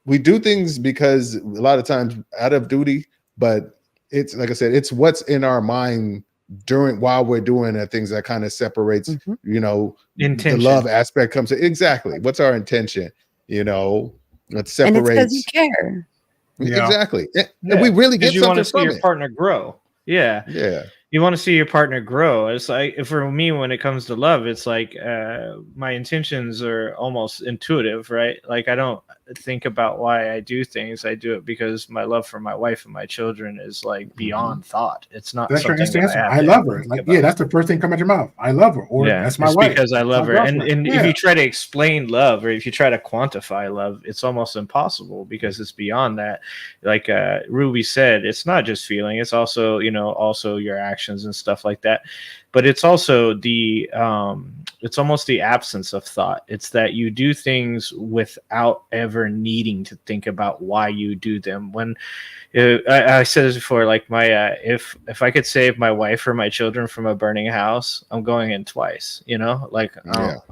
Speaker 5: We do things because a lot of times out of duty, but it's like I said, it's what's in our mind while we're doing it, things that kind of separates, you know,
Speaker 2: Intention.
Speaker 5: the love aspect comes to exactly what's our intention, you know, what separates.
Speaker 7: And it's because you care.
Speaker 5: Exactly. And we really get
Speaker 2: you want
Speaker 5: something
Speaker 2: to see
Speaker 5: from
Speaker 2: your
Speaker 5: it.
Speaker 2: partner grow. Yeah. You want to see your partner grow. It's like, for me, when it comes to love, it's like my intentions are almost intuitive, right? Like I don't think about why I do things. I do it because my love for my wife and my children is like beyond thought. It's not
Speaker 3: That's your
Speaker 2: something
Speaker 3: instant
Speaker 2: that
Speaker 3: answer. I love her. Like, yeah, that's the first thing come out your mouth. I love her, or that's my
Speaker 2: it's
Speaker 3: wife.
Speaker 2: because I love
Speaker 3: my
Speaker 2: her. And
Speaker 3: girlfriend.
Speaker 2: if you try to explain love, or if you try to quantify love, it's almost impossible because it's beyond that. Like Ruby said, it's not just feeling, it's also, you know, also your actions and stuff like that. But it's also the it's almost the absence of thought. It's that you do things without ever needing to think about why you do them. When I said this before, like my if I could save my wife or my children from a burning house, I'm going in twice. You know, like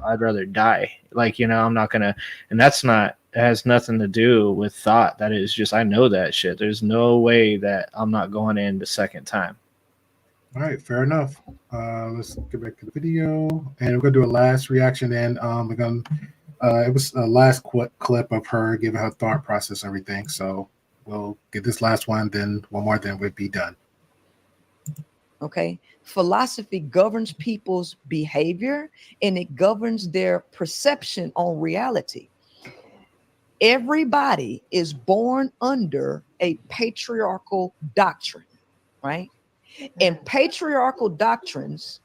Speaker 2: I'd rather die. Like, you know, I'm not gonna, and that's not, it has nothing to do with thought. That is just, I know that shit. There's no way that I'm not going in the second time.
Speaker 3: All right, fair enough. Let's get back to the video, and we're gonna do a last reaction. And we're gonna it was a last clip of her giving her thought process and everything. So we'll get this last one, then one more, then we'll be done.
Speaker 15: Okay. Philosophy governs people's behavior and it governs their perception on reality. Everybody is born under a patriarchal doctrine, right? And patriarchal doctrines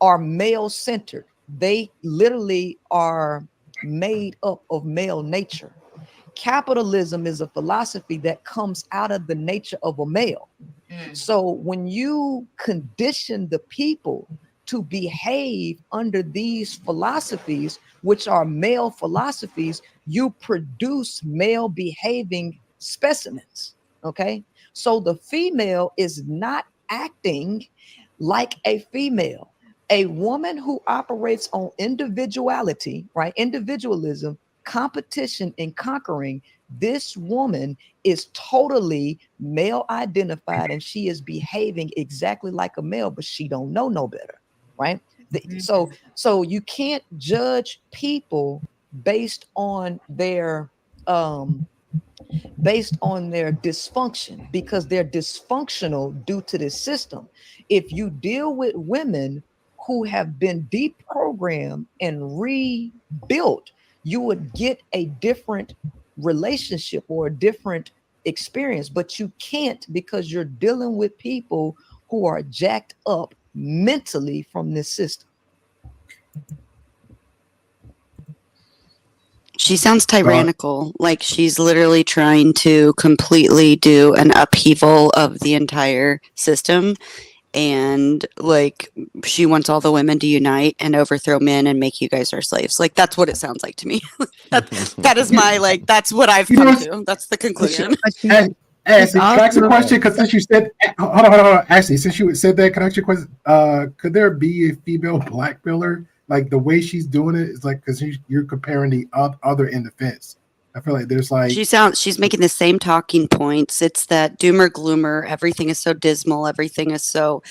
Speaker 15: are male-centered. They literally are made up of male nature. Capitalism is a philosophy that comes out of the nature of a male. So when you condition the people to behave under these philosophies, which are male philosophies, you produce male behaving specimens. Okay. So the female is not acting like a female. A woman who operates on individuality, right? Individualism, competition, and conquering. This woman is totally male identified and she is behaving exactly like a male, but she don't know no better, right? So you can't judge people based on their dysfunction, because they're dysfunctional due to this system. If you deal with women who have been deprogrammed and rebuilt, you would get a different relationship or a different experience, but you can't, because you're dealing with people who are jacked up mentally from this system.
Speaker 4: She sounds tyrannical, like she's literally trying to completely do an upheaval of the entire system. And like she wants all the women to unite and overthrow men and make you guys our slaves. Like that's what it sounds like to me. that is my, like, that's what I've come to. That's the conclusion.
Speaker 3: Ashley, can I ask a question? Because since you said, hold on, Ashley, since you said that, can I ask you a question? Could there be a female black pillar? Like the way she's doing it is like, because you're comparing the other in the fence. I feel like there's like
Speaker 4: she's making the same talking points. It's that doomer gloomer. Everything is so dismal. Everything is so,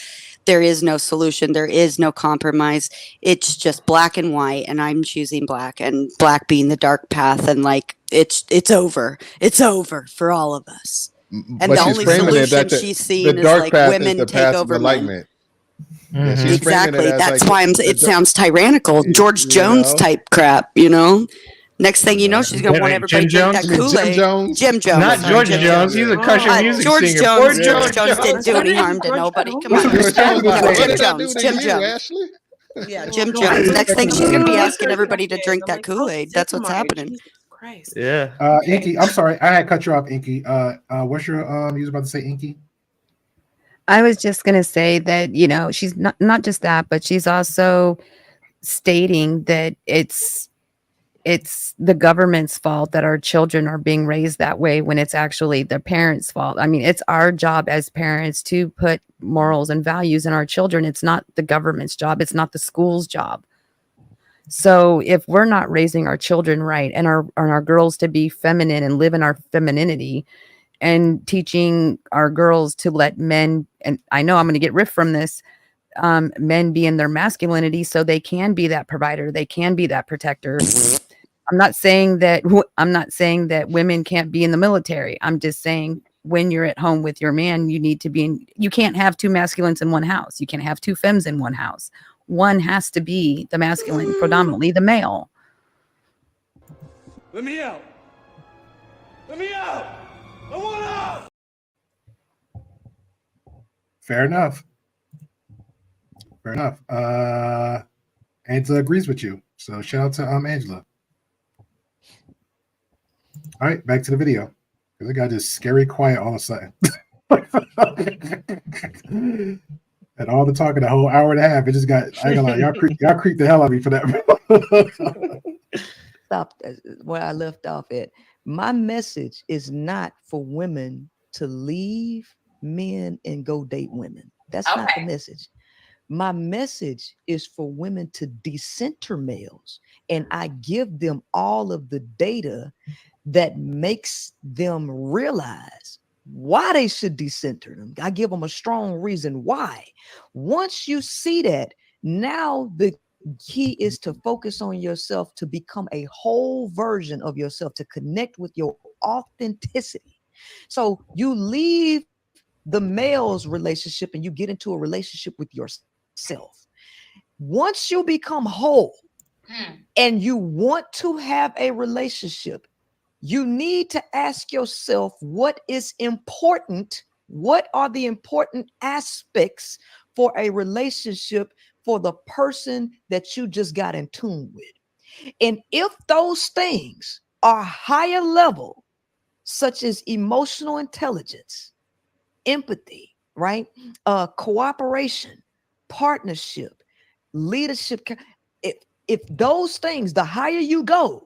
Speaker 4: there is no solution. There is no compromise. It's just black and white. And I'm choosing black, and black being the dark path. And like, it's over. It's over for all of us. And
Speaker 5: But
Speaker 4: the only solution she's seeing is like women take over men.
Speaker 5: Yeah,
Speaker 4: Exactly. That's why it sounds tyrannical. George Jones type crap, you know? Next thing you know, she's going to want everybody to drink that Kool-Aid. Jim Jones.
Speaker 2: Not George Jones. He's a country music singer.
Speaker 4: George Jones didn't do any harm to nobody. Come on. Jim Jones. Yeah, Jim Jones. Next thing she's going to be asking everybody to drink that Kool-Aid. That's what's happening.
Speaker 1: Christ.
Speaker 2: Yeah.
Speaker 3: Inky, I'm sorry, I had cut you off, Inky. What's your you was about to say, Inky?
Speaker 7: I was just going to say that, you know, she's not just that, but she's also stating that it's the government's fault that our children are being raised that way, when it's actually their parents' fault. I mean, it's our job as parents to put morals and values in our children. It's not the government's job. It's not the school's job. So if we're not raising our children right, and our girls to be feminine and live in our femininity, and teaching our girls to let men, and I know I'm going to get riffed from this, men be in their masculinity so they can be that provider, they can be that protector. I'm not saying that women can't be in the military. I'm just saying when you're at home with your man, you need to be in, you can't have two masculines in one house. You can't have two femmes in one house. One has to be the masculine, predominantly the male.
Speaker 9: Let me out. Let me out. I want out.
Speaker 3: Fair enough. Fair enough. Angela agrees with you. So shout out to Angela. All right, back to the video. It got just scary quiet all of a sudden. And all the talking, the whole hour and a half, it just got, I ain't gonna lie, y'all creeped the hell out of me for that.
Speaker 15: Stop where I left off at. My message is not for women to leave men and go date women. That's not the message. My message is for women to decenter males, and I give them all of the data that makes them realize why they should decenter them. I give them a strong reason why. Once you see that, now the key is to focus on yourself, to become a whole version of yourself, to connect with your authenticity. So you leave the male's relationship and you get into a relationship with yourself. Once you become whole and you want to have a relationship, you need to ask yourself what is important. What are the important aspects for a relationship for the person that you just got in tune with? And if those things are higher level, such as emotional intelligence, empathy, right? Cooperation, partnership, leadership. If those things, the higher you go,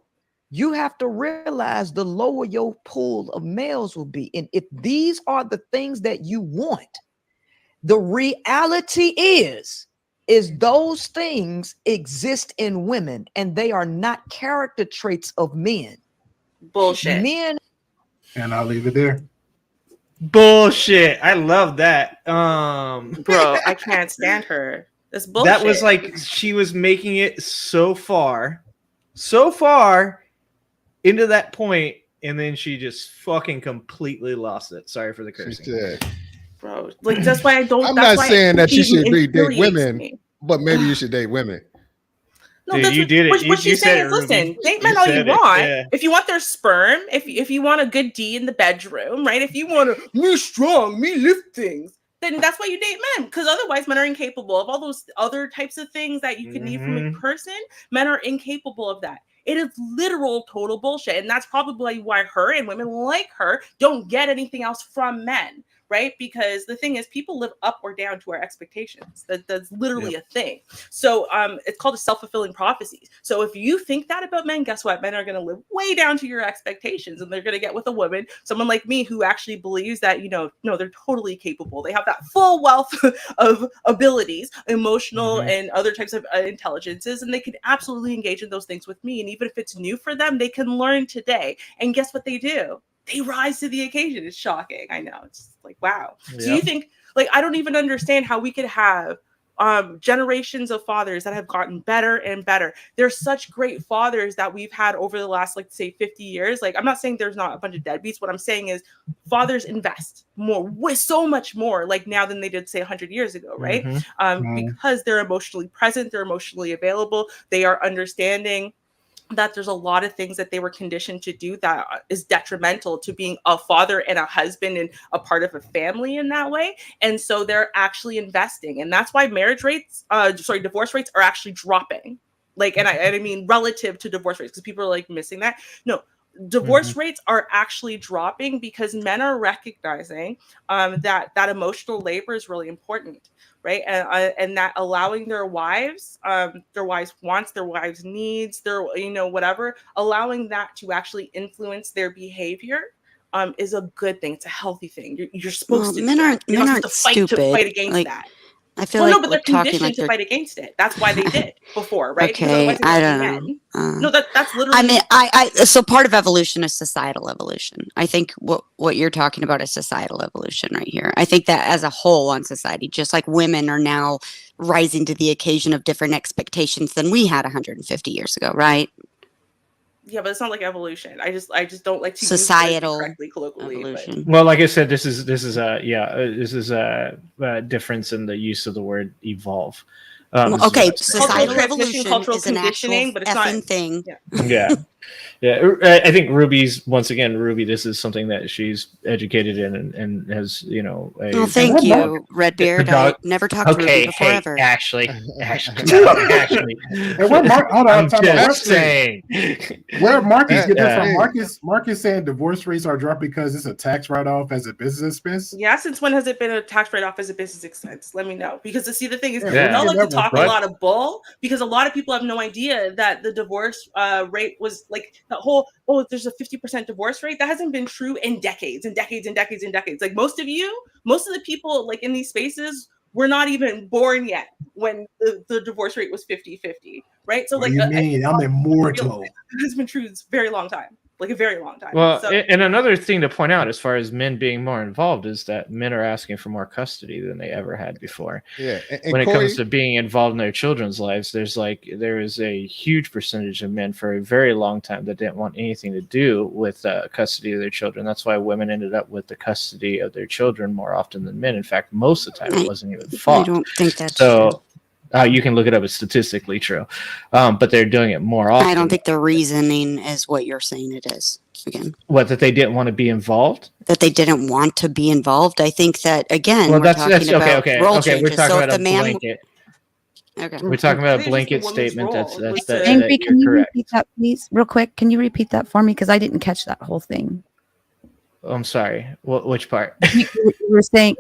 Speaker 15: you have to realize the lower your pool of males will be. And if these are the things that you want, the reality is those things exist in women and they are not character traits of men.
Speaker 1: Bullshit.
Speaker 15: Men.
Speaker 3: And I'll leave it there.
Speaker 2: Bullshit. I love that.
Speaker 1: Bro, I can't stand her. That's bullshit.
Speaker 2: That was like she was making it so far into that point, and then she just fucking completely lost it. Sorry for the cursing.
Speaker 1: Bro, like that's why I don't.
Speaker 5: I'm
Speaker 1: that's
Speaker 5: not
Speaker 1: why
Speaker 5: saying that you should date
Speaker 1: infuriates
Speaker 5: women,
Speaker 1: me.
Speaker 5: but maybe you should date women.
Speaker 1: No,
Speaker 2: Dude,
Speaker 1: that's
Speaker 2: you did it.
Speaker 1: What
Speaker 2: You
Speaker 1: she's
Speaker 2: said
Speaker 1: saying
Speaker 2: it,
Speaker 1: is, listen,
Speaker 2: Ruby.
Speaker 1: date
Speaker 2: You
Speaker 1: men all you
Speaker 2: said it,
Speaker 1: want.
Speaker 2: yeah.
Speaker 1: If you want their sperm, if you want a good D in the bedroom, right? If you want to me strong, me lift things, then that's why you date men. Because otherwise, men are incapable of all those other types of things that you can need from a person. Men are incapable of that. It is literal total bullshit, and that's probably why her and women like her don't get anything else from men. Right? Because the thing is, people live up or down to our expectations. That's literally a thing. So it's called a self-fulfilling prophecy. So if you think that about men, guess what? Men are going to live way down to your expectations, and they're going to get with a woman, someone like me, who actually believes that, no, they're totally capable. They have that full wealth of abilities, emotional and other types of intelligences, and they can absolutely engage in those things with me. And even if it's new for them, they can learn today. And guess what they do? They rise to the occasion. It's shocking. I know. It's like, wow. So you think, like, I don't even understand how we could have generations of fathers that have gotten better and better. There's such great fathers that we've had over the last, like, say 50 years. Like, I'm not saying there's not a bunch of deadbeats. What I'm saying is fathers invest more, with so much more, like, now than they did, say, 100 years ago, right? Because they're emotionally present, they're emotionally available, they are understanding that there's a lot of things that they were conditioned to do that is detrimental to being a father and a husband and a part of a family in that way. And so they're actually investing. And that's why divorce rates are actually dropping. Like, and I mean, relative to divorce rates, because people are like missing that. No, divorce rates are actually dropping because men are recognizing that emotional labor is really important. Right. And that allowing their wives wants, their wives needs, their, whatever, allowing that to actually influence their behavior is a good thing. It's a healthy thing. You're supposed to.
Speaker 4: Men aren't stupid.
Speaker 1: To fight against that.
Speaker 4: I feel
Speaker 1: Well, no,
Speaker 4: like
Speaker 1: but
Speaker 4: we're
Speaker 1: they're
Speaker 4: talking
Speaker 1: conditioned
Speaker 4: like
Speaker 1: to
Speaker 4: they're.
Speaker 1: fight against it. That's why they did before, right? Because
Speaker 4: Okay,
Speaker 1: otherwise they
Speaker 4: I
Speaker 1: wouldn't be
Speaker 4: don't know.
Speaker 1: men. No, that's literally.
Speaker 4: I mean, I so part of evolution is societal evolution. I think what you're talking about is societal evolution right here. I think that as a whole on society, just like women are now rising to the occasion of different expectations than we had 150 years ago, right?
Speaker 1: Yeah, but it's not like evolution. I just don't like to
Speaker 4: Societal
Speaker 1: use words correctly colloquially.
Speaker 4: evolution.
Speaker 2: Well, like I said, this is a difference in the use of the word evolve.
Speaker 4: Well, okay,
Speaker 1: Cultural
Speaker 4: societal
Speaker 1: transmission,
Speaker 4: evolution
Speaker 1: cultural
Speaker 4: is an actual
Speaker 1: conditioning, but it's not.
Speaker 4: effing thing.
Speaker 1: Yeah.
Speaker 2: Yeah. I think Ruby's once again. Ruby, this is something that she's educated in and has, you know.
Speaker 4: Well, thank you, Redbeard. I never talked to Ruby before ever.
Speaker 2: Ashley.
Speaker 3: And where Mark? Hold on,
Speaker 2: I'm just
Speaker 3: saying.
Speaker 2: saying.
Speaker 3: Where Marcus get that from? Marcus saying divorce rates are dropped because it's a tax write-off as a business expense.
Speaker 1: Yeah, since when has it been a tax write-off as a business expense? Let me know. Because see, the thing is,
Speaker 3: Yeah.
Speaker 1: we all like to talk
Speaker 3: What?
Speaker 1: a lot of bull because a lot of people have no idea that the divorce rate was like the whole, there's a 50% divorce rate. That hasn't been true in decades and decades and decades and decades. Like most of the people like in these spaces were not even born yet when the divorce rate was 50-50, right? So
Speaker 3: What
Speaker 1: like,
Speaker 3: do you mean? I'm immortal.
Speaker 1: It has been true this very long time. Like a very long time.
Speaker 2: Well,
Speaker 1: So,
Speaker 2: and another thing to point out as far as men being more involved is that men are asking for more custody than they ever had before.
Speaker 5: Yeah. And
Speaker 2: when it
Speaker 5: Corey,
Speaker 2: comes to being involved in their children's lives, there is a huge percentage of men for a very long time that didn't want anything to do with custody of their children. That's why women ended up with the custody of their children more often than men. In fact, most of the time it wasn't even fought.
Speaker 4: I don't think that's
Speaker 2: so.
Speaker 4: true.
Speaker 2: You can look it up; it's statistically true, but they're doing it more often.
Speaker 4: I don't think the reasoning is what you're saying it is. Again,
Speaker 2: what, that they didn't want to be involved?
Speaker 4: That they didn't want to be involved. I think that again,
Speaker 2: well,
Speaker 4: we're
Speaker 2: that's
Speaker 4: talking about
Speaker 2: okay.
Speaker 4: role
Speaker 2: Okay, we're
Speaker 4: changes.
Speaker 2: talking
Speaker 4: So if
Speaker 2: about
Speaker 4: the
Speaker 2: a
Speaker 4: man,
Speaker 2: blanket.
Speaker 4: okay,
Speaker 2: We're talking about a
Speaker 1: It's just
Speaker 2: blanket
Speaker 1: the woman's
Speaker 2: statement.
Speaker 1: role.
Speaker 2: That
Speaker 7: Angry,
Speaker 2: you're
Speaker 7: can you
Speaker 2: correct.
Speaker 7: repeat that, please, real quick? Can you repeat that for me? Because I didn't catch that whole thing.
Speaker 2: I'm sorry. Which part?
Speaker 7: You were saying,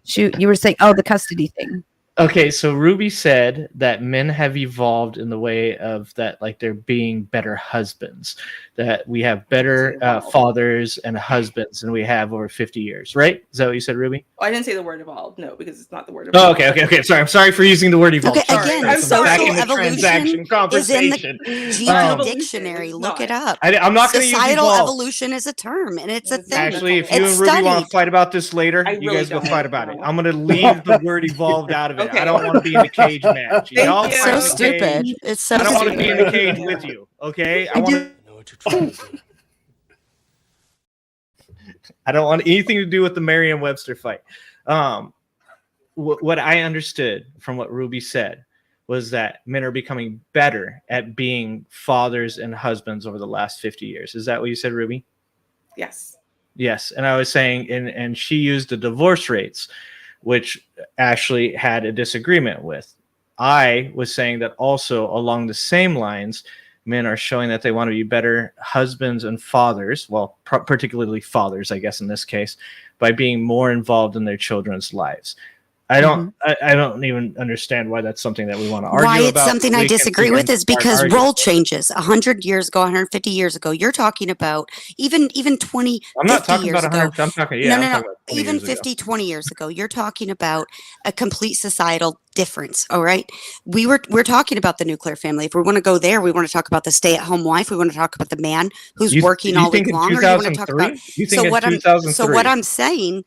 Speaker 7: you were saying, the custody thing.
Speaker 2: Okay, so Ruby said that men have evolved in the way of that, like they're being better husbands, that we have better fathers and husbands than we have over 50 years, right? Is that what you said, Ruby?
Speaker 1: Oh, I didn't say the word evolved. No, because it's not the word
Speaker 2: Oh,
Speaker 1: evolved.
Speaker 2: okay. Sorry, I'm sorry for using the word evolved.
Speaker 4: Okay, again,
Speaker 2: I'm back in the
Speaker 4: social
Speaker 2: transaction
Speaker 4: evolution
Speaker 2: conversation.
Speaker 4: is in the GD dictionary. Look it up.
Speaker 2: I'm not going to use
Speaker 4: Societal
Speaker 2: evolved.
Speaker 4: evolution is a term, and it's a thing.
Speaker 2: Actually, if you
Speaker 4: it's
Speaker 2: and Ruby want
Speaker 4: studied.
Speaker 2: to fight about this later, you guys go fight about it. I'm going to leave the word evolved out of it. I don't want to be in the cage match. Y'all
Speaker 4: It's
Speaker 2: fight
Speaker 4: so
Speaker 2: in the
Speaker 4: stupid.
Speaker 2: cage.
Speaker 4: It's so
Speaker 2: I don't want to
Speaker 4: stupid.
Speaker 2: be in the cage with you. Okay, I don't want anything to do with the Merriam-Webster fight. What I understood from what Ruby said was that men are becoming better at being fathers and husbands over the last 50 years. Is that what you said, Ruby?
Speaker 1: Yes.
Speaker 2: Yes. And I was saying, and she used the divorce rates, which Ashley had a disagreement with. I was saying that also along the same lines, men are showing that they want to be better husbands and fathers, well, particularly fathers, I guess in this case, by being more involved in their children's lives. I don't even understand why that's something that we want to argue about.
Speaker 4: Why it's something I disagree with is because role changes. 100 years ago, 150 years ago, you're talking about even 20,
Speaker 2: I'm not
Speaker 4: 50
Speaker 2: talking
Speaker 4: years
Speaker 2: about
Speaker 4: ago.
Speaker 2: 100. I'm talking,
Speaker 4: No,
Speaker 2: I'm talking about 20
Speaker 4: even
Speaker 2: years
Speaker 4: 50,
Speaker 2: ago.
Speaker 4: 20 years ago, you're talking about a complete societal difference. All right. We're talking about the nuclear family. If we want to go there, we want to talk about the stay-at-home wife. We want to talk about the man who's working all week long. Or you want to talk about so what I'm saying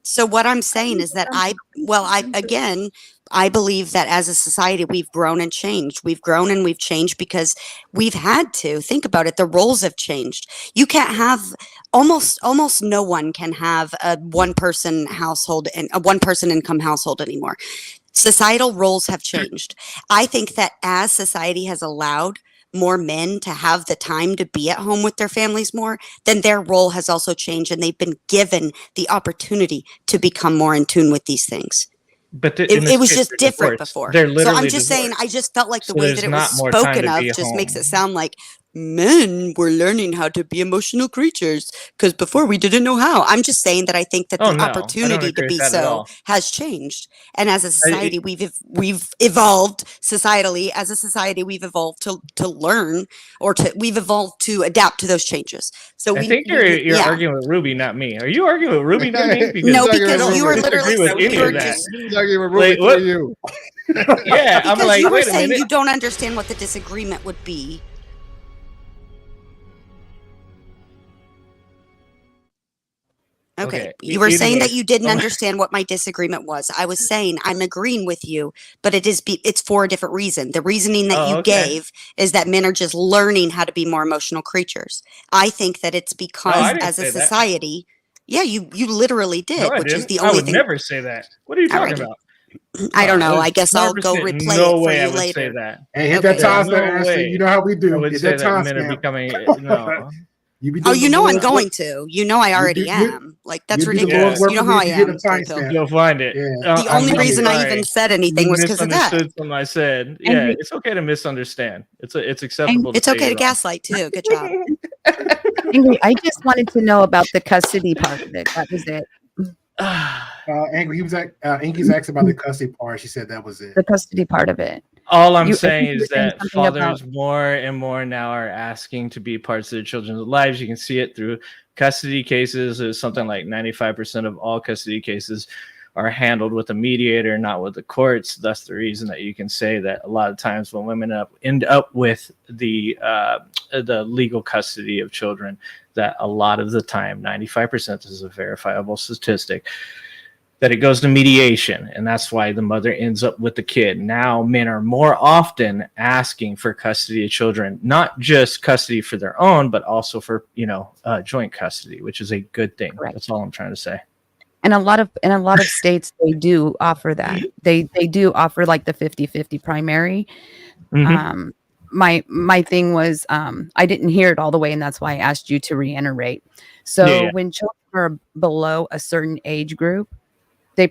Speaker 4: So what I'm saying is that I believe that as a society, we've grown and changed. We've grown and we've changed because we've had to. Think about it. The roles have changed. You can't have almost no one can have a one-person household and a one-person income household anymore. Societal roles have changed. I think that as society has allowed more men to have the time to be at home with their families more, then their role has also changed and they've been given the opportunity to become more in tune with these things.
Speaker 2: But
Speaker 4: it was just different before.
Speaker 2: They're
Speaker 4: So
Speaker 2: literally
Speaker 4: I'm just saying, I just felt like the way that it was
Speaker 2: not more time
Speaker 4: spoken
Speaker 2: to
Speaker 4: of
Speaker 2: be
Speaker 4: just makes
Speaker 2: home.
Speaker 4: it sound like men were learning how to be emotional creatures because before we didn't know how. I'm just saying that I think that
Speaker 2: Oh,
Speaker 4: the
Speaker 2: no, I don't
Speaker 4: opportunity to
Speaker 2: agree with
Speaker 4: be
Speaker 2: that at
Speaker 4: so
Speaker 2: all.
Speaker 4: has changed. And as a society, we've evolved societally. As a society, we've evolved to learn, or we've evolved to adapt to those changes. So
Speaker 2: I think you're arguing with Ruby, not me. Are you arguing with Ruby, not me?
Speaker 4: No,
Speaker 2: I
Speaker 4: because
Speaker 2: don't
Speaker 4: you were
Speaker 2: disagree
Speaker 4: literally
Speaker 2: with
Speaker 4: saying
Speaker 2: any
Speaker 4: you were
Speaker 2: of that.
Speaker 4: just
Speaker 5: arguing with Ruby
Speaker 2: Wait,
Speaker 5: through
Speaker 2: what?
Speaker 5: you.
Speaker 2: Yeah, I'm
Speaker 4: because
Speaker 2: like,
Speaker 4: you were
Speaker 2: wait a
Speaker 4: saying
Speaker 2: minute.
Speaker 4: you don't understand what the disagreement would be. Okay. You were saying that you didn't understand what my disagreement was. I was saying I'm agreeing with you, but it's for a different reason. The reasoning that you gave is that men are just learning how to be more emotional creatures. I think that it's because as a society, yeah, you literally did,
Speaker 2: No, I
Speaker 4: which is
Speaker 2: didn't.
Speaker 4: the
Speaker 2: I
Speaker 4: only
Speaker 2: would
Speaker 4: thing.
Speaker 2: never say that. What are you talking
Speaker 4: Alrighty.
Speaker 2: about?
Speaker 4: I don't know. I
Speaker 2: there's
Speaker 4: guess I'll go
Speaker 2: 100%
Speaker 4: replay
Speaker 2: no
Speaker 4: it for
Speaker 2: way I
Speaker 4: you
Speaker 2: would say
Speaker 4: later.
Speaker 2: that.
Speaker 3: Hey, hit that
Speaker 4: Okay.
Speaker 3: timestamp,
Speaker 2: No
Speaker 3: Ashley.
Speaker 2: way.
Speaker 3: You know how we do.
Speaker 2: I would
Speaker 3: Hit
Speaker 2: say
Speaker 3: that
Speaker 2: that men are
Speaker 3: timestamp.
Speaker 2: becoming no.
Speaker 3: You be
Speaker 4: Oh,
Speaker 3: doing
Speaker 4: you
Speaker 3: the
Speaker 4: know I'm
Speaker 3: Lord's
Speaker 4: going
Speaker 3: work.
Speaker 4: to. You know I already am. Like, that's
Speaker 3: You do the
Speaker 4: ridiculous.
Speaker 3: Lord's work
Speaker 4: You know
Speaker 3: for
Speaker 4: how
Speaker 3: me
Speaker 4: I
Speaker 3: if you hit
Speaker 4: am,
Speaker 3: a
Speaker 4: Grey Pill.
Speaker 3: timestamp.
Speaker 2: Go find it.
Speaker 3: Yeah.
Speaker 4: The only
Speaker 2: I'm
Speaker 4: reason I
Speaker 2: sorry.
Speaker 4: even said anything
Speaker 2: You
Speaker 4: was because of that.
Speaker 2: misunderstood something I said. Yeah,
Speaker 7: Angry-
Speaker 2: it's okay to misunderstand. It's acceptable.
Speaker 4: It's
Speaker 2: to say
Speaker 4: okay to
Speaker 2: you're wrong.
Speaker 4: gaslight too. Good job.
Speaker 7: Angry, I just wanted to know about the custody part of it. That was it.
Speaker 3: Angry, Inky's asked about the custody part. She said that was it.
Speaker 7: The custody part of it.
Speaker 2: All I'm
Speaker 7: I
Speaker 2: saying
Speaker 7: think you
Speaker 2: is
Speaker 7: were saying
Speaker 2: that
Speaker 7: something
Speaker 2: fathers
Speaker 7: about-
Speaker 2: more and more now are asking to be parts of their children's lives. You can see it through custody cases. There's something like 95% of all custody cases are handled with a mediator, not with the courts. That's the reason that you can say that a lot of times when women end up with the legal custody of children, that a lot of the time, 95%, this is a verifiable statistic, that it goes to mediation, and that's why the mother ends up with the kid. Now men are more often asking for custody of children, not just custody for their own, but also for joint custody, which is a good thing.
Speaker 7: Correct.
Speaker 2: That's all I'm trying to say.
Speaker 7: And a lot of states, they do offer that. They do offer like the 50-50 primary.
Speaker 2: Mhm.
Speaker 7: My thing was I didn't hear it all the way, and that's why I asked you to reiterate. So when children are below a certain age group, they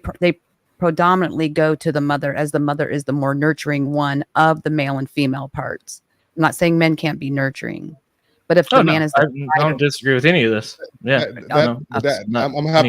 Speaker 7: predominantly go to the mother, as the mother is the more nurturing one of the male and female parts. I'm not saying men can't be nurturing, but if the man is
Speaker 2: I don't disagree with any of this. Yeah,
Speaker 5: I'm gonna have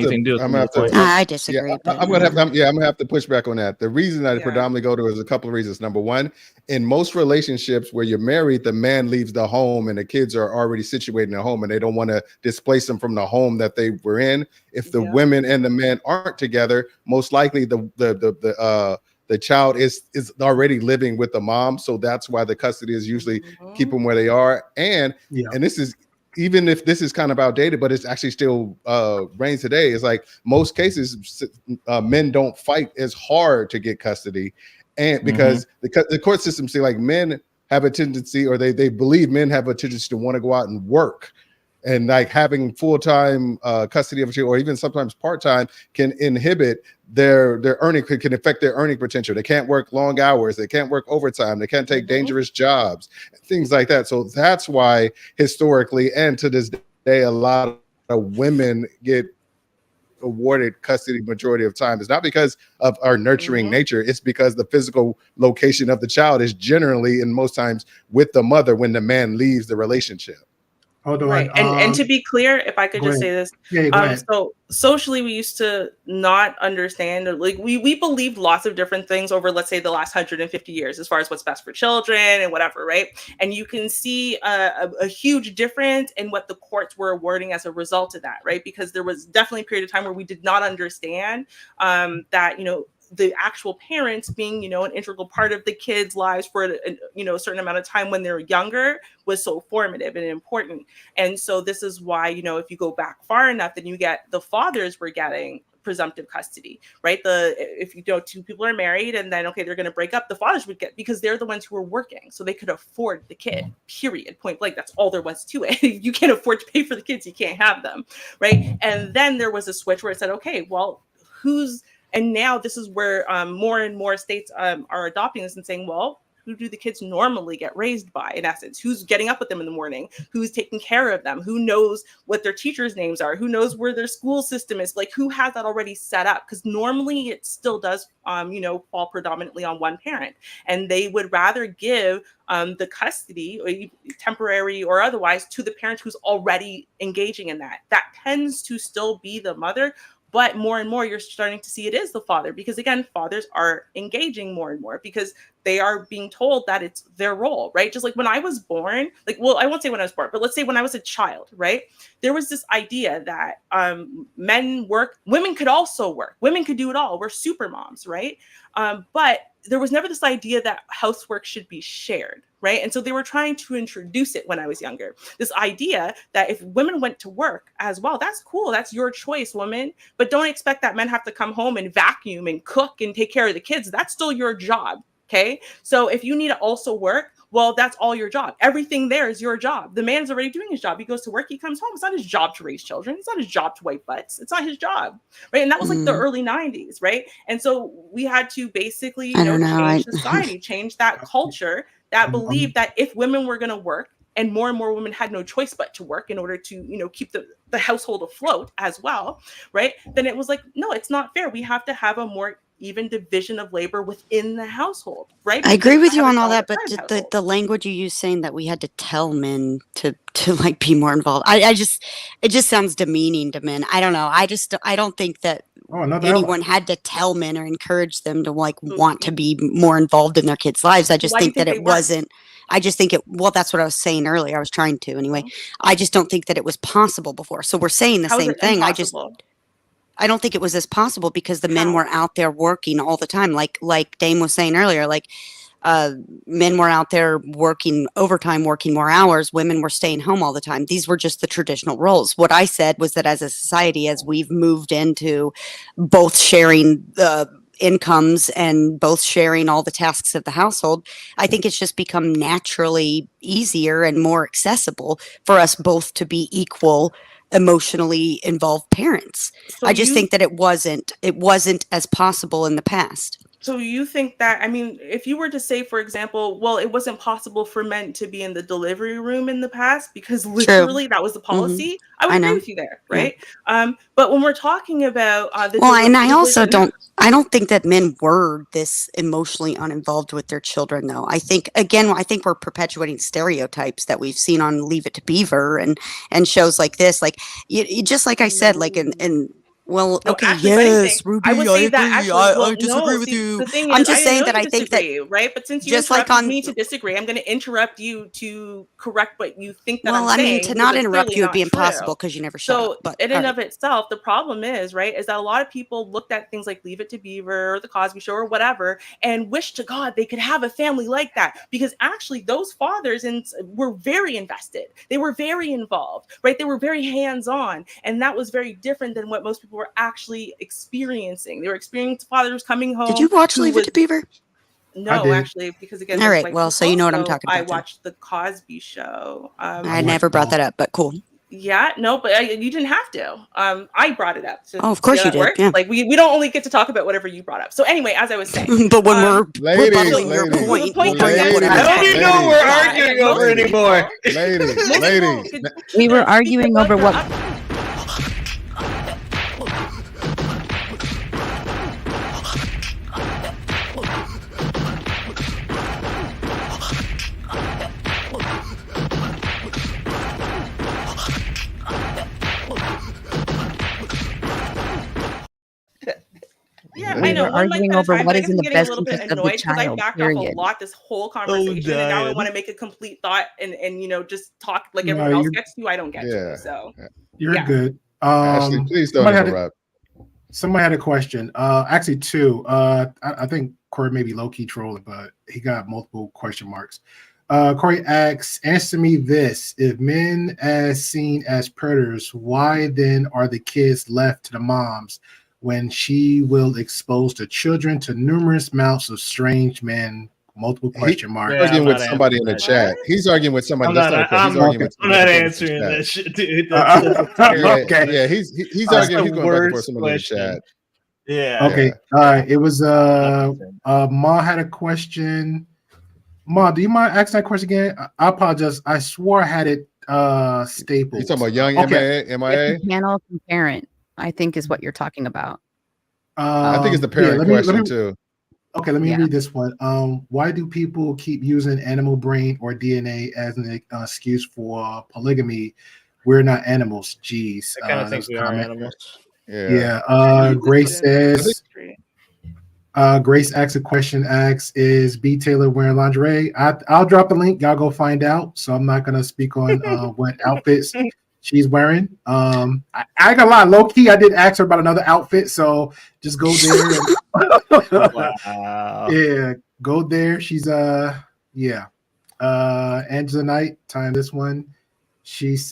Speaker 5: to.
Speaker 4: I disagree.
Speaker 5: Yeah,
Speaker 4: but
Speaker 5: I'm gonna have to push back on that. The reason I predominantly go to is a couple of reasons. Number one, in most relationships where you're married, the man leaves the home and the kids are already situated in a home, and they don't want to displace them from the home that they were in. If the women and the men aren't together, most likely the child is already living with the mom, so that's why the custody is usually keep them where they are. And this is, even if this is kind of outdated, but it's actually still reigns today. It's like most cases, men don't fight as hard to get custody, and because the court system say like men have a tendency, or they believe men have a tendency to want to go out and work. And like having full-time custody of a child, or even sometimes part-time, can inhibit their earning, can affect their earning potential. They can't work long hours, they can't work overtime, they can't take dangerous jobs, things like that. So that's why historically and to this day, a lot of women get awarded custody majority of time. It's not because of our nurturing nature, it's because the physical location of the child is generally, and most times, with the mother when the man leaves the relationship.
Speaker 3: Hold on.
Speaker 1: Right. And to be clear, if I could just say this, so socially we used to not understand, like we believed lots of different things over, let's say, the last 150 years as far as what's best for children and whatever, right? And you can see a huge difference in what the courts were awarding as a result of that, right? Because there was definitely a period of time where we did not understand that, the actual parents being, an integral part of the kids' lives for a certain amount of time when they're younger was so formative and important. And so this is why, if you go back far enough, then you get the fathers were getting presumptive custody, right? If two people are married and then they're going to break up, the fathers would get, because they're the ones who are working, so they could afford the kid. Period. Point blank. That's all there was to it. You can't afford to pay for the kids, you can't have them, right? And then there was a switch where it said, okay, well, and now this is where more and more states are adopting this and saying, well, who do the kids normally get raised by, in essence? Who's getting up with them in the morning? Who's taking care of them? Who knows what their teachers' names are? Who knows where their school system is? Like, who has that already set up? Because normally it still does, fall predominantly on one parent, and they would rather give the custody, or temporary or otherwise, to the parent who's already engaging in that. That tends to still be the mother. But more and more, you're starting to see it is the father, because again, fathers are engaging more and more because they are being told that it's their role, right? Just like when I was born, I won't say when I was born, but let's say when I was a child, right? There was this idea that men work, women could also work, women could do it all. We're super moms, right? But there was never this idea that housework should be shared, right? And so they were trying to introduce it when I was younger. This idea that if women went to work as well, that's cool. That's your choice, woman. But don't expect that men have to come home and vacuum and cook and take care of the kids. That's still your job, okay? So if you need to also work, well, that's all your job. Everything there is your job. The man's already doing his job. He goes to work, he comes home. It's not his job to raise children. It's not his job to wipe butts. It's not his job, right? And that was like the early 90s, right? And so we had to basically, change society, change that culture that believed that if women were going to work, and more women had no choice but to work in order to, keep the household afloat as well, right? Then it was like, no, it's not fair. We have to have a more even division of labor within the household, right?
Speaker 4: I agree with you on all that, but the language you use saying that we had to tell men to like be more involved, it just sounds demeaning to men. I don't know. I don't think that anyone had to tell men or encourage them to want to be more involved in their kids' lives. I just think that it wasn't. I just think that's what I was saying earlier. I was trying to anyway. I just don't think that it was possible before. So we're saying the same thing. I don't think it was as possible because the men were out there working all the time. Like Dame was saying earlier, men were out there working overtime, working more hours. Women were staying home all the time. These were just the traditional roles. What I said was that as a society, as we've moved into both sharing incomes and both sharing all the tasks of the household, I think it's just become naturally easier and more accessible for us both to be equal emotionally involved parents.
Speaker 1: So
Speaker 4: I just think that it wasn't as possible in the past.
Speaker 1: So you think that, if you were to say, for example, well, it wasn't possible for men to be in the delivery room in the past because literally that was the policy, I would agree with you there, right? Yeah. But when we're talking about
Speaker 4: I don't think that men were this emotionally uninvolved with their children, though. I think we're perpetuating stereotypes that we've seen on Leave It to Beaver and shows like this. Like, just like I said, like in well, no, okay, actually, yes, Ruby, I would say that actually, I disagree with you. The thing is, I'm just saying that I think that,
Speaker 1: right? But since you interrupted me to disagree, I'm going to interrupt you to correct what you think that I'm saying.
Speaker 4: To not interrupt you would be impossible because you never shut up. But
Speaker 1: in and of itself, the problem is, right, is that a lot of people looked at things like Leave It to Beaver or The Cosby Show or whatever and wish to God they could have a family like that, because actually those fathers were very invested. They were very involved, right? They were very hands-on, and that was very different than what most people were actually experiencing. They were experiencing fathers coming home.
Speaker 4: Did you watch Leave It to Beaver?
Speaker 1: No, actually, because again,
Speaker 4: all right. Well, so you know what I'm talking about.
Speaker 1: I watched The Cosby Show.
Speaker 4: I never brought that up, but cool.
Speaker 1: Yeah, no, but you didn't have to. I brought it up.
Speaker 4: Of course you did. Yeah.
Speaker 1: Like we don't only get to talk about whatever you brought up. So anyway, as I was saying,
Speaker 4: but when we're rebuttaling your point,
Speaker 8: I don't even know we're arguing over anymore.
Speaker 5: Ladies,
Speaker 7: we were arguing over what.
Speaker 1: Yeah, I know.
Speaker 7: We're arguing over what is in the best interest of the child.
Speaker 1: I backed off a lot this whole conversation, and now I want to make a complete thought and just talk like everyone else gets to. I don't get to. So
Speaker 3: you're good.
Speaker 5: Ashley, please don't interrupt.
Speaker 3: Somebody had a question. Actually, two. I think Corey may be low key trolling, but he got multiple question marks. Corey asks, answer me this: if men as seen as predators, why then are the kids left to the moms when she will expose the children to numerous mouths of strange men? Multiple question marks.
Speaker 5: He's arguing with somebody in the chat. He's arguing with somebody.
Speaker 8: I'm not answering that shit, dude.
Speaker 3: Okay.
Speaker 5: Yeah, he's arguing. He's going back and forth somebody in the chat.
Speaker 8: Yeah.
Speaker 3: Okay. All right. It was Ma had a question. Ma, do you mind asking that question again? I apologize. I swore I had it stapled.
Speaker 5: You talking about young MIA?
Speaker 7: Panel from parent, I think, is what you're talking about.
Speaker 5: I think it's the parent question too.
Speaker 3: Okay, let me read this one. Why do people keep using animal brain or DNA as an excuse for polygamy? We're not animals. Jeez.
Speaker 2: I kind of think we are animals.
Speaker 3: Yeah. Grace says. Grace asks a question. Is Btaylor wearing lingerie? I'll drop the link. Y'all go find out. So I'm not gonna speak on what outfits she's wearing. I got a lot low key. I did ask her about another outfit, so just go there.
Speaker 2: Wow.
Speaker 3: Yeah, go there. She's Angela Knight. Time this one.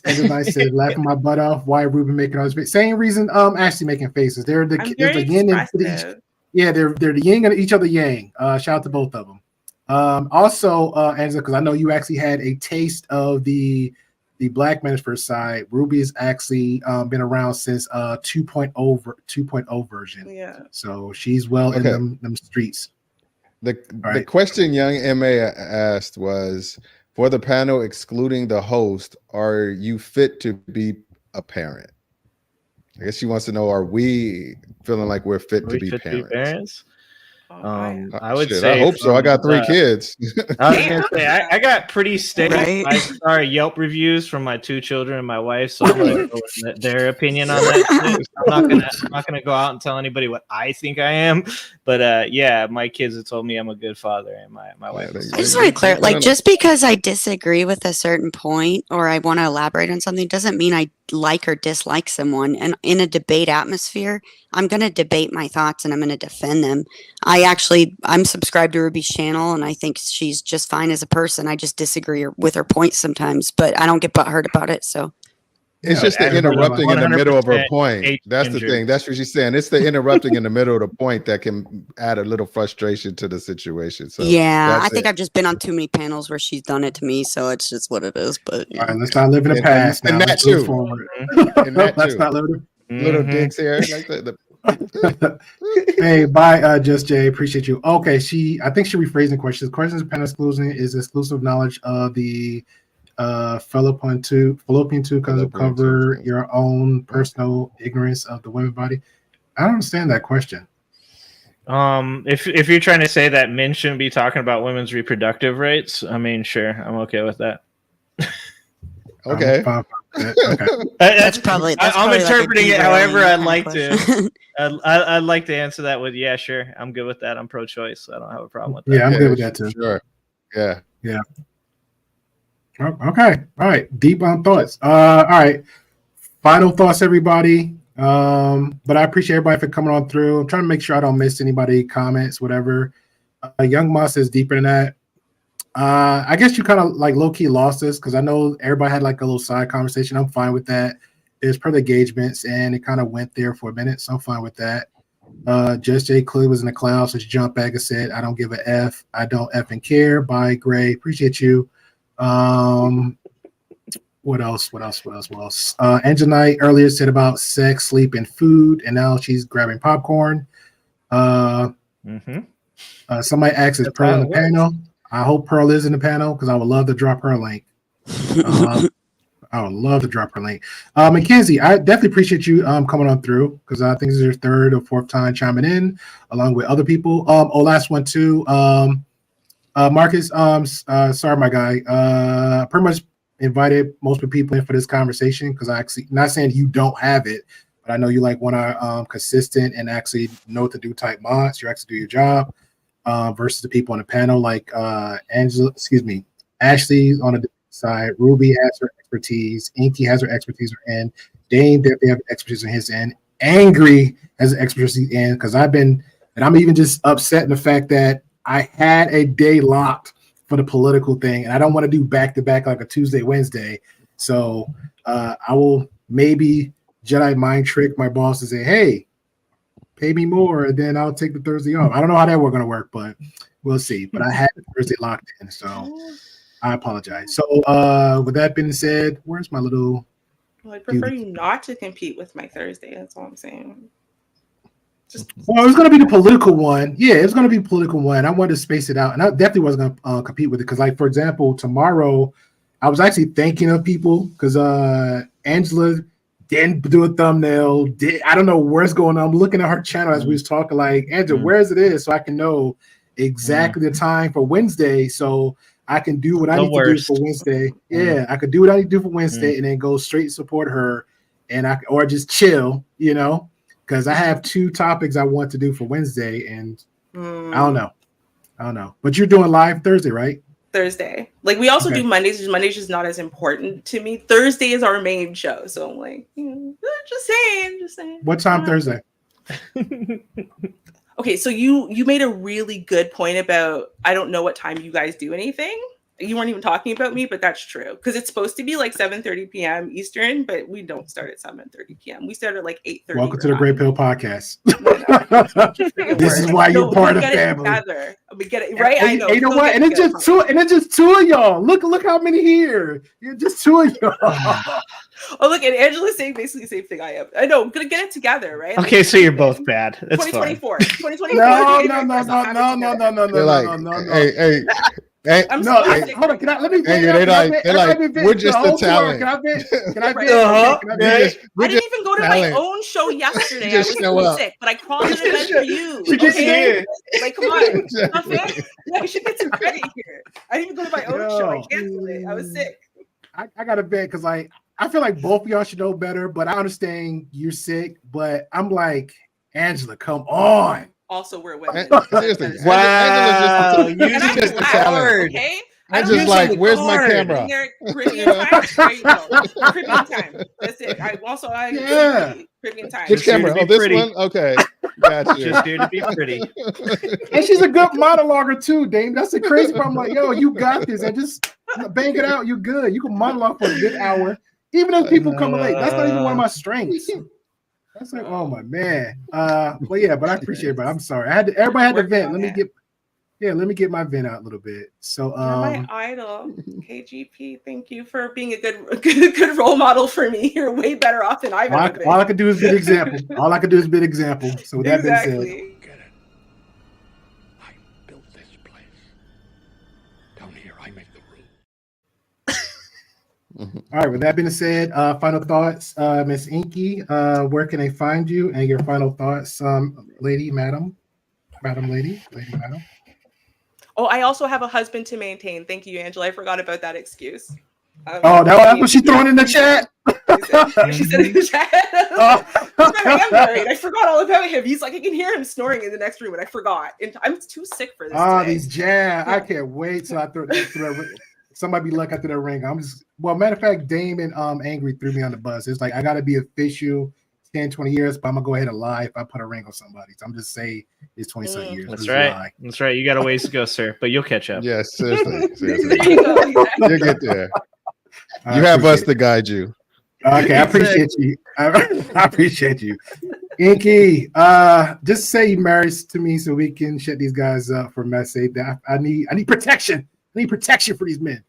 Speaker 3: Angela Knight said, laughing my butt off. Why Ruben making all this face? Same reason. Ashley making faces. They're the yin and they're the yin and each other yang. Shout out to both of them. Also, Angela, because I know you actually had a taste of the Black Men's First side. Ruby has actually been around since 2.0 version. Yeah. So she's well in them streets.
Speaker 5: The question young MA asked was, for the panel excluding the host, are you fit to be a parent? I guess she wants to know, are we feeling like we're fit to be parents?
Speaker 2: I would say
Speaker 5: I hope so. I got 3 kids.
Speaker 2: I was gonna say I got pretty steady 5-star Yelp reviews from my 2 children and my wife, so I'm gonna go with their opinion on that. I'm not gonna go out and tell anybody what I think I am, but yeah, my kids have told me I'm a good father, and my wife.
Speaker 4: I just want to clarify, like, just because I disagree with a certain point or I want to elaborate on something doesn't mean I like or dislike someone. And in a debate atmosphere, I'm going to debate my thoughts and I'm going to defend them. I'm subscribed to Ruby's channel and I think she's just fine as a person. I just disagree with her points sometimes, but I don't get butthurt about it. So
Speaker 5: it's just the interrupting in the middle of her point. That's the thing. That's what she's saying. It's the interrupting in the middle of the point that can add a little frustration to the situation. So
Speaker 4: yeah, I think I've just been on too many panels where she's done it to me, so it's just what it is. But
Speaker 3: all right, let's not live in the past.
Speaker 5: And that too.
Speaker 3: Let's not live in
Speaker 5: little dicks here. Like
Speaker 3: Hey, bye, Just Jay. Appreciate you. Okay, I think she rephrased the question. The question is panel exclusion is exclusive knowledge of the Fallopian tube cover your own personal ignorance of the women body. I don't understand that question.
Speaker 2: If you're trying to say that men shouldn't be talking about women's reproductive rights, I mean, sure, I'm okay with that.
Speaker 5: Okay.
Speaker 2: That's probably. I'm interpreting it however I'd like to. I'd like to answer that with yeah, sure, I'm good with that. I'm pro-choice, so I don't have a problem with that.
Speaker 3: Yeah, I'm good with that too.
Speaker 5: Sure. Yeah.
Speaker 3: Okay. All right. Deep on thoughts. All right. Final thoughts, everybody. But I appreciate everybody for coming on through. I'm trying to make sure I don't miss anybody, comments, whatever. Young Moss is deeper than that. I guess you kind of like low-key lost this because I know everybody had like a little side conversation. I'm fine with that. It's per the engagements, and it kind of went there for a minute, so I'm fine with that. Just Jay Clue was in the cloud, so she jumped back and said, I don't give a F. I don't effing care. Bye, Gray. Appreciate you. What else? Angel Knight earlier said about sex, sleep, and food, and now she's grabbing popcorn. Somebody asked, is Pearl in the panel? I hope Pearl is in the panel because I would love to drop her link. I would love to drop her link. Mackenzie, I definitely appreciate you coming on through because I think this is your 3rd or 4th time chiming in along with other people. Last one too. Marcus, sorry, my guy. Pretty much invited most of the people in for this conversation because I actually not saying you don't have it, but I know you like want to consistent and actually know what to do type mods. You actually do your job. Versus the people on the panel like Ashley on the side, Ruby has her expertise, Inky has her expertise and Dame definitely have expertise on his end. Angry has an expertise in because I'm even just upset in the fact that I had a day locked for the political thing and I don't want to do back to back like a Tuesday, Wednesday. So I will maybe Jedi mind trick my boss and say, hey, pay me more, and then I'll take the Thursday off. I don't know how that we're going to work, but we'll see. But I had the Thursday locked in, so I apologize. So with that being said, where's my little...
Speaker 1: Well, I prefer you not to compete with my Thursday. That's all I'm saying.
Speaker 3: Well, it was going to be the political one. Yeah, it was going to be the political one. I wanted to space it out, and I definitely wasn't going to compete with it because, like, for example, tomorrow, I was actually thinking of people because Angela didn't do a thumbnail. I don't know where's going on. I'm looking at her channel as we was talking, like, Angela, where's it is, so I can know exactly the time for Wednesday, so I can do what I need to do for Wednesday. Yeah, I could do what I need to do for Wednesday, and then go straight support her, and or just chill, you know. Because I have 2 topics I want to do for Wednesday, and I don't know. But you're doing live Thursday, right?
Speaker 1: Thursday. Like, we also do Mondays. Mondays is not as important to me. Thursday is our main show, so I'm like, just saying.
Speaker 3: What time Thursday?
Speaker 1: Okay, so you made a really good point about I don't know what time you guys do anything. You weren't even talking about me, but that's true because it's supposed to be like 7:30 p.m. Eastern, but we don't start at 7:30 p.m. We start at like 8:30.
Speaker 3: Welcome to the Grey Pill Podcast. This is why you're part of family.
Speaker 1: We get it right. I know.
Speaker 3: You know what? And it's just two. And it's just 2 of y'all. Look how many here. You're just 2 of y'all.
Speaker 1: Oh, look, and Angela's saying basically the same thing I am. I know. I'm gonna get it together, right?
Speaker 2: Okay, so you're both bad. That's
Speaker 1: 2024.
Speaker 2: fine.
Speaker 1: 2024.
Speaker 3: No.
Speaker 5: They're like, hey,
Speaker 1: hold
Speaker 3: on. Can I let me?
Speaker 5: They're like, we're just the talent.
Speaker 3: Can I be?
Speaker 1: I didn't even go to my own show yesterday. I was so sick, but I crawled an event for you.
Speaker 3: She gets in.
Speaker 1: Like, come on. I should get some credit here. I didn't even go to my own show. I canceled it. I was sick.
Speaker 3: I got to bet because like I feel like both of y'all should know better, but I understand you're sick. But I'm like, Angela, come on.
Speaker 1: Also, we're women.
Speaker 5: Seriously,
Speaker 2: wow,
Speaker 5: you just the talent.
Speaker 1: Okay,
Speaker 5: I'm just like, where's my camera?
Speaker 1: Caribbean time. There you go. Caribbean time. That's it. Caribbean time.
Speaker 5: Which camera? Oh, this one. Okay, gotcha.
Speaker 2: Just here to be pretty.
Speaker 3: And she's a good monologuer too, Dame. That's the crazy part. I'm like, yo, you got this, and just bang it out. You're good. You can monologue for a good hour, even if people come late. That's not even one of my strengths. That's like, oh my man. Well, yeah, but I appreciate it. But I'm sorry. Everybody had to vent. Let me get my vent out a little bit. So,
Speaker 1: you're my idol, KGP. Thank you for being a good role model for me. You're way better off than I've ever been.
Speaker 3: All I can do is be an example. So with that being said. All right, with that being said, final thoughts, Miss Inky, where can they find you and your final thoughts, madam?
Speaker 1: Oh, I also have a husband to maintain. Thank you, Angela. I forgot about that excuse.
Speaker 3: That's what she's throwing in the chat.
Speaker 1: She said in the chat. I am married. I forgot all about him. He's like, I can hear him snoring in the next room, and I forgot. And I'm too sick for this.
Speaker 3: These jabs. I can't wait till I throw that. Somebody be lucky after that ring. Matter of fact, Damon Angry threw me on the bus. It's like I gotta be official 10, 20 years, but I'm gonna go ahead and lie if I put a ring on somebody. So I'm just saying it's 20-something years.
Speaker 2: That's right. That's right. You got a ways to go, sir, but you'll catch up.
Speaker 5: Yes, seriously. You'll get there. You have us to guide you.
Speaker 3: Okay, I appreciate you. I appreciate you. Inky, just say you married to me so we can shut these guys up for message. I need protection. I need protection for these men.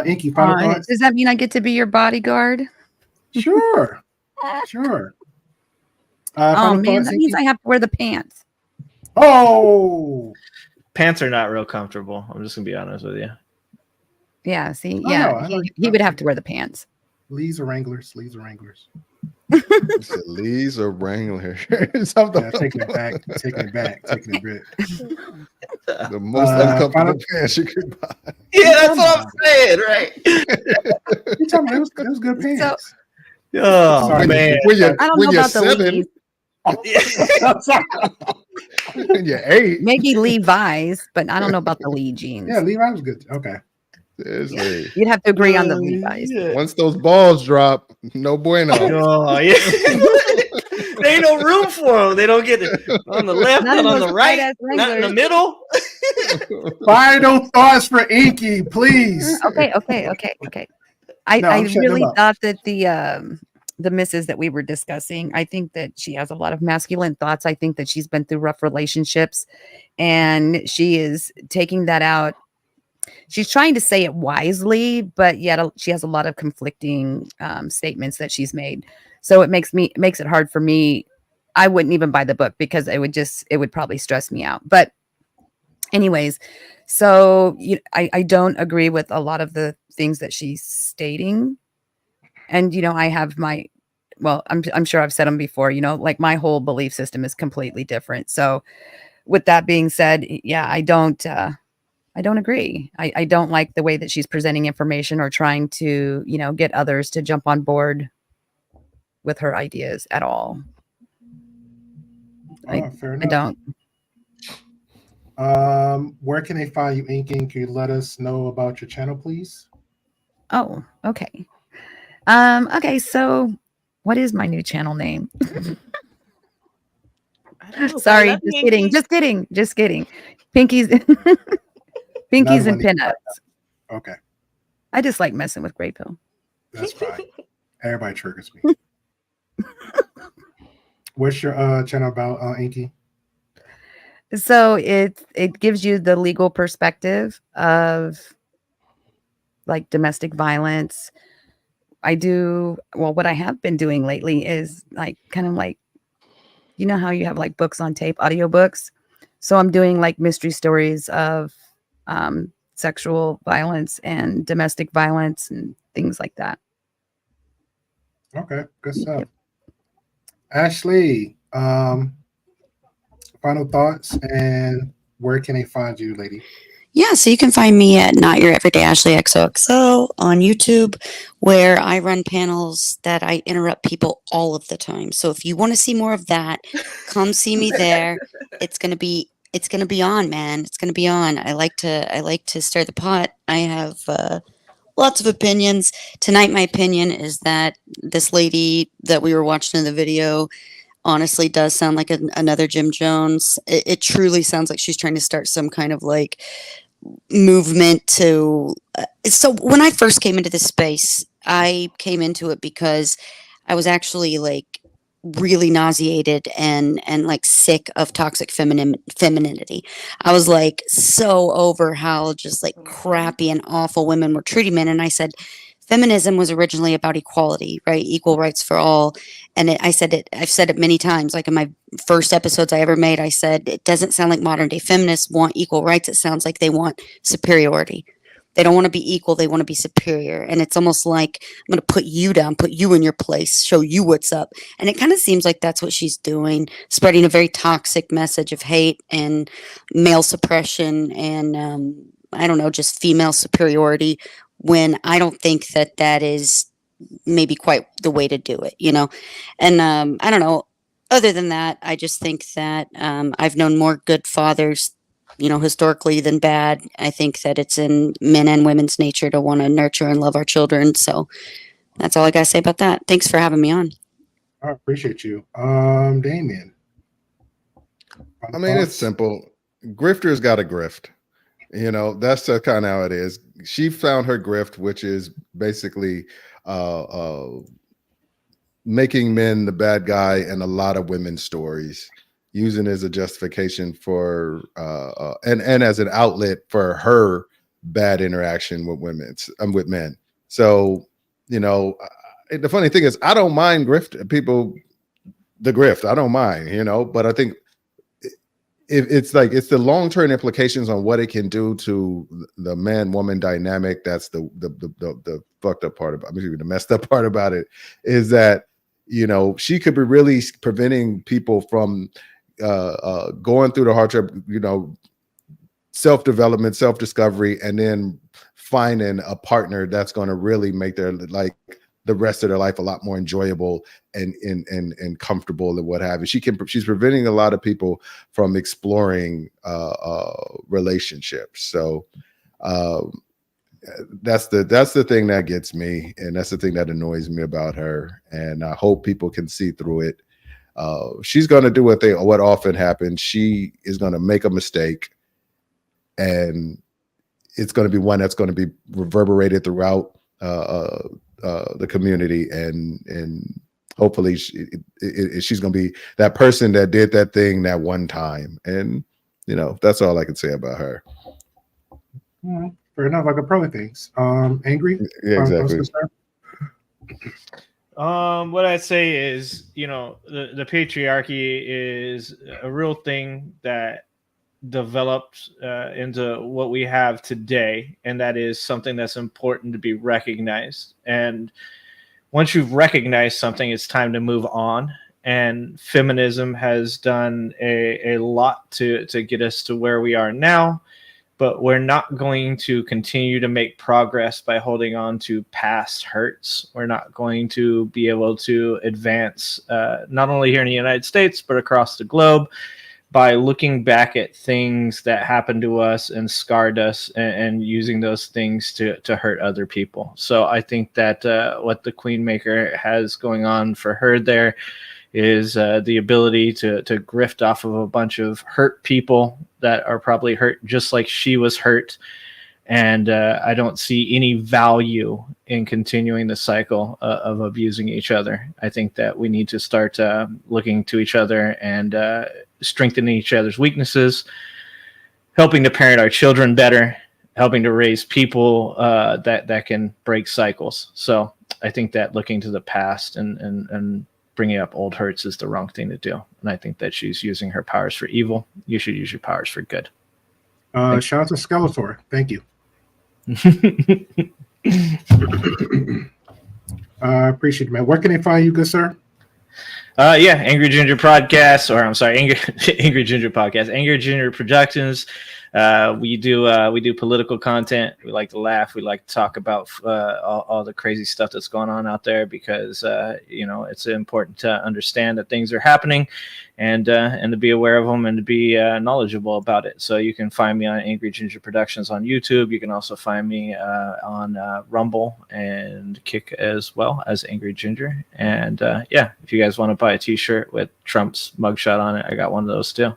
Speaker 3: Inky, final thoughts?
Speaker 7: Does that mean I get to be your bodyguard?
Speaker 3: Sure.
Speaker 7: Oh man, that means I have to wear the pants.
Speaker 3: Oh,
Speaker 2: pants are not real comfortable. I'm just gonna be honest with you.
Speaker 7: Yeah, see, he would have to wear the pants.
Speaker 3: Lees or Wranglers.
Speaker 5: Lees or Wranglers.
Speaker 3: Taking it back.
Speaker 5: The most uncomfortable pants you could buy.
Speaker 13: Yeah, that's what I'm saying, right?
Speaker 3: You talking about those good pants.
Speaker 2: Oh man,
Speaker 7: I don't know about
Speaker 5: 7. When you're 8,
Speaker 7: maybe Levi's, but I don't know about the Lee jeans.
Speaker 3: Yeah, Levi's was good. Okay.
Speaker 5: Seriously.
Speaker 7: You'd have to agree on the Levi's.
Speaker 5: Yeah. Once those balls drop, no bueno.
Speaker 2: Oh, yeah. There ain't no room for them. They don't get it on the left, not on the right, not in the middle.
Speaker 3: Final thoughts for Inky, please.
Speaker 7: Okay. I really thought that the misses that we were discussing, I think that she has a lot of masculine thoughts. I think that she's been through rough relationships and she is taking that out. She's trying to say it wisely, but yet she has a lot of conflicting statements that she's made. So it makes it hard for me. I wouldn't even buy the book because it would probably stress me out. But anyways, so I don't agree with a lot of the things that she's stating. And, I have I'm sure I've said them before, like my whole belief system is completely different. So with that being said, yeah, I don't agree. I don't like the way that she's presenting information or trying to, get others to jump on board with her ideas at all.
Speaker 3: Fair
Speaker 7: I
Speaker 3: enough.
Speaker 7: don't.
Speaker 3: Where can they find you, Inky? Can you let us know about your channel, please?
Speaker 7: Oh, okay. Okay, so what is my new channel name? Sorry, just kidding. Pinkies Pinkies and Pinups.
Speaker 3: Okay.
Speaker 7: I just like messing with Grey Pill.
Speaker 3: That's fine. Everybody triggers me. What's your channel about, Inky?
Speaker 7: So it gives you the legal perspective of like domestic violence. What I have been doing lately is like kind of like, how you have like books on tape, audiobooks. So I'm doing like mystery stories of sexual violence and domestic violence and things like that.
Speaker 3: Okay, good stuff. Ashley, final thoughts and where can they find you, lady?
Speaker 4: Yeah, so you can find me at Not Your Everyday Ashley XOXO on YouTube, where I run panels that I interrupt people all of the time. So if you want to see more of that, come see me there. It's gonna be on, man. It's gonna be on. I like to stir the pot. I have lots of opinions. Tonight, my opinion is that this lady that we were watching in the video honestly does sound like another Jim Jones. It truly sounds like she's trying to start some kind of like movement to so when I first came into this space, I came into it because I was actually like really nauseated and like sick of toxic femininity. I was like so over how just like crappy and awful women were treating men, and I said feminism was originally about equality, right? Equal rights for all. And I've said it many times, like in my first episodes I ever made, I said, it doesn't sound like modern day feminists want equal rights. It sounds like they want superiority. They don't want to be equal. They want to be superior. And it's almost like, I'm going to put you down, put you in your place, show you what's up. And it kind of seems like that's what she's doing, spreading a very toxic message of hate and male suppression and, I don't know, just female superiority, when I don't think that is maybe quite the way to do it, And I don't know. Other than that, I just think that I've known more good fathers, historically than bad. I think that it's in men and women's nature to want to nurture and love our children. So that's all I got to say about that. Thanks for having me on.
Speaker 3: I appreciate you. Damien.
Speaker 5: I mean, it's simple. Grifters got a grift. That's kind of how it is. She found her grift, which is basically making men the bad guy in a lot of women's stories, using it as a justification for and as an outlet for her bad interaction with with men. So, the funny thing is, I don't mind the grift. I don't mind, but I think it's the long-term implications on what it can do to the man-woman dynamic. That's the fucked up part about it. The messed up part about it is that, she could be really preventing people from going through the hardship, self-development, self-discovery, and then finding a partner that's going to really make their the rest of their life a lot more enjoyable and comfortable and what have you. She's preventing a lot of people from exploring relationships. So that's the thing that gets me, and that's the thing that annoys me about her. And I hope people can see through it. She's going to do what often happens. She is going to make a mistake, and it's going to be one that's going to be reverberated throughout the community, and hopefully she's going to be that person that did that thing that one time. And that's all I can say about her.
Speaker 3: Fair enough. I could probably things. Angry.
Speaker 5: Yeah, exactly.
Speaker 2: What I'd say is, the patriarchy is a real thing that developed into what we have today, and that is something that's important to be recognized. And once you've recognized something, it's time to move on. And feminism has done a lot to get us to where we are now. But we're not going to continue to make progress by holding on to past hurts. We're not going to be able to advance, not only here in the United States, but across the globe, by looking back at things that happened to us and scarred us, and using those things to hurt other people. So I think that what the Queenmaker has going on for her there is the ability to grift off of a bunch of hurt people that are probably hurt just like she was hurt. And I don't see any value in continuing the cycle of abusing each other. I think that we need to start looking to each other and strengthening each other's weaknesses, helping to parent our children better, helping to raise people that can break cycles. So I think that looking to the past and bringing up old hurts is the wrong thing to do. And I think that she's using her powers for evil. You should use your powers for good.
Speaker 3: Shout out to Skeletor. Thank you. I appreciate it, man. Where can they find you, good sir?
Speaker 2: Angry Ginger Podcast, or I'm sorry, Angry Ginger Podcast, Angry Ginger Productions. We do political content. We like to laugh. We like to talk about all the crazy stuff that's going on out there, because it's important to understand that things are happening, and to be aware of them and to be knowledgeable about it. So you can find me on Angry Ginger Productions on YouTube. You can also find me on Rumble and Kick as well as Angry Ginger. And if you guys want to buy a T-shirt with Trump's mugshot on it, I got one of those too.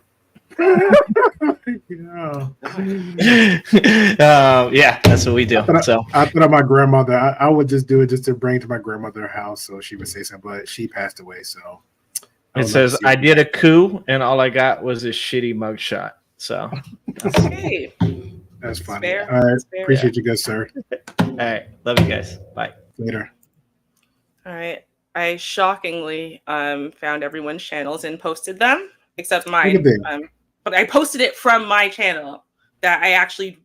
Speaker 2: That's what we do.
Speaker 3: I thought my grandmother. I would just do it just to bring to my grandmother's house, so she would say something. But she passed away, so
Speaker 2: it says I did a coup and all I got was a shitty mugshot. So
Speaker 1: Okay.
Speaker 3: that's funny.
Speaker 1: Fair.
Speaker 3: All right,
Speaker 1: That's fair.
Speaker 3: appreciate you, good sir.
Speaker 2: All right, love you guys. Bye.
Speaker 3: Later.
Speaker 1: All right. I shockingly found everyone's channels and posted them, except
Speaker 3: Look at
Speaker 1: mine.
Speaker 3: them.
Speaker 1: But I posted it from my channel that I actually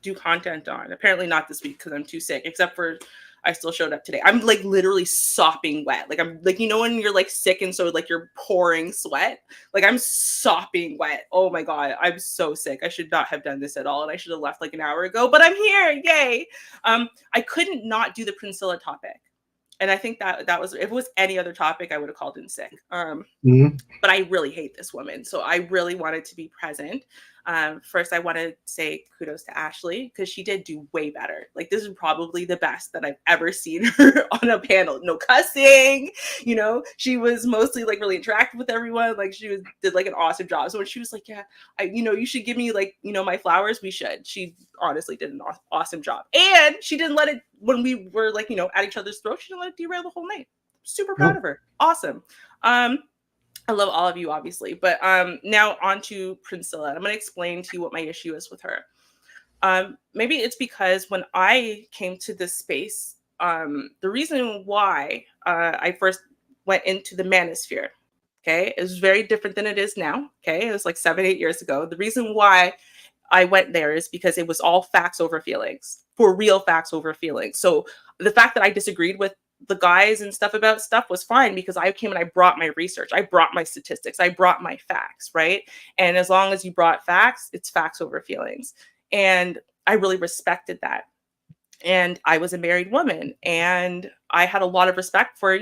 Speaker 1: do content on. Apparently not this week because I'm too sick, except for I still showed up today. I'm like literally sopping wet. Like I'm like, when you're like sick and so like you're pouring sweat, like I'm sopping wet. Oh my God. I'm so sick. I should not have done this at all. And I should have left like an hour ago, but I'm here. Yay. I couldn't not do the Princella topic. And I think that was, if it was any other topic, I would have called in sick. But I really hate this woman. So I really wanted to be present. First, I want to say kudos to Ashley, because she did do way better. Like, this is probably the best that I've ever seen her on a panel. No cussing, she was mostly like really interactive with everyone. Like did like an awesome job. So when she was like, yeah, you should give me like, my flowers, we should. She honestly did an awesome job. And she didn't let it, when we were like, at each other's throats, she didn't let it derail the whole night. Super proud of her. Awesome. I love all of you, obviously, but now on to Princella. I'm going to explain to you what my issue is with her. Maybe it's because when I came to this space, the reason why I first went into the manosphere, okay, is very different than it is now. Okay, it was like 7-8 years ago. The reason why I went there is because it was all facts over feelings, for real facts over feelings. So the fact that I disagreed with the guys and stuff about stuff was fine, because I came and I brought my research, I brought my statistics, I brought my facts, right? And as long as you brought facts, it's facts over feelings. And I really respected that. And I was a married woman, and I had a lot of respect for,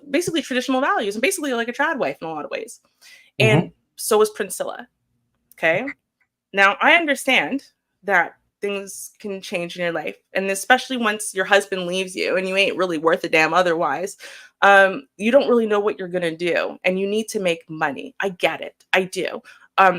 Speaker 1: basically traditional values, and basically like a trad wife in a lot of ways. And so was Princella. Okay. Now I understand that things can change in your life, and especially once your husband leaves you and you ain't really worth a damn otherwise, you don't really know what you're gonna do, and you need to make money. I get it. I do.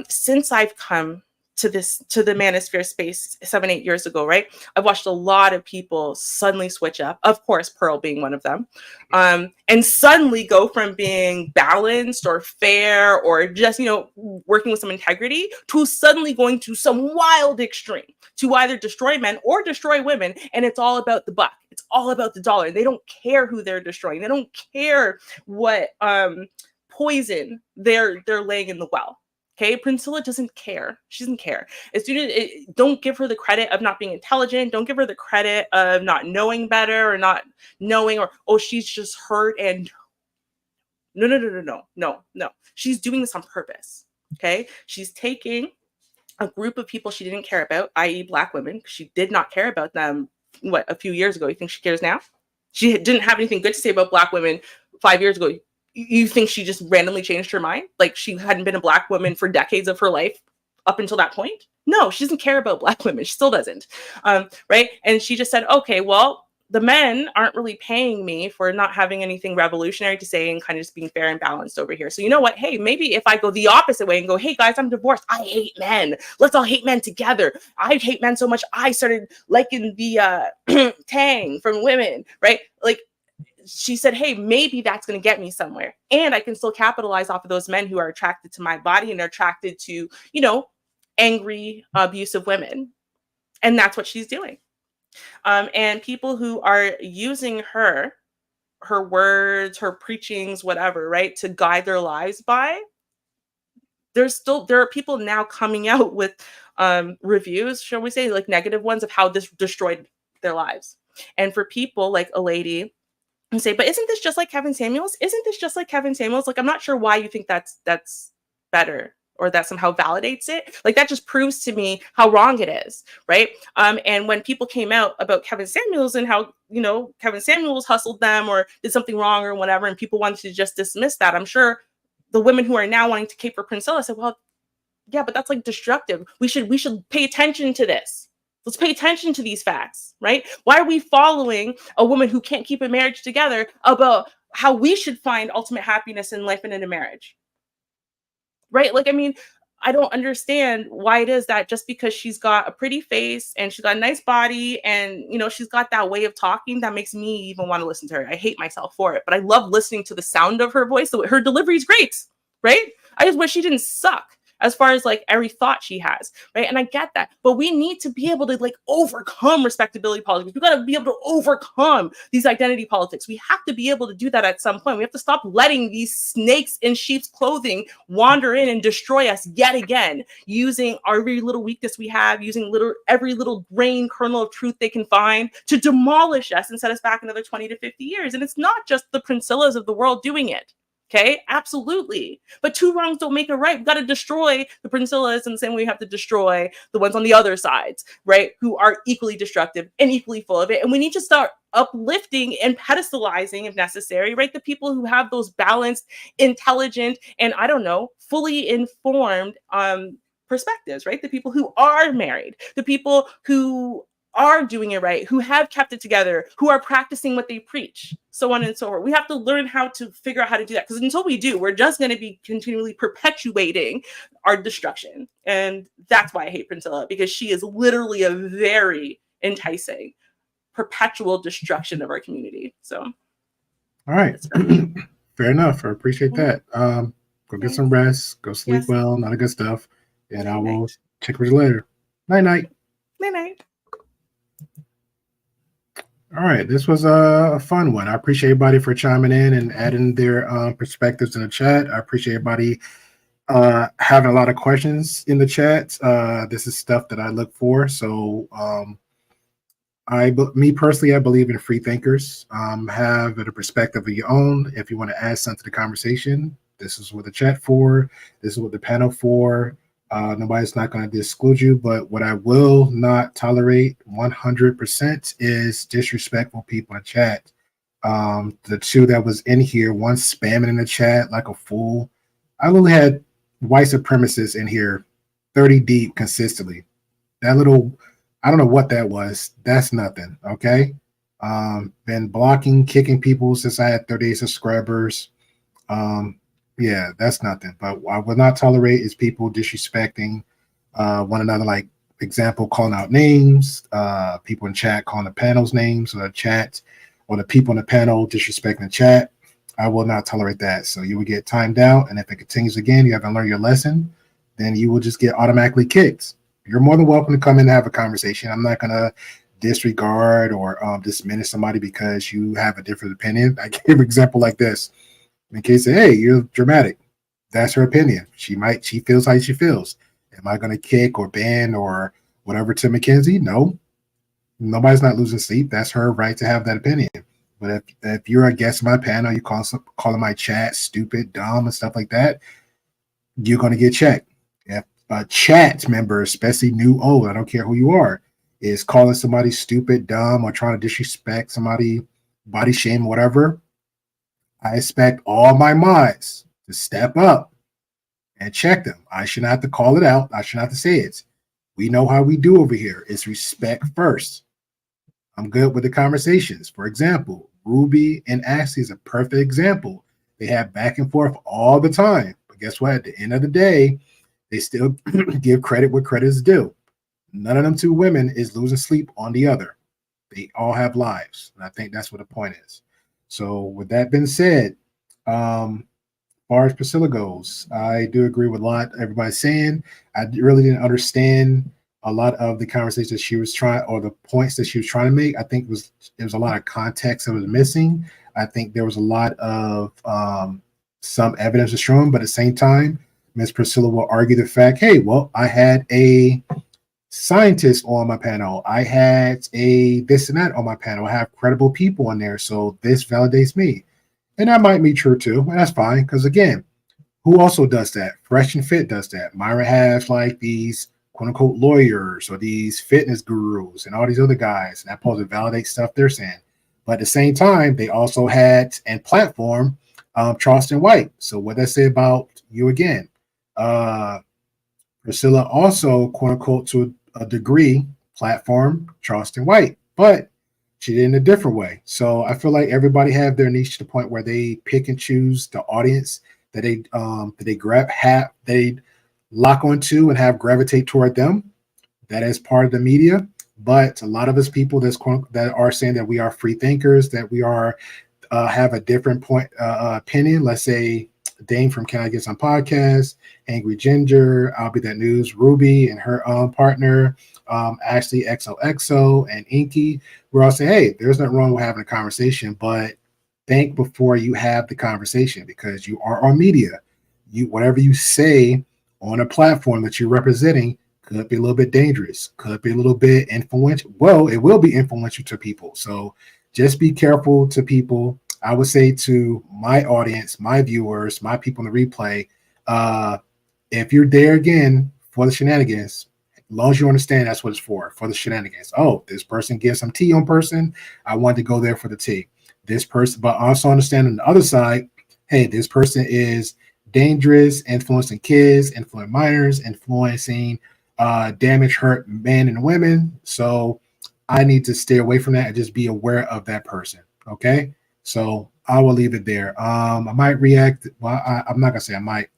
Speaker 1: Since I've come to the manosphere space 7-8 years ago, right? I've watched a lot of people suddenly switch up, of course Pearl being one of them, and suddenly go from being balanced or fair or just, you know, working with some integrity to suddenly going to some wild extreme to either destroy men or destroy women. And it's all about the buck, it's all about the dollar. They don't care who they're destroying, they don't care what poison they're laying in the well. Okay, Princella doesn't care. She doesn't care. As soon as don't give her the credit of not being intelligent. Don't give her the credit of not knowing better or not knowing, or oh, she's just hurt. And no. She's doing this on purpose. Okay, she's taking a group of people she didn't care about, i.e., Black women. She did not care about them. What, a few years ago? You think she cares now? She didn't have anything good to say about Black women 5 years ago. You think she just randomly changed her mind? Like she hadn't been a Black woman for decades of her life up until that point? No, she doesn't care about Black women. She still doesn't. Right? And she just said, okay, well, the men aren't really paying me for not having anything revolutionary to say and kind of just being fair and balanced over here. So you know what? Hey, maybe if I go the opposite way and go, hey guys, I'm divorced. I hate men. Let's all hate men together. I hate men so much I started liking the tang from women, right? Like, she said, hey, maybe that's going to get me somewhere. And I can still capitalize off of those men who are attracted to my body and are attracted to, you know, angry, abusive women. And that's what she's doing. And people who are using her words, her preachings, whatever, right, to guide their lives by, there are people now coming out with reviews, shall we say, like negative ones of how this destroyed their lives. And for people like a lady and say, but isn't this just like Kevin Samuels? Isn't this just like Kevin Samuels? Like, I'm not sure why you think that's better or that somehow validates it. Like, that just proves to me how wrong it is, right? And when people came out about Kevin Samuels and how, you know, Kevin Samuels hustled them or did something wrong or whatever, and people wanted to just dismiss that, I'm sure the women who are now wanting to cape for Princella said, well, yeah, but that's like destructive. We should pay attention to this. Let's pay attention to these facts, right? Why are we following a woman who can't keep a marriage together about how we should find ultimate happiness in life and in a marriage? Right? Like, I mean, I don't understand why it is that just because she's got a pretty face and she's got a nice body and, you know, she's got that way of talking that makes me even want to listen to her. I hate myself for it, but I love listening to the sound of her voice. Her delivery is great, right? I just wish she didn't suck as far as like every thought she has, right? And I get that, but we need to be able to like overcome respectability politics. We've got to be able to overcome these identity politics. We have to be able to do that at some point. We have to stop letting these snakes in sheep's clothing wander in and destroy us yet again, using every little weakness we have, using every little grain kernel of truth they can find to demolish us and set us back another 20 to 50 years. And it's not just the Princellas of the world doing it. Okay, absolutely. But two wrongs don't make it right. We've got to destroy the Princellas in the same way we have to destroy the ones on the other sides, right? Who are equally destructive and equally full of it. And we need to start uplifting and pedestalizing, if necessary, right? The people who have those balanced, intelligent, and I don't know, fully informed perspectives, right? The people who are married, the people who are doing it right, who have kept it together, who are practicing what they preach, so on and so forth. We have to learn how to figure out how to do that, because until we do, we're just going to be continually perpetuating our destruction. And that's why I hate Princella, because she is literally a very enticing perpetual destruction of our community. So,
Speaker 3: all right. Fair enough. I appreciate that. Go get some rest, go sleep well, not a good stuff. And I will check with you later. Night night.
Speaker 1: Night night.
Speaker 3: All right, this was a fun one. I appreciate everybody for chiming in and adding their perspectives in the chat. I appreciate everybody having a lot of questions in the chat. This is stuff that I look for. So me personally, I believe in free thinkers. Have a perspective of your own. If you want to add something to the conversation, this is what the chat for. This is what the panel for. Nobody's not going to exclude you, but what I will not tolerate 100% is disrespectful people in chat. The two that was in here, one spamming in the chat like a fool. I literally had white supremacists in here 30 deep consistently. That little, I don't know what that was. That's nothing, okay? Been blocking, kicking people since I had 38 subscribers. Yeah, that's nothing. But what I will not tolerate is people disrespecting one another, like example, calling out names, people in chat calling the panel's names, or the chat, or the people in the panel disrespecting the chat. I will not tolerate that. So you will get timed out, and if it continues again, you haven't learned your lesson, then you will just get automatically kicked. You're more than welcome to come in and have a conversation. I'm not gonna disregard or diminish somebody because you have a different opinion. I give an example like this. In case, hey, you're dramatic. That's her opinion. She feels how she feels. Am I going to kick or ban or whatever to Mackenzie? No. Nobody's not losing sleep. That's her right to have that opinion. But if you're a guest in my panel, you calling my chat stupid, dumb, and stuff like that, you're going to get checked. If a chat member, especially new, old, I don't care who you are, is calling somebody stupid, dumb, or trying to disrespect somebody, body shame, whatever, I expect all my mods to step up and check them. I should not have to call it out. I should not have to say it. We know how we do over here. It's respect first. I'm good with the conversations. For example, Ruby and Ashley is a perfect example. They have back and forth all the time. But guess what? At the end of the day, they still give credit where credit is due. None of them two women is losing sleep on the other. They all have lives. And I think that's what the point is. So with that being said, as far as Priscilla goes, I do agree with a lot everybody's saying. I really didn't understand a lot of the conversations she was trying, or the points that she was trying to make. I think there was a lot of context that was missing. I think there was a lot of some evidence was shown, but at the same time, Ms. Priscilla will argue the fact, hey, well, I had a scientist on my panel. I had a this and that on my panel. I have credible people on there, so this validates me. And that might be true too, and that's fine, because again, who also does that? Fresh and Fit does that. Myra has like these quote-unquote lawyers or these fitness gurus and all these other guys, and that supposed to validate stuff they're saying. But at the same time, they also had and platform Charleston White. So what that say about you again? Priscilla also, quote-unquote, to a degree, platform Charleston White, but she did it in a different way. So I feel like everybody have their niche to the point where they pick and choose the audience that they lock onto and have gravitate toward them. That is part of the media. But a lot of us people that are saying that we are free thinkers, that we are have a different opinion. Let's say Dame from Can I Get Some Podcast, Angry Ginger, I'll Be That News, Ruby and her partner, Ashley XOXO, and Inky. We're all saying, hey, there's nothing wrong with having a conversation, but think before you have the conversation, because you are on media. Whatever you say on a platform that you're representing could be a little bit dangerous, could be a little bit influential. Well, it will be influential to people. So just be careful to people. I would say to my audience, my viewers, my people in the replay, if you're there again for the shenanigans, as long as you understand that's what it's for the shenanigans. Oh, this person gives some tea on person. I want to go there for the tea. This person, but also understand on the other side, hey, this person is dangerous, influencing kids, influencing minors, influencing damage, hurt men and women. So I need to stay away from that and just be aware of that person. Okay. So I will leave it there. I might react. Well, I'm not gonna say I might.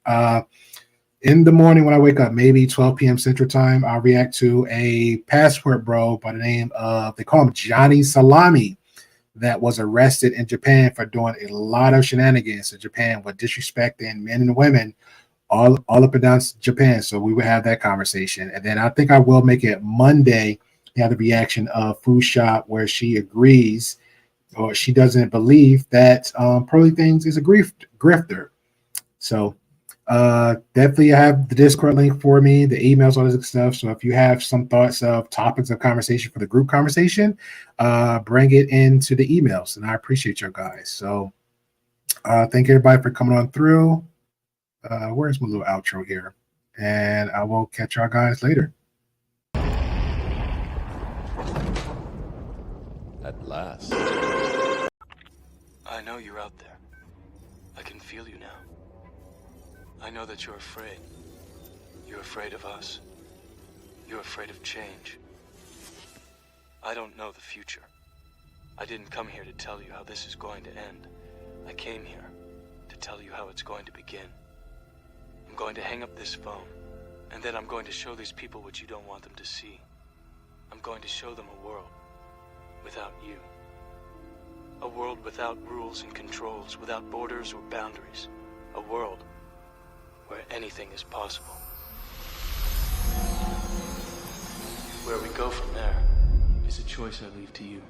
Speaker 3: In the morning when I wake up, maybe 12 p.m. Central Time, I'll react to a passport bro by the name of, they call him Johnny Salami, that was arrested in Japan for doing a lot of shenanigans in Japan with disrespecting men and women all up and down Japan. So we will have that conversation. And then I think I will make it Monday, have the reaction of Food Shop, where she agrees, or she doesn't believe that Pearly Things is a grifter. So definitely I have the Discord link for me, the emails, all this good stuff. So if you have some thoughts of topics of conversation for the group conversation, bring it into the emails, and I appreciate you guys. So thank everybody for coming on through. Where's my little outro here? And I will catch y'all guys later.
Speaker 9: At last. I know you're out there. I can feel you now. I know that you're afraid. You're afraid of us. You're afraid of change. I don't know the future. I didn't come here to tell you how this is going to end. I came here to tell you how it's going to begin. I'm going to hang up this phone, And then I'm going to show these people what you don't want them to see. I'm going to show them a world without you. A world without rules and controls, without borders or boundaries. A world where anything is possible. Where we go from there is a choice I leave to you.